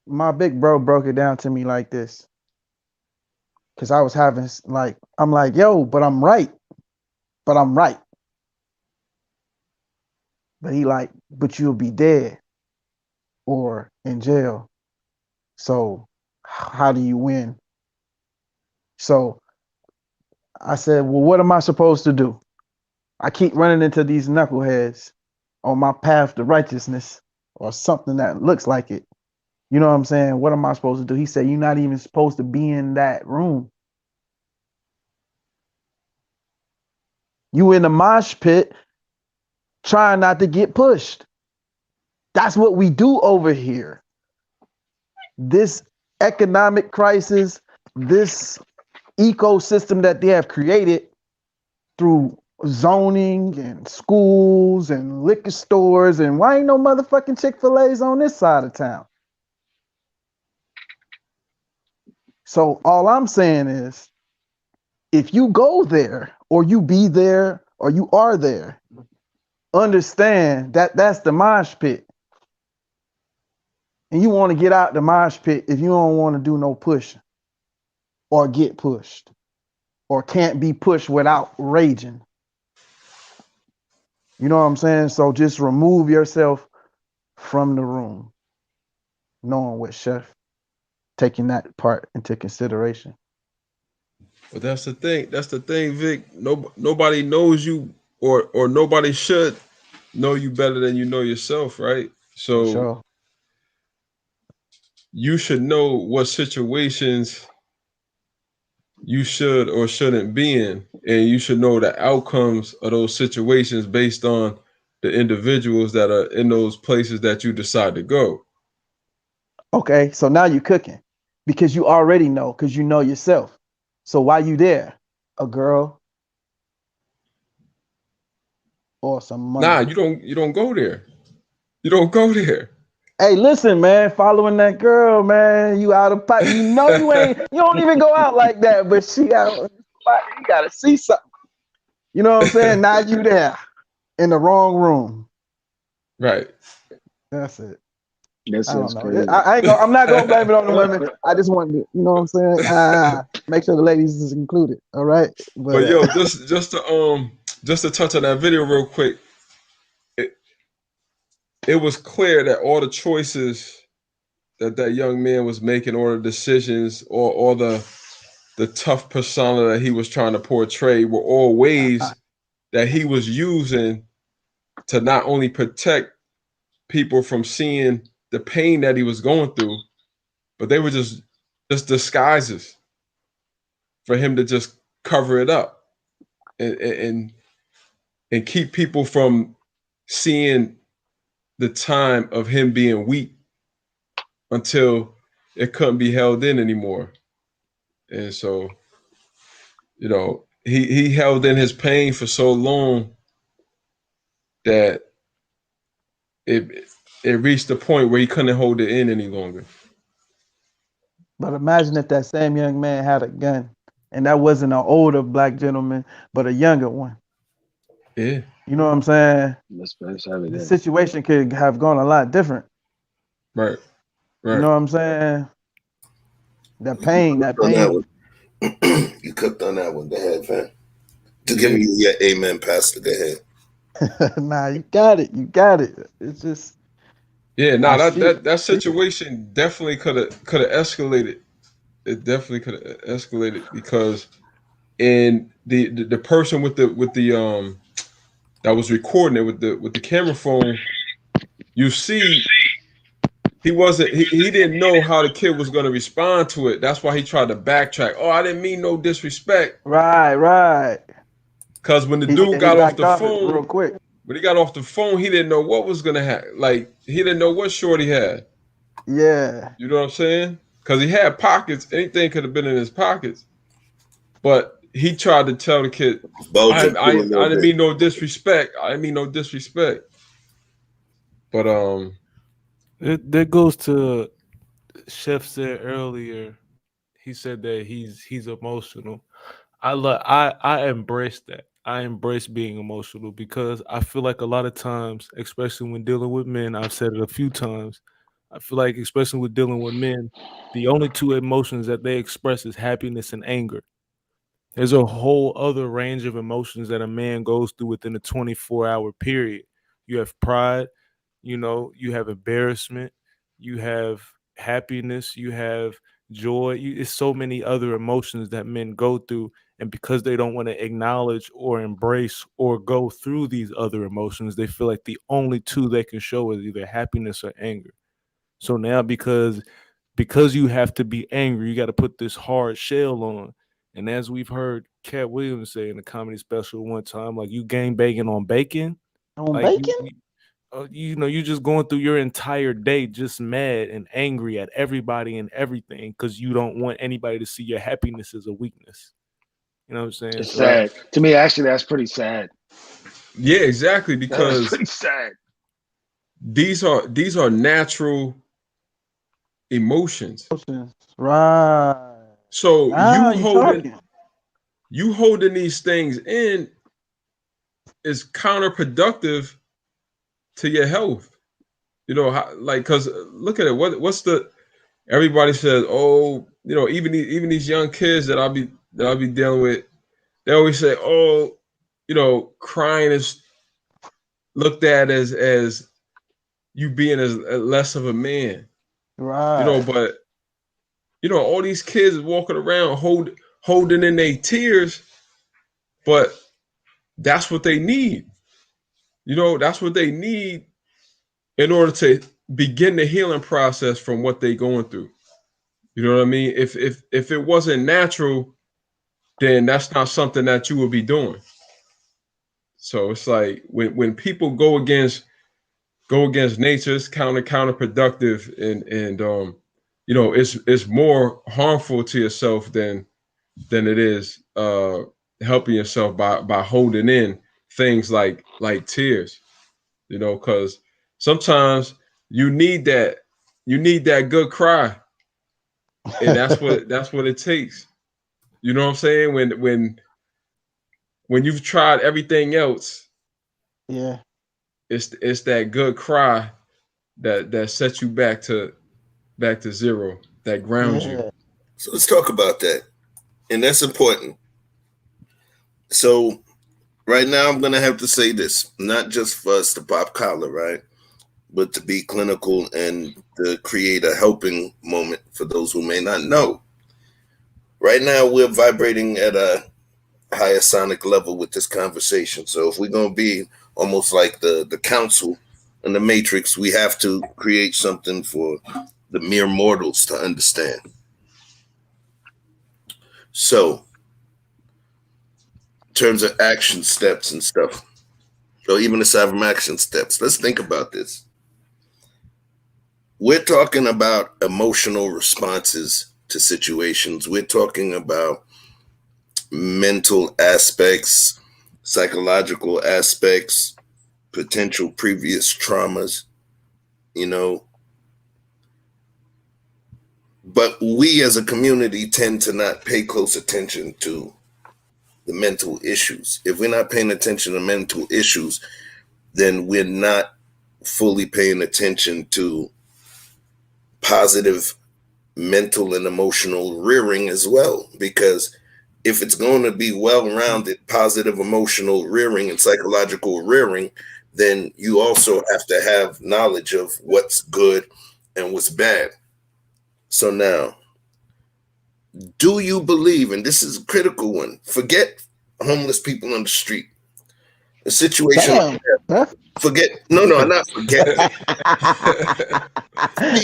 my big bro broke it down to me like this. Because I was having I'm like, yo, but I'm right. But he like, but you'll be dead. or in jail. So how do you win? So I said, well, what am I supposed to do? I keep running into these knuckleheads on my path to righteousness or something that looks like it. You know what I'm saying? What am I supposed to do? He said, you're not even supposed to be in that room. You in the mosh pit trying not to get pushed. That's what we do over here. This economic crisis, this ecosystem that they have created through zoning and schools and liquor stores, and why ain't no motherfucking Chick-fil-A's on this side of town? So all I'm saying is, if you go there or you be there or you are there, understand that that's the mosh pit. And you want to get out the mosh pit if you don't want to do no pushing or get pushed or can't be pushed without raging. You know what I'm saying? So just remove yourself from the room, knowing what Chef taking that part into consideration. But that's the thing. That's the thing, Vic. Nobody knows you, or nobody should know you better than you know yourself, right? So Sure. you should know what situations you should or shouldn't be in, and you should know the outcomes of those situations based on the individuals that are in those places that you decide to go. Okay, so now you're cooking because you already know, because you know yourself. So why you there? A girl or some money? Nah, you don't go there. You don't go there. Hey, listen, man, following that girl, man, you out of pocket. You know you ain't, you don't even go out like that, but she out, you gotta see something. You know what I'm saying? Now you there in the wrong room. Right. That's it. That's I don't just know. crazy. I'm not gonna blame it on the women. I just want to, you know what I'm saying? Make sure the ladies is included. All right. But yo, just to touch on that video real quick, it was clear that all the choices that young man was making, or the decisions, or the tough persona that he was trying to portray, were all ways that he was using to not only protect people from seeing the pain that he was going through, but they were just disguises for him to just cover it up and keep people from seeing the time of him being weak until it couldn't be held in anymore. And so, you know, he held in his pain for so long that it reached the point where he couldn't hold it in any longer. But imagine if that same young man had a gun, and that wasn't an older black gentleman, but a younger one. Yeah. You know what I'm saying? The situation could have gone a lot different. Right. You know what I'm saying? That pain. You cooked on that one. Go ahead, fam. To give me your amen, Pastor. Go ahead. Nah, you got it. You got it. It's just. Yeah, that situation definitely could have escalated. It definitely could have escalated because in the person with the that was recording it with the camera phone, you see he didn't know how the kid was going to respond to it. That's why he tried to backtrack. Oh, I didn't mean no disrespect. Right. Because when the dude got off the phone real quick, when he got off the phone, he didn't know what was going to happen. Like, he didn't know what shorty had. Yeah. You know what I'm saying? Because he had pockets. Anything could have been in his pockets. But he tried to tell the kid, I didn't mean no disrespect. I didn't mean no disrespect. But that goes to Chef said earlier. He said that he's emotional. I embrace that. I embrace being emotional because I feel like a lot of times, especially when dealing with men, I've said it a few times, I feel like especially with dealing with men, the only two emotions that they express is happiness and anger. There's a whole other range of emotions that a man goes through within a 24-hour period. You have pride, you have embarrassment, you have happiness, you have joy. It's so many other emotions that men go through, and because they don't want to acknowledge or embrace or go through these other emotions, they feel like the only two they can show is either happiness or anger. So now because you have to be angry, you got to put this hard shell on. And as we've heard Cat Williams say in a comedy special one time, like, you gang banging on bacon. On Like, bacon? you just going through your entire day just mad and angry at everybody and everything because you don't want anybody to see your happiness as a weakness. You know what I'm saying? It's So sad. To me, actually, that's pretty sad. Yeah, exactly. That's Because pretty sad. these are natural emotions. Right. So Now you talking. you holding these things in is counterproductive to your health. You know, like, because look at it. What's the everybody says? Oh, you know, even these young kids that I'll be dealing with, they always say, oh, you know, crying is looked at as you being as less of a man. Right. You know, but you know, all these kids walking around holding in their tears, but that's what they need. You know, that's what they need in order to begin the healing process from what they're going through. You know what I mean? If it wasn't natural, then that's not something that you would be doing. So it's like when people go against nature, it's counterproductive, and you know, it's more harmful to yourself than it is helping yourself by holding in things like tears. You know, because sometimes you need that good cry, and that's what it takes. You know what I'm saying? When you've tried everything else, Yeah. it's that good cry that sets you back to zero, that grounds you. Yeah. So let's talk about that. And that's important. So right now I'm gonna have to say this, not just for us to pop collar, right? But to be clinical and to create a helping moment for those who may not know. Right now we're vibrating at a higher sonic level with this conversation. So if we're gonna be almost like the council in the Matrix, we have to create something for the mere mortals to understand. So in terms of action steps and stuff, or even aside from action steps, let's think about this. We're talking about emotional responses to situations. We're talking about mental aspects, psychological aspects, potential previous traumas, you know. But we as a community tend to not pay close attention to the mental issues. If we're not paying attention to mental issues, then we're not fully paying attention to positive mental and emotional rearing as well. Because if it's going to be well-rounded, positive emotional rearing and psychological rearing, then you also have to have knowledge of what's good and what's bad. So now, do you believe, and this is a critical one, forget homeless people on the street. The situation, forget, no, not forget. Read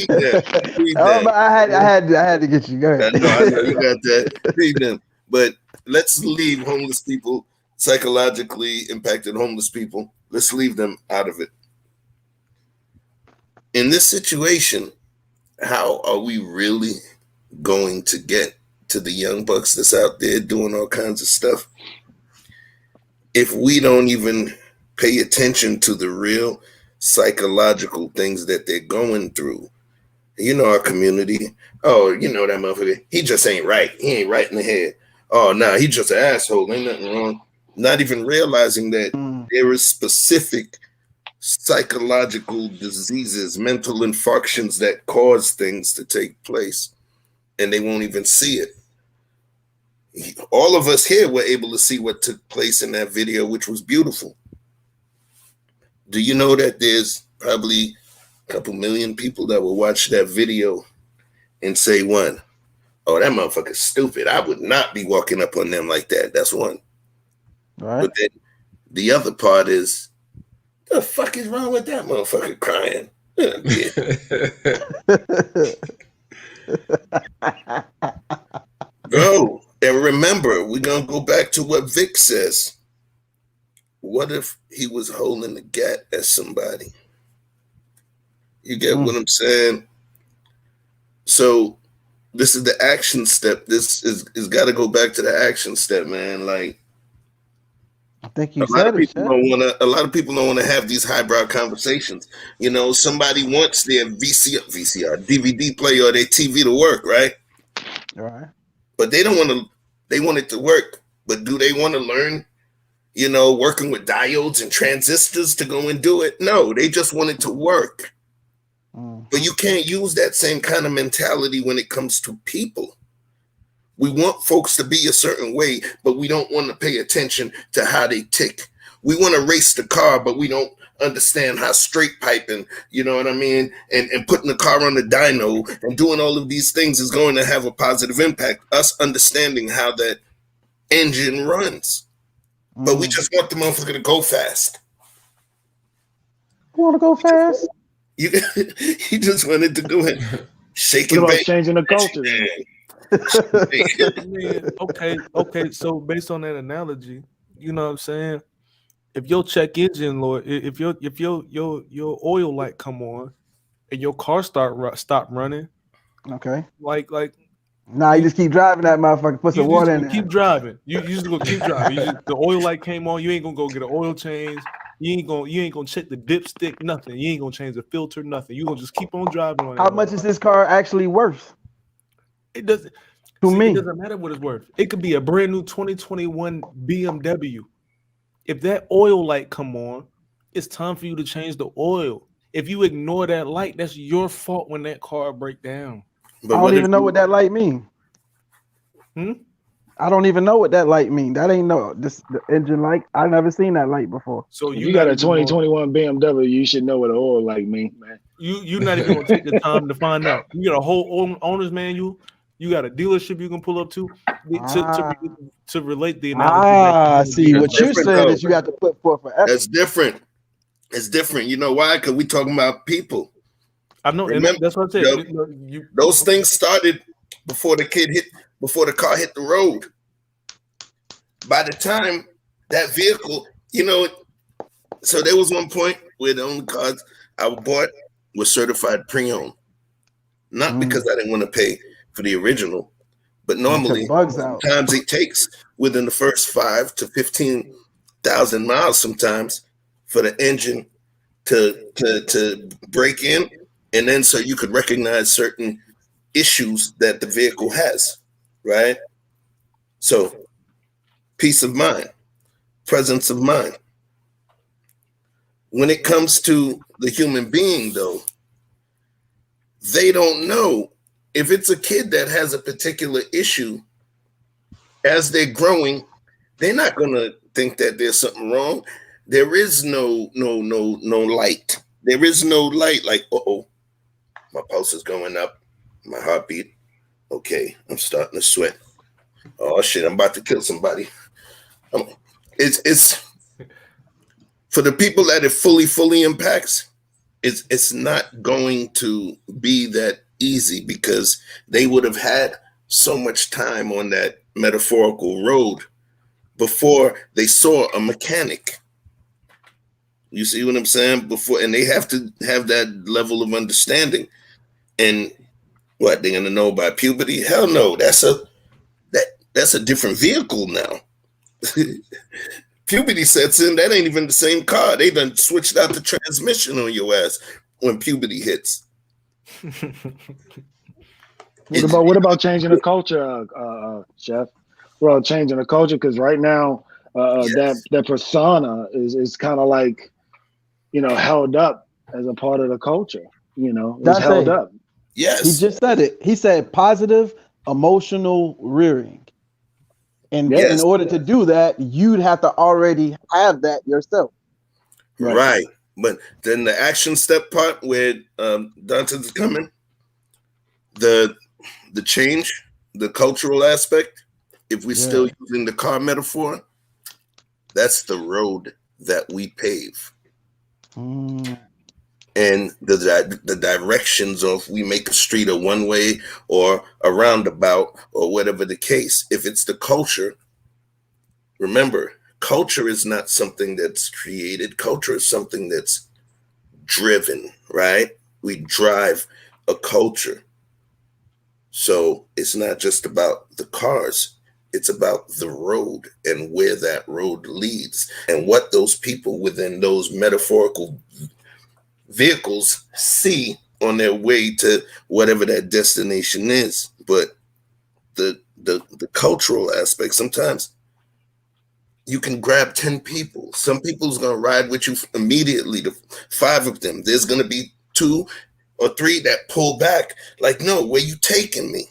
that. I had to get you going. I know, you got that. Read them. But let's leave homeless people, psychologically impacted homeless people. Let's leave them out of it. In this situation, how are we really going to get to the young bucks that's out there doing all kinds of stuff if we don't even pay attention to the real psychological things that they're going through? You know, our community, oh, you know that motherfucker, he just ain't right. He ain't right in the head. Oh, nah, he just an asshole. Ain't nothing wrong. Not even realizing that there is specific psychological diseases, mental infarctions that cause things to take place, and they won't even see it. All of us here were able to see what took place in that video, which was beautiful. Do you know that there's probably couple million people that will watch that video and say one, oh, that motherfucker's stupid. I would not be walking up on them like that. That's one. Right. But then the other part is, the fuck is wrong with that motherfucker crying? Go. And remember, we're going to go back to what Vic says. What if he was holding the gat at somebody? You get what I'm saying? So this is the action step. This is got to go back to the action step, man. Like, I think you said it. A lot of people don't want to have these highbrow conversations. You know, somebody wants their VCR, DVD player, or their TV to work, right? All right. But they don't want to. They want it to work, but do they want to learn? You know, working with diodes and transistors to go and do it? No, they just want it to work. But you can't use that same kind of mentality when it comes to people. We want folks to be a certain way, but we don't want to pay attention to how they tick. We want to race the car, but we don't understand how straight piping, you know what I mean? And putting the car on the dyno and doing all of these things is going to have a positive impact. Us understanding how that engine runs. But we just want the motherfucker to go fast. You want to go fast? You just wanted to go ahead, shake and bake. Changing the culture. Okay. So based on that analogy, you know what I'm saying? If your check engine, Lord, if your oil light come on and your car stop running, okay, like nah, you just keep driving that motherfucker. Put some water in there. Keep driving. You just gonna keep driving. The oil light came on. You ain't gonna go get an oil change. You ain't gonna check the dipstick. Nothing. You ain't gonna change the filter. Nothing. You gonna just keep on driving. How much is this car actually worth? It doesn't. To me, it doesn't matter what it's worth. It could be a brand new 2021 BMW. If that oil light come on, it's time for you to change the oil. If you ignore that light, that's your fault when that car break down. But I don't even know what that light mean. I don't even know what that light mean. That ain't the engine light. I never seen that light before. So you got a 2021 BMW, you should know what an oil light mean, man. You're not even gonna take the time to find out. You got a whole owner's manual. You got a dealership you can pull up to relate the analogy. See what you're saying is you got to put forth for effort. That's different. It's different. You know why? Because we talking about people. I know. Remember, that's what I said. Those things started before the car hit the road. By the time that vehicle, so there was one point where the only cars I bought was certified pre-owned. Not because I didn't want to pay for the original, but normally sometimes it takes within the first 5 to 15,000 miles sometimes for the engine to break in, and then so you could recognize certain issues that the vehicle has, right? So peace of mind, presence of mind. When it comes to the human being, though, they don't know. If it's a kid that has a particular issue, as they're growing, they're not going to think that there's something wrong. There is no light. There is no light like, my pulse is going up, my heartbeat. Okay, I'm starting to sweat. Oh shit, I'm about to kill somebody. It's for the people that it fully impacts. It's not going to be that easy because they would have had so much time on that metaphorical road before they saw a mechanic. You see what I'm saying? And they have to have that level of understanding. And what, they're gonna know about puberty? Hell no, that's a different vehicle now. Puberty sets in, that ain't even the same car. They done switched out the transmission on your ass when puberty hits. What about changing the culture, Chef? Well, changing the culture, because right now that persona is kind of like, held up as a part of the culture. It's held up. Yes. He just said it. He said positive emotional rearing. And in order to do that, you'd have to already have that yourself. Right. But then the action step part where Dante's coming, the change, the cultural aspect, if we're still using the car metaphor, that's the road that we pave. And the directions of we make a street a one way or a roundabout or whatever the case. If it's the culture, remember, culture is not something that's created. Culture is something that's driven, right? We drive a culture. So it's not just about the cars. It's about the road and where that road leads and what those people within those metaphorical vehicles see on their way to whatever that destination is. But the cultural aspect, sometimes you can grab 10 people. Some people's going to ride with you immediately, the 5 of them. There's going to be 2 or 3 that pull back, like, no, where you taking me?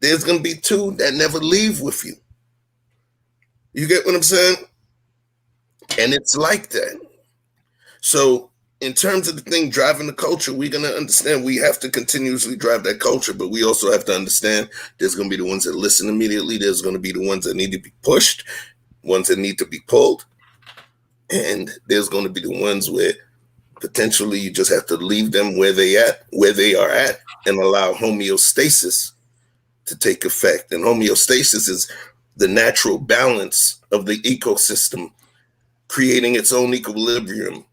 There's going to be 2 that never leave with you. You get what I'm saying? And it's like that. So in terms of the thing driving the culture, we're going to understand we have to continuously drive that culture, but we also have to understand there's going to be the ones that listen immediately. There's going to be the ones that need to be pushed, ones that need to be pulled. And there's going to be the ones where potentially you just have to leave them where they are at and allow homeostasis to take effect. And homeostasis is the natural balance of the ecosystem creating its own equilibrium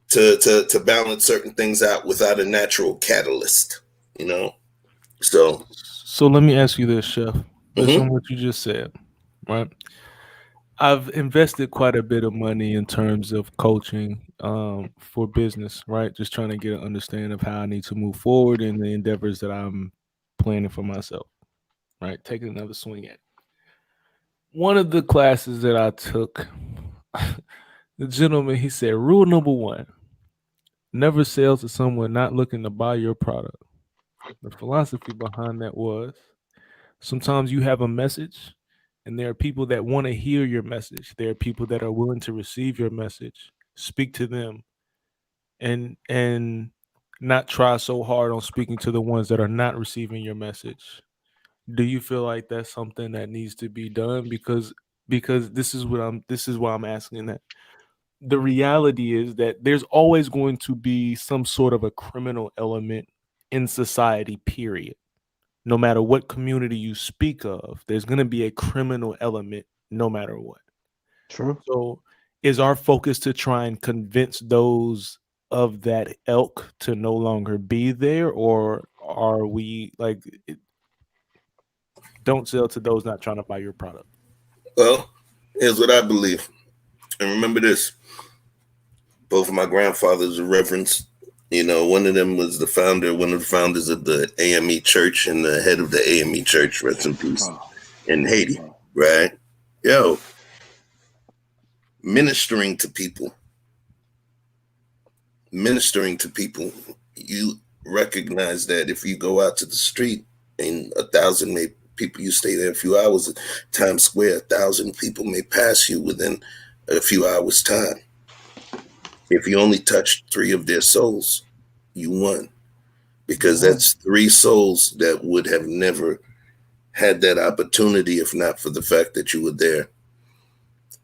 to balance certain things out without a natural catalyst, you know? So let me ask you this, Chef. Based on what you just said, right? I've invested quite a bit of money in terms of coaching for business, right? Just trying to get an understanding of how I need to move forward in the endeavors that I'm planning for myself, right? Taking another swing at. One of the classes that I took, the gentleman, he said, rule number 1, never sell to someone not looking to buy your product. The philosophy behind that was sometimes you have a message and there are people that want to hear your message. There are people that are willing to receive your message. Speak to them and not try so hard on speaking to the ones that are not receiving your message. Do you feel like that's something that needs to be done? Because this is why I'm asking that. The reality is that there's always going to be some sort of a criminal element in society, period. No matter what community you speak of, there's going to be a criminal element no matter what. True. So is our focus to try and convince those of that ilk to no longer be there, or are we like, don't sell to those not trying to buy your product? Well, here's what I believe. And remember this. Both of my grandfathers are reverends. You know, one of them was one of the founders of the AME Church and the head of the AME Church, rest in peace, in Haiti, right? Yo, ministering to people, you recognize that if you go out to the street and 1,000 people, you stay there a few hours at Times Square, 1,000 people may pass you within a few hours' time. If you only touched 3 of their souls, you won. Because that's 3 souls that would have never had that opportunity if not for the fact that you were there.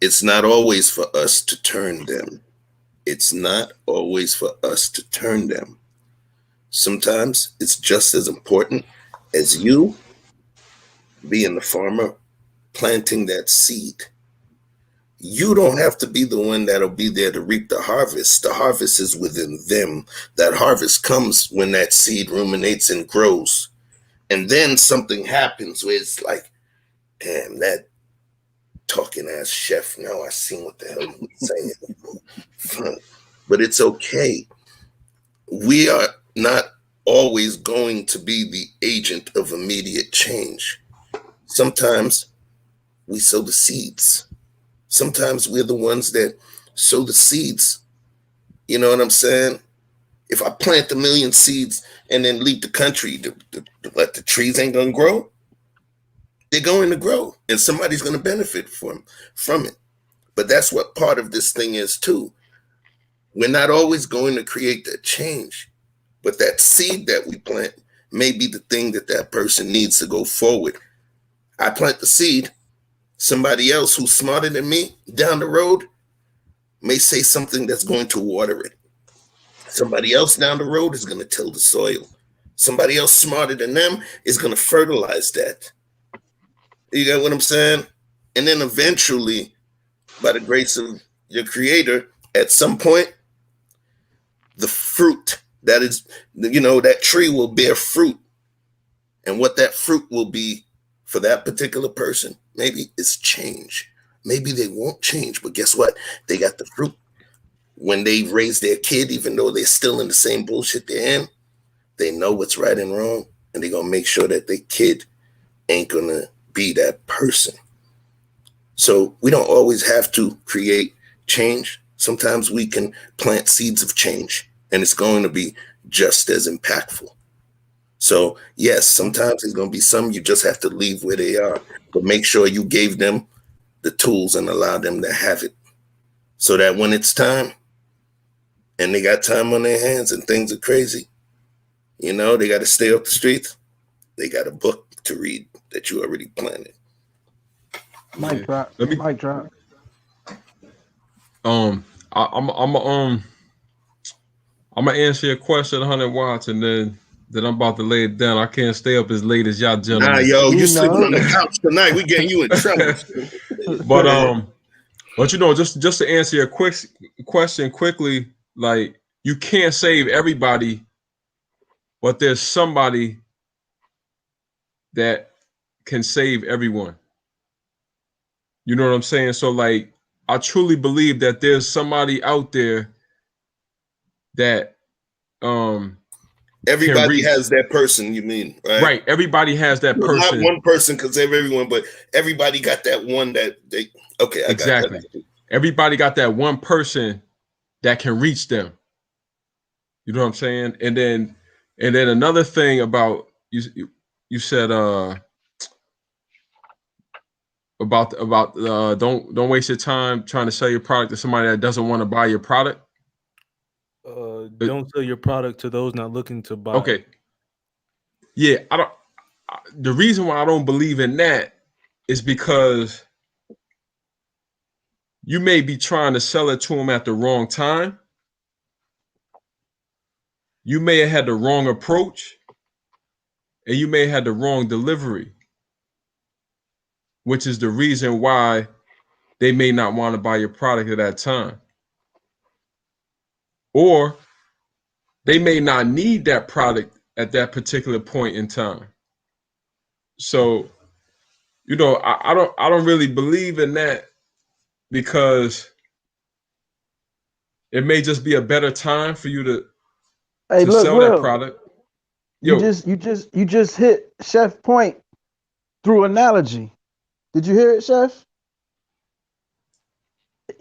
It's not always for us to turn them. Sometimes it's just as important as you being the farmer planting that seed. You don't have to be the one that'll be there to reap the harvest. The harvest is within them. That harvest comes when that seed ruminates and grows. And then something happens where it's like, damn, that talking ass chef, now I seen what the hell he was saying. But it's okay. We are not always going to be the agent of immediate change. Sometimes we sow the seeds. Sometimes we're the ones that sow the seeds. You know what I'm saying? If I plant 1 million seeds and then leave the country, the trees ain't going to grow. They're going to grow, and somebody's going to benefit from it. But that's what part of this thing is too. We're not always going to create that change, but that seed that we plant may be the thing that person needs to go forward. I plant the seed. Somebody else who's smarter than me down the road may say something that's going to water it. Somebody else down the road is going to till the soil. Somebody else smarter than them is going to fertilize that. You get what I'm saying? And then eventually, by the grace of your creator, at some point, the fruit that is, that tree will bear fruit. And what that fruit will be for that particular person, maybe it's change. Maybe they won't change, but guess what? They got the fruit. When they raise their kid, even though they're still in the same bullshit they're in, they know what's right and wrong, and they're going to make sure that their kid ain't going to be that person. So we don't always have to create change. Sometimes we can plant seeds of change, and it's going to be just as impactful. So yes, sometimes there's going to be some you just have to leave where they are, but make sure you gave them the tools and allow them to have it, so that when it's time and they got time on their hands and things are crazy, they got to stay off the streets. They got a book to read that you already planted. Mic drop. Mic drop. I'm gonna answer your question 100 watts, and then I'm about to lay it down. I can't stay up as late as y'all gentlemen. Nah, yo, you sleeping on the couch tonight. We getting you in trouble. But just to answer your question quickly, like, you can't save everybody, but there's somebody that can save everyone. You know what I'm saying? So, like, I truly believe that there's somebody out there that everybody has that person, you mean, right? Right. Everybody has that person. Not one person because everyone, but everybody got that one that they. Okay, I got that. Everybody got that one person that can reach them. You know what I'm saying? And then another thing about you said about don't waste your time trying to sell your product to somebody that doesn't want to buy your product. Don't sell your product to those not looking to buy. Okay. Yeah, the reason why I don't believe in that is because you may be trying to sell it to them at the wrong time. You may have had the wrong approach, and you may have had the wrong delivery, which is the reason why they may not want to buy your product at that time. Or they may not need that product at that particular point in time. So, I don't really believe in that, because it may just be a better time for you to sell that product. You just hit Chef point through analogy. Did you hear it, Chef?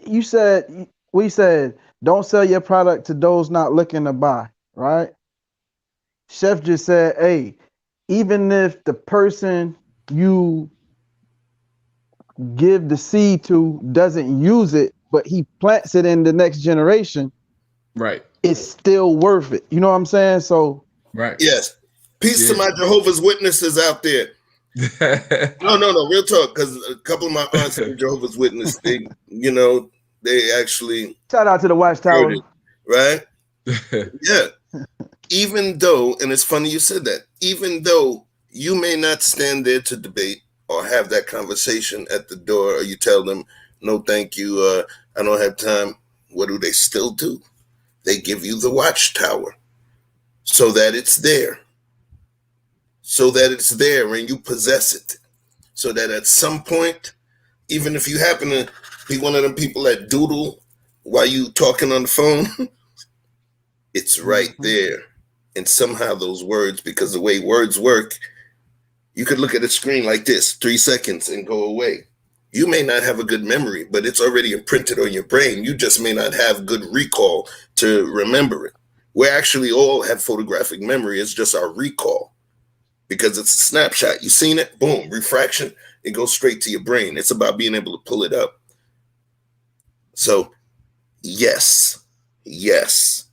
You said, we said, don't sell your product to those not looking to buy, right? Chef just said, hey, even if the person you give the seed to doesn't use it, but he plants it in the next generation, right, it's still worth it. You know what I'm saying? So, right. Yes. Peace to my Jehovah's Witnesses out there. No, real talk, because a couple of my aunts are Jehovah's Witness. They actually shout out to the Watchtower, right? Yeah. Even though, and it's funny you said that, even though you may not stand there to debate or have that conversation at the door, or you tell them, no, thank you, I don't have time. What do they still do? They give you the Watchtower so that it's there. So that it's there and you possess it. So that at some point, even if you happen to be one of them people that doodle while you talking on the phone, it's right there. And somehow those words, because the way words work, you could look at a screen like this, 3 seconds and go away. You may not have a good memory, but it's already imprinted on your brain. You just may not have good recall to remember it. We actually all have photographic memory. It's just our recall. Because it's a snapshot. You seen it, boom, refraction, it goes straight to your brain. It's about being able to pull it up. So, yes, Yes.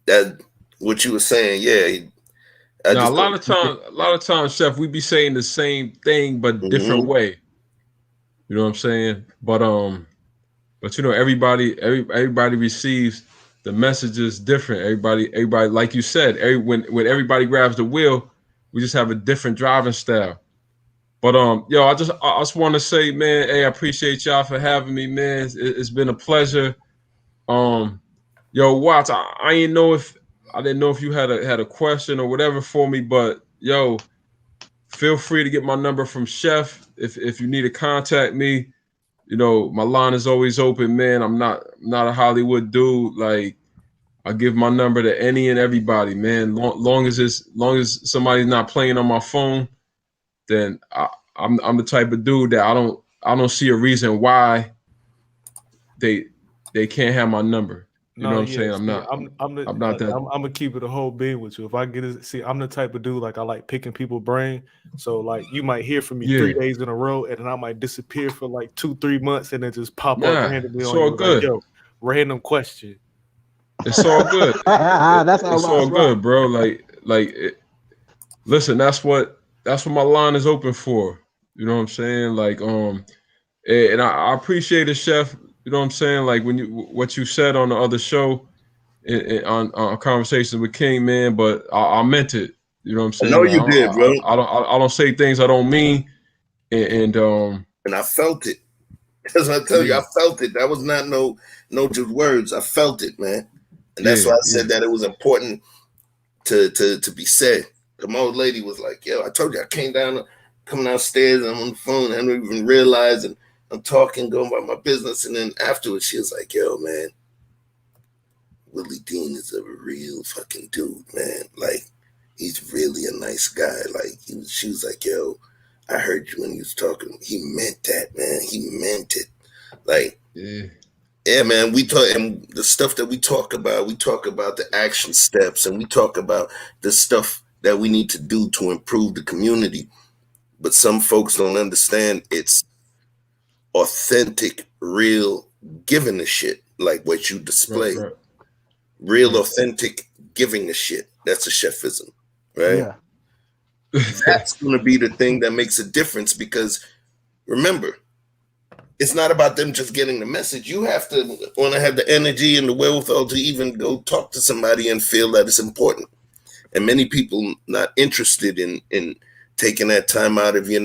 That what you were saying, yeah. Now, a lot of times, Chef, we be saying the same thing but different way. You know what I'm saying? But you know, everybody receives the messages different. Everybody, like you said, when everybody grabs the wheel, we just have a different driving style. But yo, I just want to say, man, hey, I appreciate y'all for having me, man. It's been a pleasure. Yo, Watts, I didn't know if you had a question or whatever for me, but yo, feel free to get my number from Chef if you need to contact me. You know, my line is always open, man. I'm not a Hollywood dude. Like, I give my number to any and everybody, man. Long as somebody's not playing on my phone, then I'm the type of dude that I don't see a reason why they can't have my number. You know what I'm saying? I'm not that. I'm gonna keep it a whole being with you. If I get it, see, I'm the type of dude, like, I like picking people's brain. So like, you might hear from me 3 days in a row, and then I might disappear for like 2-3 months, and then just pop up randomly on you. Good. Like, yo, random question. It's all good. That's it's all good, bro. Listen, that's what my line is open for. You know what I'm saying? Like, and I appreciate it, Chef. You know what I'm saying? Like, what you said on the other show, on Conversations with King, man. But I meant it. You know what I'm saying? I know you did, bro. I don't say things I don't mean, and I felt it. As I tell you, I felt it. That was not no just words. I felt it, man. And that's why I said that it was important to be said. The old lady was like, yo, I told you, I came coming downstairs, and I'm on the phone, I don't even realize, and I'm talking, going about my business, and then afterwards she was like, yo, man, Willie Dean is a real fucking dude, man. Like, he's really a nice guy. Like, she was like, yo, I heard you when you was talking. He meant that, man. He meant it. Like, yeah, man, we talk, and the stuff that we talk about the action steps, and we talk about the stuff that we need to do to improve the community. But some folks don't understand it's authentic, real giving a shit, like what you display. Right. Real authentic giving a shit. That's a chefism, right? Yeah. That's going to be the thing that makes a difference, because remember, it's not about them just getting the message. You have to want to have the energy and the wherewithal to even go talk to somebody and feel that it's important. And many people not interested in taking that time out if you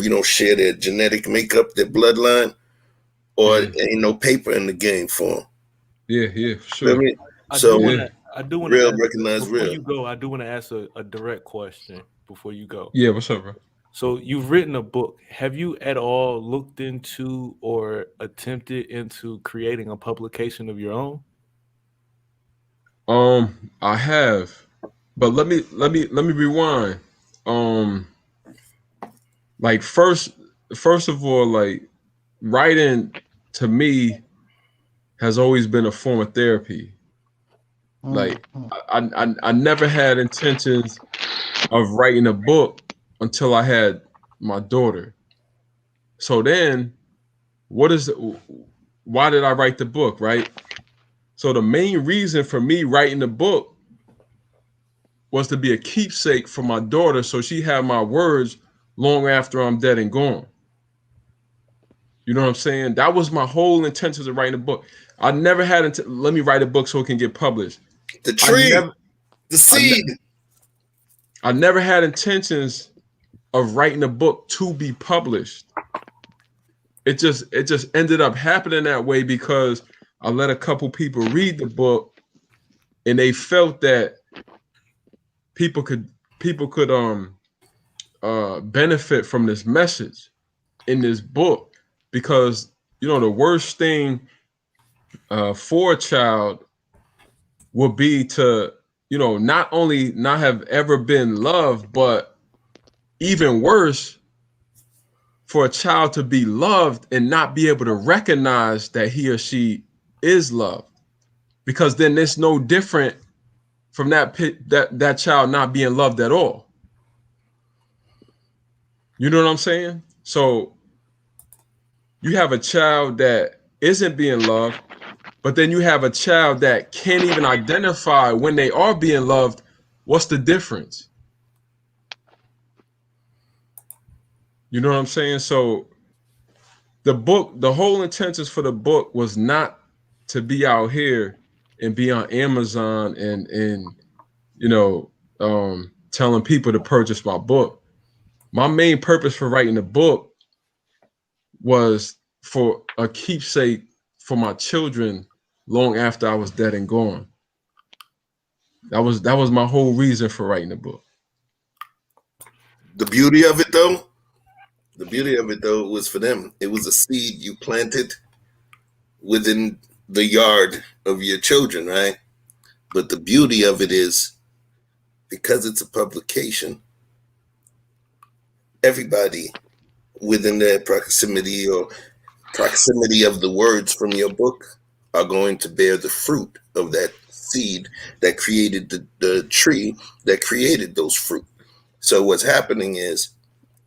don't share their genetic makeup, their bloodline, or ain't no paper in the game for them. Yeah, for sure. I mean, I do want to recognize before real. you go. I do want to ask a direct question before you go. Yeah, what's up, bro? So you've written a book. Have you at all looked into or attempted into creating a publication of your own? I have, but let me rewind. Like first of all, like, writing to me has always been a form of therapy. Like, I never had intentions of writing a book until I had my daughter. So then, why did I write the book, right? So the main reason for me writing the book was to be a keepsake for my daughter, so she had my words long after I'm dead and gone. You know what I'm saying? That was my whole intention of writing a book. I never had let me write a book so it can get published. The tree, the seed. I never had intentions of writing a book to be published. It just ended up happening that way because I let a couple people read the book, and they felt that people could benefit from this message in this book, because the worst thing for a child would be to not only not have ever been loved, but even worse, for a child to be loved and not be able to recognize that he or she is loved, because then it's no different from that child not being loved at all. You know what I'm saying? So you have a child that isn't being loved, But then you have a child that can't even identify when they are being loved. What's the difference? You know what I'm saying? So the book, the whole intentions for the book was not to be out here and be on Amazon and you know, telling people to purchase my book. My main purpose for writing the book was for a keepsake for my children long after I was dead and gone. That was my whole reason for writing the book. The beauty of it though was for them. It was a seed you planted within the yard of your children, right? But the beauty of it is, because it's a publication, everybody within their proximity or proximity of the words from your book are going to bear the fruit of that seed that created the tree that created those fruit. So what's happening is,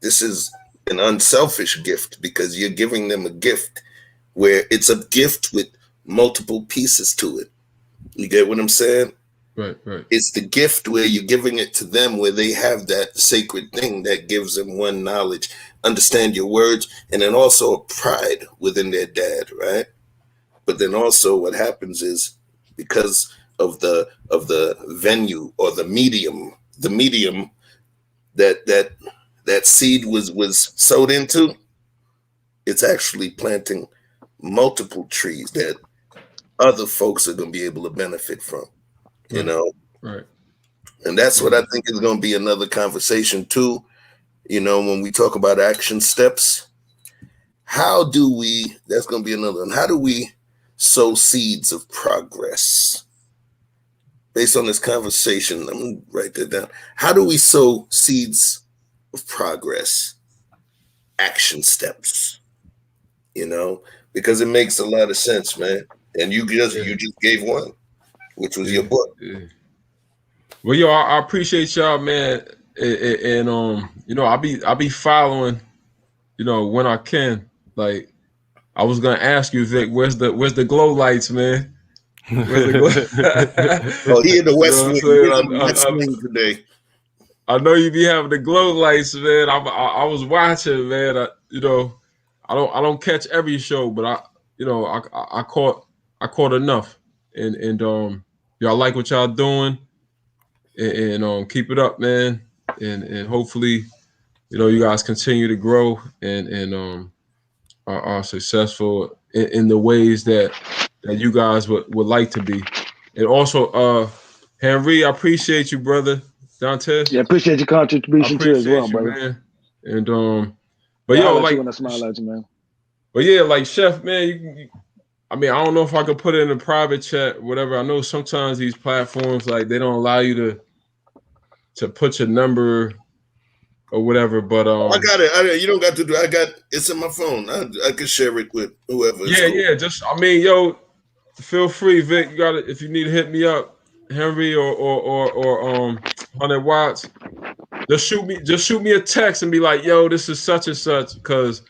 this is an unselfish gift, because you're giving them a gift where it's a gift with multiple pieces to it. You get what I'm saying? Right. It's the gift where you're giving it to them, where they have that sacred thing that gives them one knowledge, understand your words, and then also a pride within their dad, right? But then also what happens is, because of the venue or the medium that seed was sowed into, it's actually planting multiple trees that other folks are going to be able to benefit from, you know? Right. And that's what I think is going to be another conversation too. You know, when we talk about action steps, that's going to be another one. How do we sow seeds of progress? Based on this conversation, I'm going to write that down. How do we sow seeds of progress? Action steps, you know, because it makes a lot of sense, man. And you just gave one, which was your book. Yeah. Well, yo, I appreciate y'all, man, and you know, I be following, you know, when I can. Like, I was gonna ask you, Vic, where's the glow lights, man? Where's the glow? Oh, he in the West Wing. You know what I'm He in the West saying? Wing today. I know you be having the glow lights, man. I was watching, man. I don't catch every show, but I caught enough, and y'all like what y'all doing, and keep it up, man, and hopefully, you know, you guys continue to grow and are successful in the ways that you guys would like to be, and also Henry, I appreciate you, brother. Dante, Yeah, appreciate your contribution too as well, brother. man. And but Yeah, yo, I'll let like, you when I smile at you, man. but yeah, like Chef, man. I mean, I don't know if I could put it in a private chat, whatever. I know sometimes these platforms, like, they don't allow you to put your number or whatever. But I got it. You don't got to do. It's in my phone. I can share it with whoever. Yeah. Just, I mean, yo, feel free, Vic. You got it. If you need to hit me up, Henry or 100 Watts. Just shoot me a text and be like, yo, this is such and such, because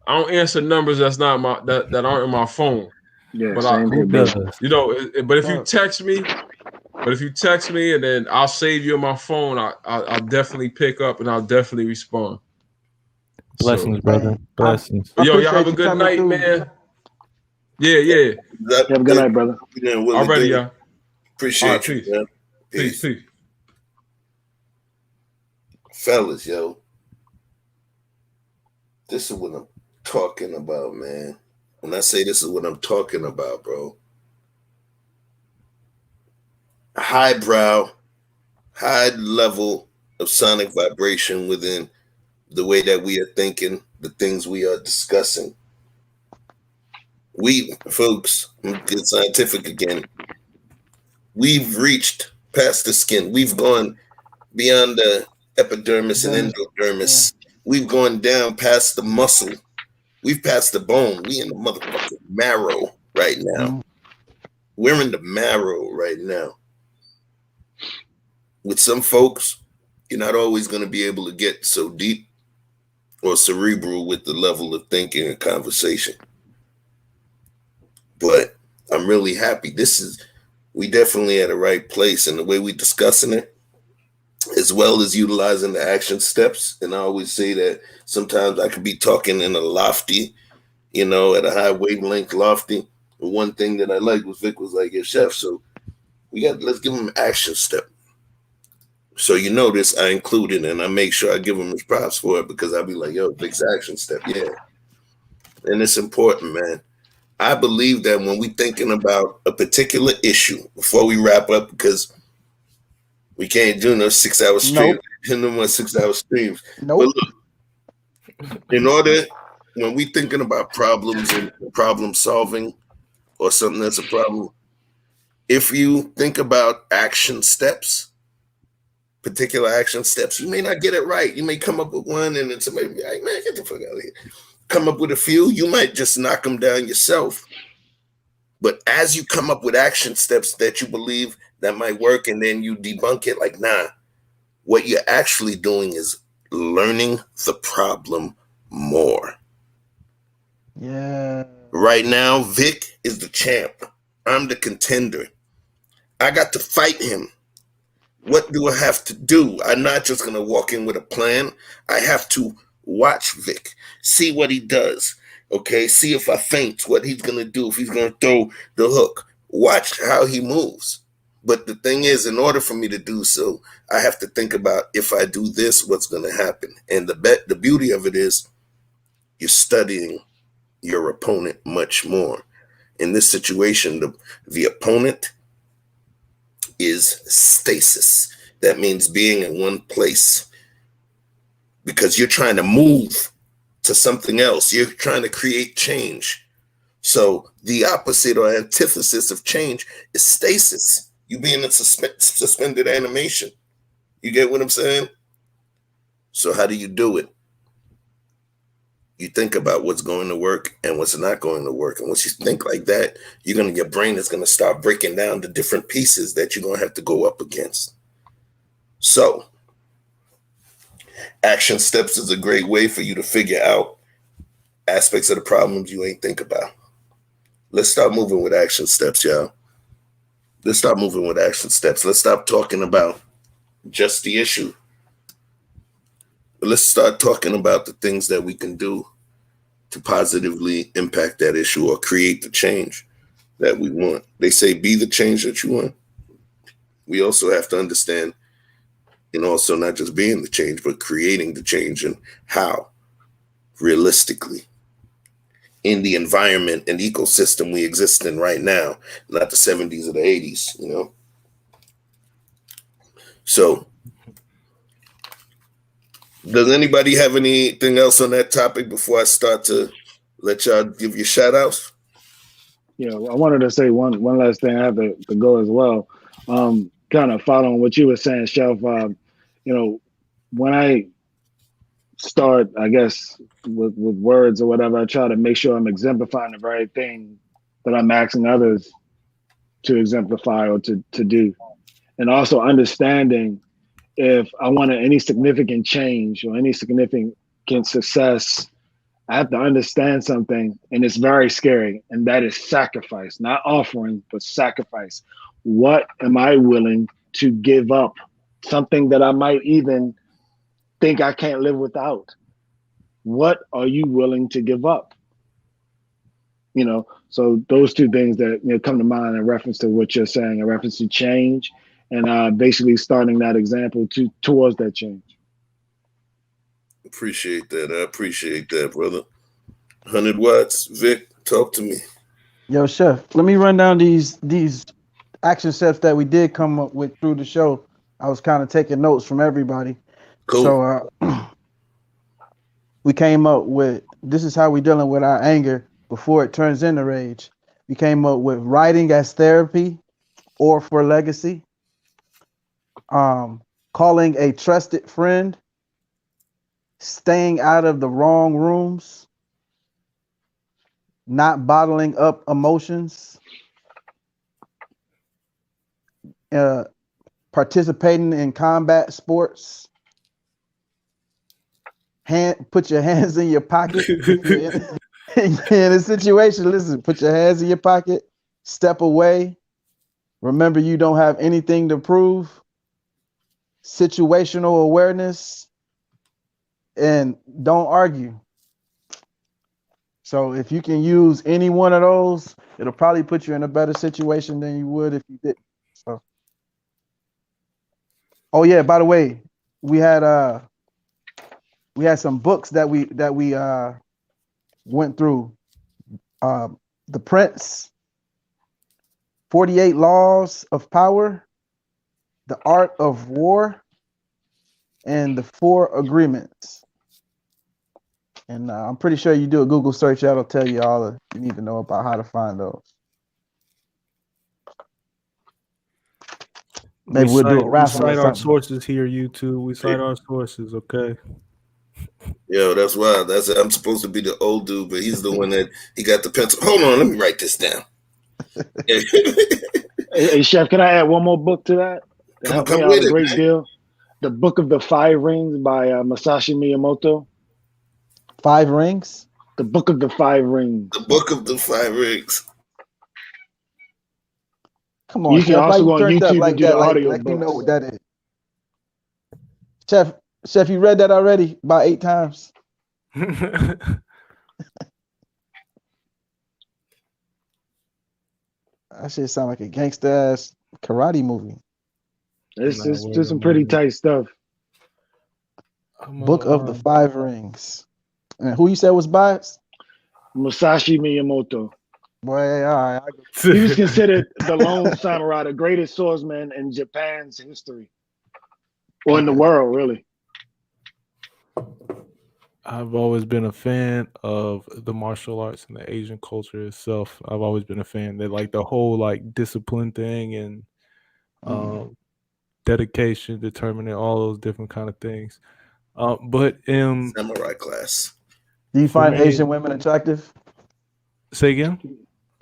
I don't answer numbers that's not that aren't in my phone. Yeah, but same here, brother. you know, but if you text me, and then I'll save you on my phone, I'll definitely pick up and I'll definitely respond. Blessings, brother. Blessings. Yo, y'all have a good night, man. Yeah. Have a good night, brother. All righty, y'all. Appreciate you, peace. man. Peace. Fellas, yo. This is what I'm talking about, man. When I say this is what I'm talking about, bro. Highbrow, high level of sonic vibration within the way that we are thinking, the things we are discussing. We, folks, get scientific again. We've reached past the skin. We've gone beyond the epidermis and endodermis. We've gone down past the muscle. We've passed the bone. We in the motherfucking marrow right now. We're in the marrow right now. With some folks, you're not always going to be able to get so deep or cerebral with the level of thinking and conversation. But I'm really happy. We definitely at the right place, and the way we discussing it, as well as utilizing the action steps. And I always say that sometimes I could be talking in a lofty, at a high wavelength lofty. But one thing that I liked was Vic was like, "Yeah, chef, so let's give him an action step." So you notice I included and I make sure I give him his props for it, because I'll be like, "Yo, Vic's action step, yeah." And it's important, man. I believe that when we thinking about a particular issue, before we wrap up, because we can't do no 6 hour streams, no more 6 hour streams. Nope. But look, when we thinking about problems and problem solving or something that's a problem, if you think about action steps, particular action steps, you may not get it right. You may come up with one and then somebody be like, "Man, get the fuck out of here." Come up with a few, you might just knock them down yourself. But as you come up with action steps that you believe that might work, and then you debunk it, like, nah, what you're actually doing is learning the problem more. Yeah. Right now, Vic is the champ. I'm the contender. I got to fight him. What do I have to do? I'm not just going to walk in with a plan. I have to watch Vic, see what he does. Okay, see if I faint, what he's going to do, if he's going to throw the hook. Watch how he moves. But the thing is, in order for me to do so, I have to think about, if I do this, what's going to happen. And the beauty of it is you're studying your opponent much more. In this situation, the opponent is stasis. That means being in one place, because you're trying to move to something else. You're trying to create change. So the opposite or antithesis of change is stasis. You being in suspended animation. You get what I'm saying? So how do you do it? You think about what's going to work and what's not going to work. And once you think like that, your brain is going to start breaking down the different pieces that you're going to have to go up against. So action steps is a great way for you to figure out aspects of the problems you ain't think about. Let's start moving with action steps, y'all. Let's start moving with action steps. Let's stop talking about just the issue. But let's start talking about the things that we can do to positively impact that issue or create the change that we want. They say, be the change that you want. We also have to understand, and also not just being the change, but creating the change, and how realistically in the environment and ecosystem we exist in right now, not the 70s or the 80s, So does anybody have anything else on that topic before I start to let y'all give you shout outs? Yeah, I wanted to say one last thing. I have to go as well. Kind of following what you were saying, Chef. When I start, I guess, with words or whatever, I try to make sure I'm exemplifying the very thing that I'm asking others to exemplify or to do. And also understanding if I want any significant change or any significant success, I have to understand something, and it's very scary, and that is sacrifice, not offering, but sacrifice. What am I willing to give up? Something that I might even think I can't live without. What are you willing to give up? So those two things that come to mind in reference to what you're saying, in reference to change, and basically starting that example towards that change. Appreciate that. I appreciate that, brother. 100 watts. Vic, talk to me. Yo, Chef, let me run down these action steps that we did come up with through the show. I was kind of taking notes from everybody. Cool. So we came up with, this is how we're dealing with our anger before it turns into rage. We came up with writing as therapy or for legacy. Calling a trusted friend. Staying out of the wrong rooms. Not bottling up emotions. Participating in combat sports. Put your hands in your pocket. If you're in a situation, listen, put your hands in your pocket. step away, remember you don't have anything to prove, situational awareness, and don't argue. So if you can use any one of those, it'll probably put you in a better situation than you would if you didn't. So, oh yeah, by the way, we had some books that we went through. The Prince, 48 Laws of Power, The Art of War, and The Four Agreements. And I'm pretty sure you do a Google search, that'll tell you all that you need to know about how to find those. Maybe we'll do a raffle We cite or our something. sources here, YouTube. We cite our sources, okay? Yo, that's wild. I'm supposed to be the old dude, but he's the one that he got the pencil. Hold on, let me write this down. Hey, Chef, can I add one more book to that? To help me out a great deal. The Book of the Five Rings by Masashi Miyamoto. 5 Rings? The Book of the Five Rings. The Book of the Five Rings. Come on, you can Chef. also Why go you on turned YouTube up like and do that? the audio Like you books. know what that is. Chef, you read that already about 8 times? That shit sound like a gangster ass karate movie. It's just some pretty tight stuff. Book of the Five Rings. And who you said was by? Masashi Miyamoto. Boy, all right. He was considered the lone samurai, the greatest swordsman in Japan's history. Or in the world, really. I've always been a fan of the martial arts and the Asian culture itself. I've always been a fan. That like the whole like discipline thing and dedication, determining all those different kind of things. But samurai class. Do you find Asian women attractive? Say again?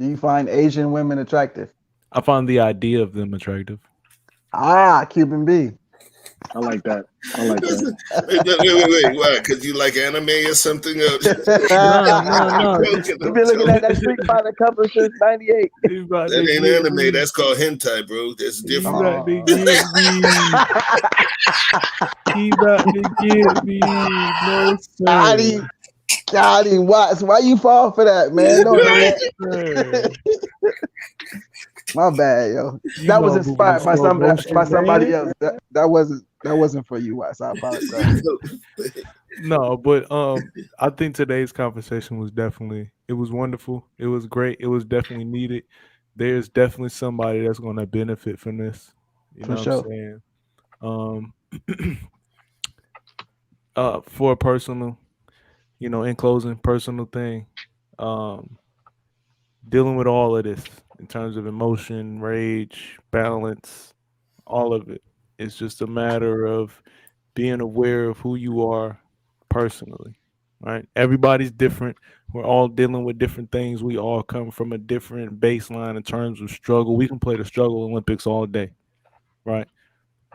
Do you find Asian women attractive? I find the idea of them attractive. Ah, Cuban B. I like that. I like that. Wait. Why? Because you like anime or something? No. You've been looking at that Street Fighter cover since '98. That ain't anime. That's called hentai, bro. That's different. He about to get me. No, sir. Got him. Why you fall for that, man? Don't do that. My bad, yo. That was inspired by somebody else. That wasn't for you, Watts. I apologize. No, but I think today's conversation was wonderful. It was great. It was definitely needed. There's definitely somebody that's going to benefit from this. You know what I'm saying? For a personal, in closing, personal thing, dealing with all of this in terms of emotion, rage, balance, all of it. It's just a matter of being aware of who you are personally, right? Everybody's different. We're all dealing with different things. We all come from a different baseline in terms of struggle. We can play the struggle Olympics all day, right?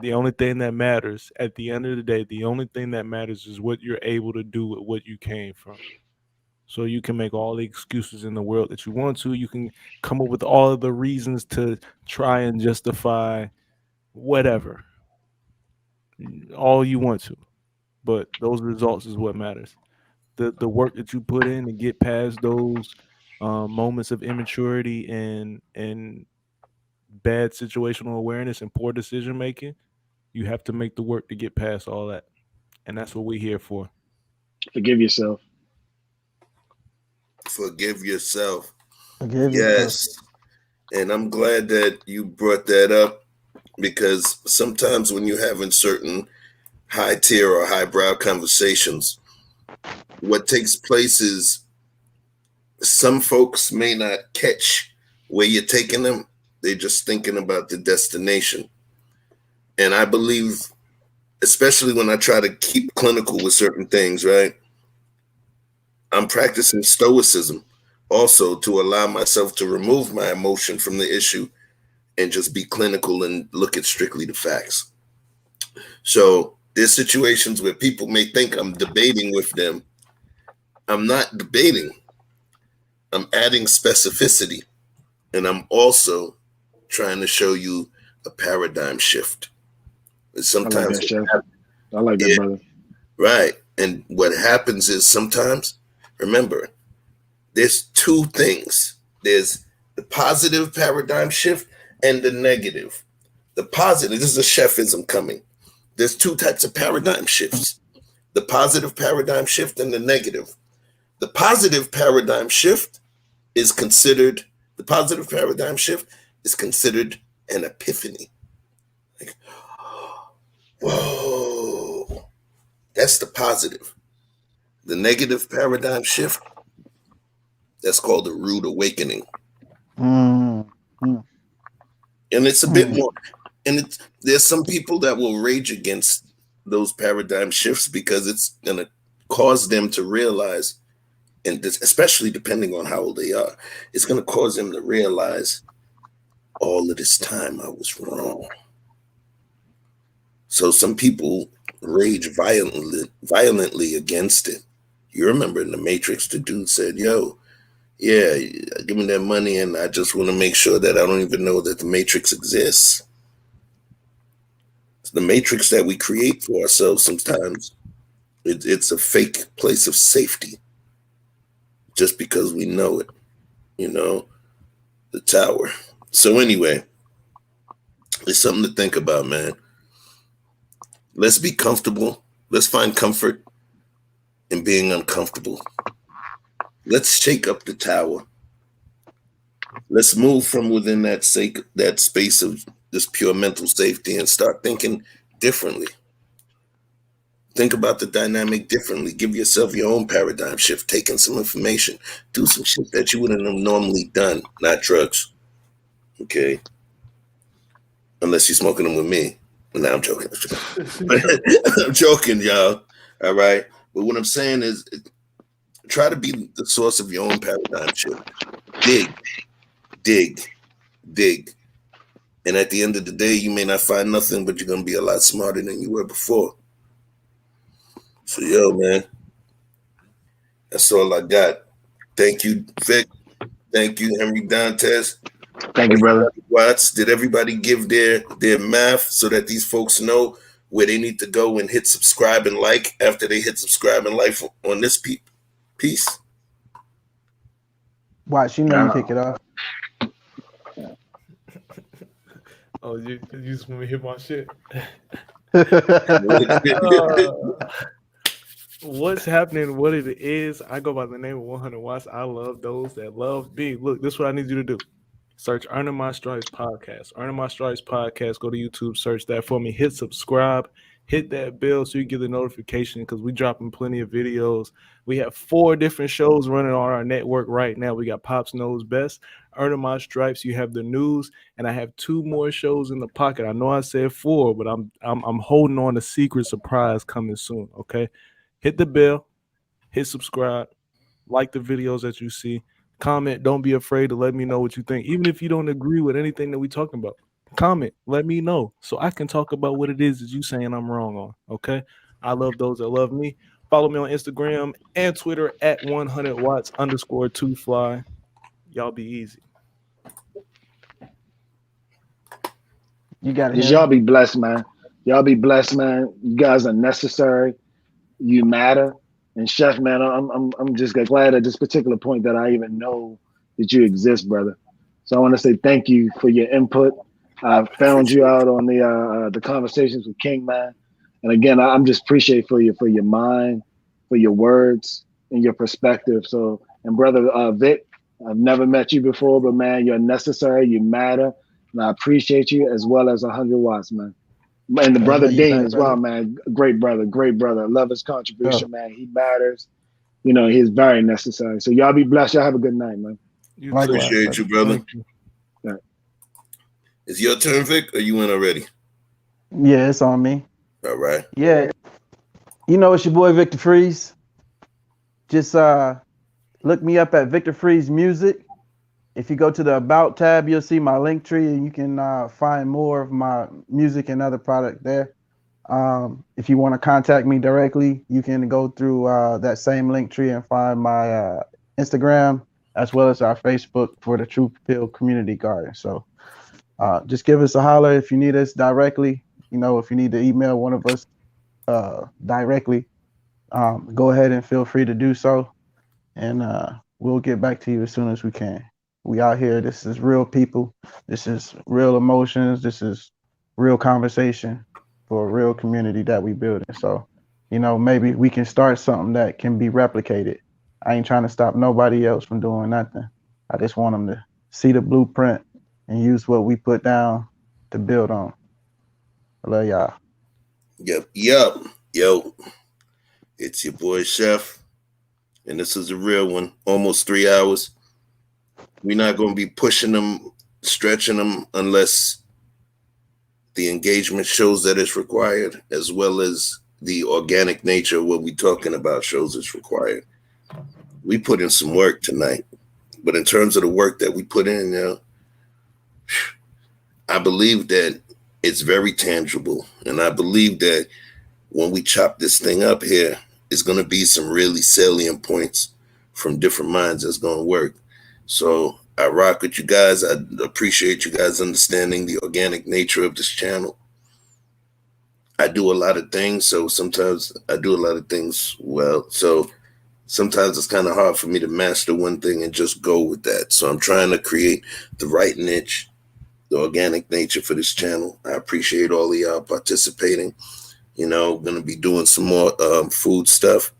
The only thing that matters at the end of the day, the only thing that matters is what you're able to do with what you came from. So you can make all the excuses in the world that you want to. You can come up with all of the reasons to try and justify whatever, all you want to. But those results is what matters. The work that you put in to get past those moments of immaturity and bad situational awareness and poor decision making, you have to make the work to get past all that. And that's what we're here for. Forgive yourself. Forgive yourself. Forgive yourself. And I'm glad that you brought that up, because sometimes when you're having certain high tier or highbrow conversations, what takes place is some folks may not catch where you're taking them. They're just thinking about the destination. And I believe, especially when I try to keep clinical with certain things, right? I'm practicing stoicism also to allow myself to remove my emotion from the issue and just be clinical and look at strictly the facts. So there's situations where people may think I'm debating with them. I'm not debating. I'm adding specificity. And I'm also trying to show you a paradigm shift. Sometimes I like that, Chef. I like that, brother. Right. And what happens is sometimes, remember, there's two things. There's the positive paradigm shift and the negative. The positive, this is a chefism coming. There's two types of paradigm shifts. The positive paradigm shift and the negative. The positive paradigm shift is considered an epiphany. Like, whoa, that's the positive. The negative paradigm shift, that's called a rude awakening. Mm-hmm. And it's a bit more, and there's some people that will rage against those paradigm shifts because it's going to cause them to realize, and especially depending on how old they are, it's going to cause them to realize all of this time I was wrong. So some people rage violently against it. You remember in the Matrix, the dude said, yo, yeah, give me that money and I just want to make sure that I don't even know that the Matrix exists. It's the Matrix that we create for ourselves sometimes. It's a fake place of safety just because we know it, the tower. So anyway, it's something to think about, man. Let's be comfortable. Let's find comfort in being uncomfortable. Let's shake up the tower. Let's move from within that space of just pure mental safety and start thinking differently. Think about the dynamic differently. Give yourself your own paradigm shift. Take in some information. Do some shit that you wouldn't have normally done. Not drugs. Okay? Unless you're smoking them with me. Nah, I'm joking. I'm joking, y'all. All right? But what I'm saying is try to be the source of your own paradigm shift. Dig. And at the end of the day, you may not find nothing, but you're going to be a lot smarter than you were before. So, yo, man, that's all I got. Thank you, Vic. Thank you, Henry Dantes. Thank you, brother. Watts. Did everybody give their math so that these folks know where they need to go and hit subscribe and like after they hit subscribe and like on this piece? Watch, you kick it off. Oh, you just want me to hit my shit? What's happening, what it is, I go by the name of 100 Watts. I love those that love me. Look, this is what I need you to do. Search Earning My Stripes Podcast. Earning My Stripes Podcast. Go to YouTube, search that for me. Hit subscribe. Hit that bell so you get the notification because we dropping plenty of videos. We have 4 different shows running on our network right now. We got Pops Knows Best, Earning My Stripes. You have the news, and I have 2 more shows in the pocket. I know I said 4, but I'm holding on a secret surprise coming soon. Okay, hit the bell, hit subscribe, like the videos that you see, comment. Don't be afraid to let me know what you think, even if you don't agree with anything that we talking about. Comment, let me know so I can talk about what it is that you saying I'm wrong on. Okay, I love those that love me. Follow me on Instagram and Twitter at 100watts_2fly. Y'all be easy. You got it. Y'all be blessed, man. Y'all be blessed, man. You guys are necessary. You matter. And Chef, man, I'm just glad at this particular point that I even know that you exist, brother. So I want to say thank you for your input. I found you out on the conversations with King, man. And again, I'm just appreciate for your mind, for your words, and your perspective. So, and brother Vic, I've never met you before, but man, you're necessary. You matter, and I appreciate you as well as 100 Watts, man. And the brother Dean as well, man. Great brother. I love his contribution, man. He matters. He's very necessary. So y'all be blessed. Y'all have a good night, man. I appreciate you, brother. Yeah. It's your turn, Vic, or you in already? Yeah, it's on me. All right. Yeah. It's your boy Victor Freeze. Just look me up at Victor Freeze Music. If you go to the About tab, you'll see my link tree, and you can find more of my music and other product there. If you want to contact me directly, you can go through that same link tree and find my Instagram, as well as our Facebook for the Truth Pill Community Garden. So just give us a holler if you need us directly. If you need to email one of us directly, go ahead and feel free to do so. And we'll get back to you as soon as we can. We out here. This is real people. This is real emotions. This is real conversation for a real community that we building. So, maybe we can start something that can be replicated. I ain't trying to stop nobody else from doing nothing. I just want them to see the blueprint and use what we put down to build on. I love y'all. Yep. Yo, it's your boy Chef, and this is a real one. Almost 3 hours. We're not going to be pushing them, stretching them, unless the engagement shows that it's required, as well as the organic nature of what we're talking about shows it's required. We put in some work tonight, but in terms of the work that we put in, I believe that it's very tangible, and I believe that when we chop this thing up here, it's going to be some really salient points from different minds that's going to work. So I rock with you guys. I appreciate you guys understanding the organic nature of this channel. I do a lot of things, so sometimes I do a lot of things well. So sometimes it's kind of hard for me to master one thing and just go with that. So I'm trying to create the right niche, the organic nature for this channel. I appreciate all of y'all participating. Going to be doing some more food stuff.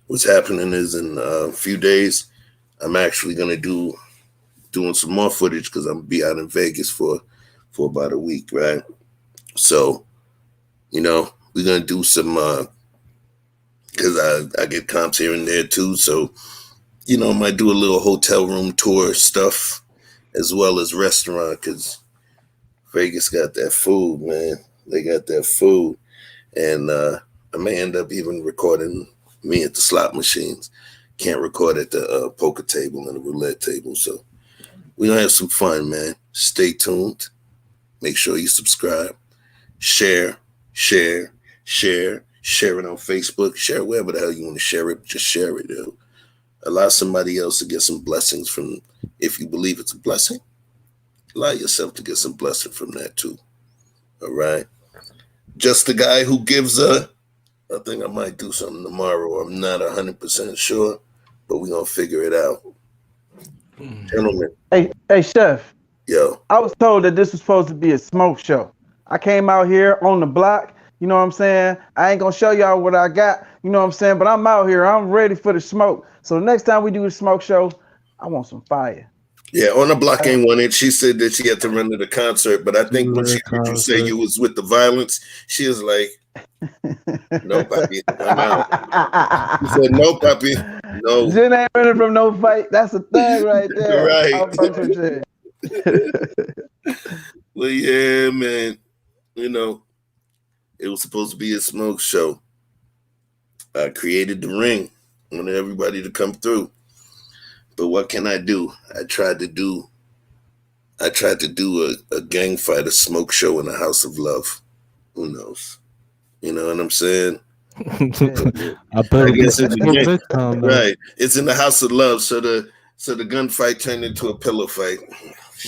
What's happening is in a few days, I'm actually going to doing some more footage because I'm going to be out in Vegas for about a week, right? So, we're going to do some, because I get comps here and there too. So, I might do a little hotel room tour stuff as well as restaurant, because Vegas got that food, man. They got that food. And I may end up even recording me at the slot machines. Can't record at the poker table and the roulette table. So we're going to have some fun, man. Stay tuned. Make sure you subscribe. Share it on Facebook. Share it wherever the hell you want to share it. Just share it. Allow somebody else to get some blessings from, if you believe it's a blessing, allow yourself to get some blessing from that too. All right. Just the guy who gives I think I might do something tomorrow. I'm not 100% sure, but we're going to figure it out. Gentlemen. Hey, Chef. Yo. I was told that this was supposed to be a smoke show. I came out here on the block. You know what I'm saying? I ain't going to show y'all what I got. You know what I'm saying? But I'm out here. I'm ready for the smoke. So the next time we do a smoke show, I want some fire. Yeah, on the block ain't wanted. She said that she had to run to the concert, but I think when she heard you say you was with the violence, she was like, "No, puppy, I'm out." She said, "No, puppy, no." Jen ain't running from no fight. That's a thing right there. Right. Well, yeah, man. It was supposed to be a smoke show. I created the ring. I wanted everybody to come through. But what can I do? I tried to do a gang fight, a smoke show in the House of Love. Who knows? You know what I'm saying? I guess it's right. It's in the House of Love, so the gunfight turned into a pillow fight.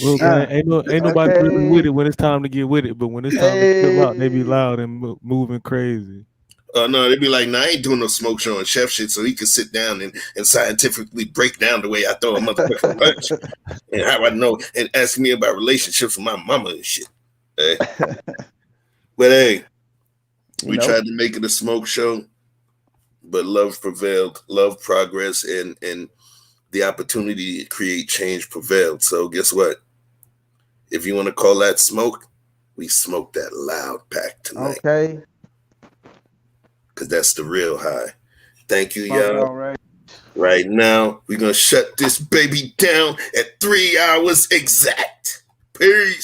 Well, man, ain't nobody really with it when it's time to get with it, but when it's time to chill out, they be loud and moving crazy. Oh, no, they'd be like, "Nah, I ain't doing no smoke show and chef shit," so he could sit down and scientifically break down the way I throw a motherfucking punch and how I know, and ask me about relationships with my mama and shit. Hey. But hey, we tried to make it a smoke show, but love prevailed. Love, progress, and the opportunity to create change prevailed. So guess what? If you want to call that smoke, we smoked that loud pack tonight. Okay. Because that's the real high. Thank you, y'all. Right now, we're going to shut this baby down at 3 hours exact. Peace.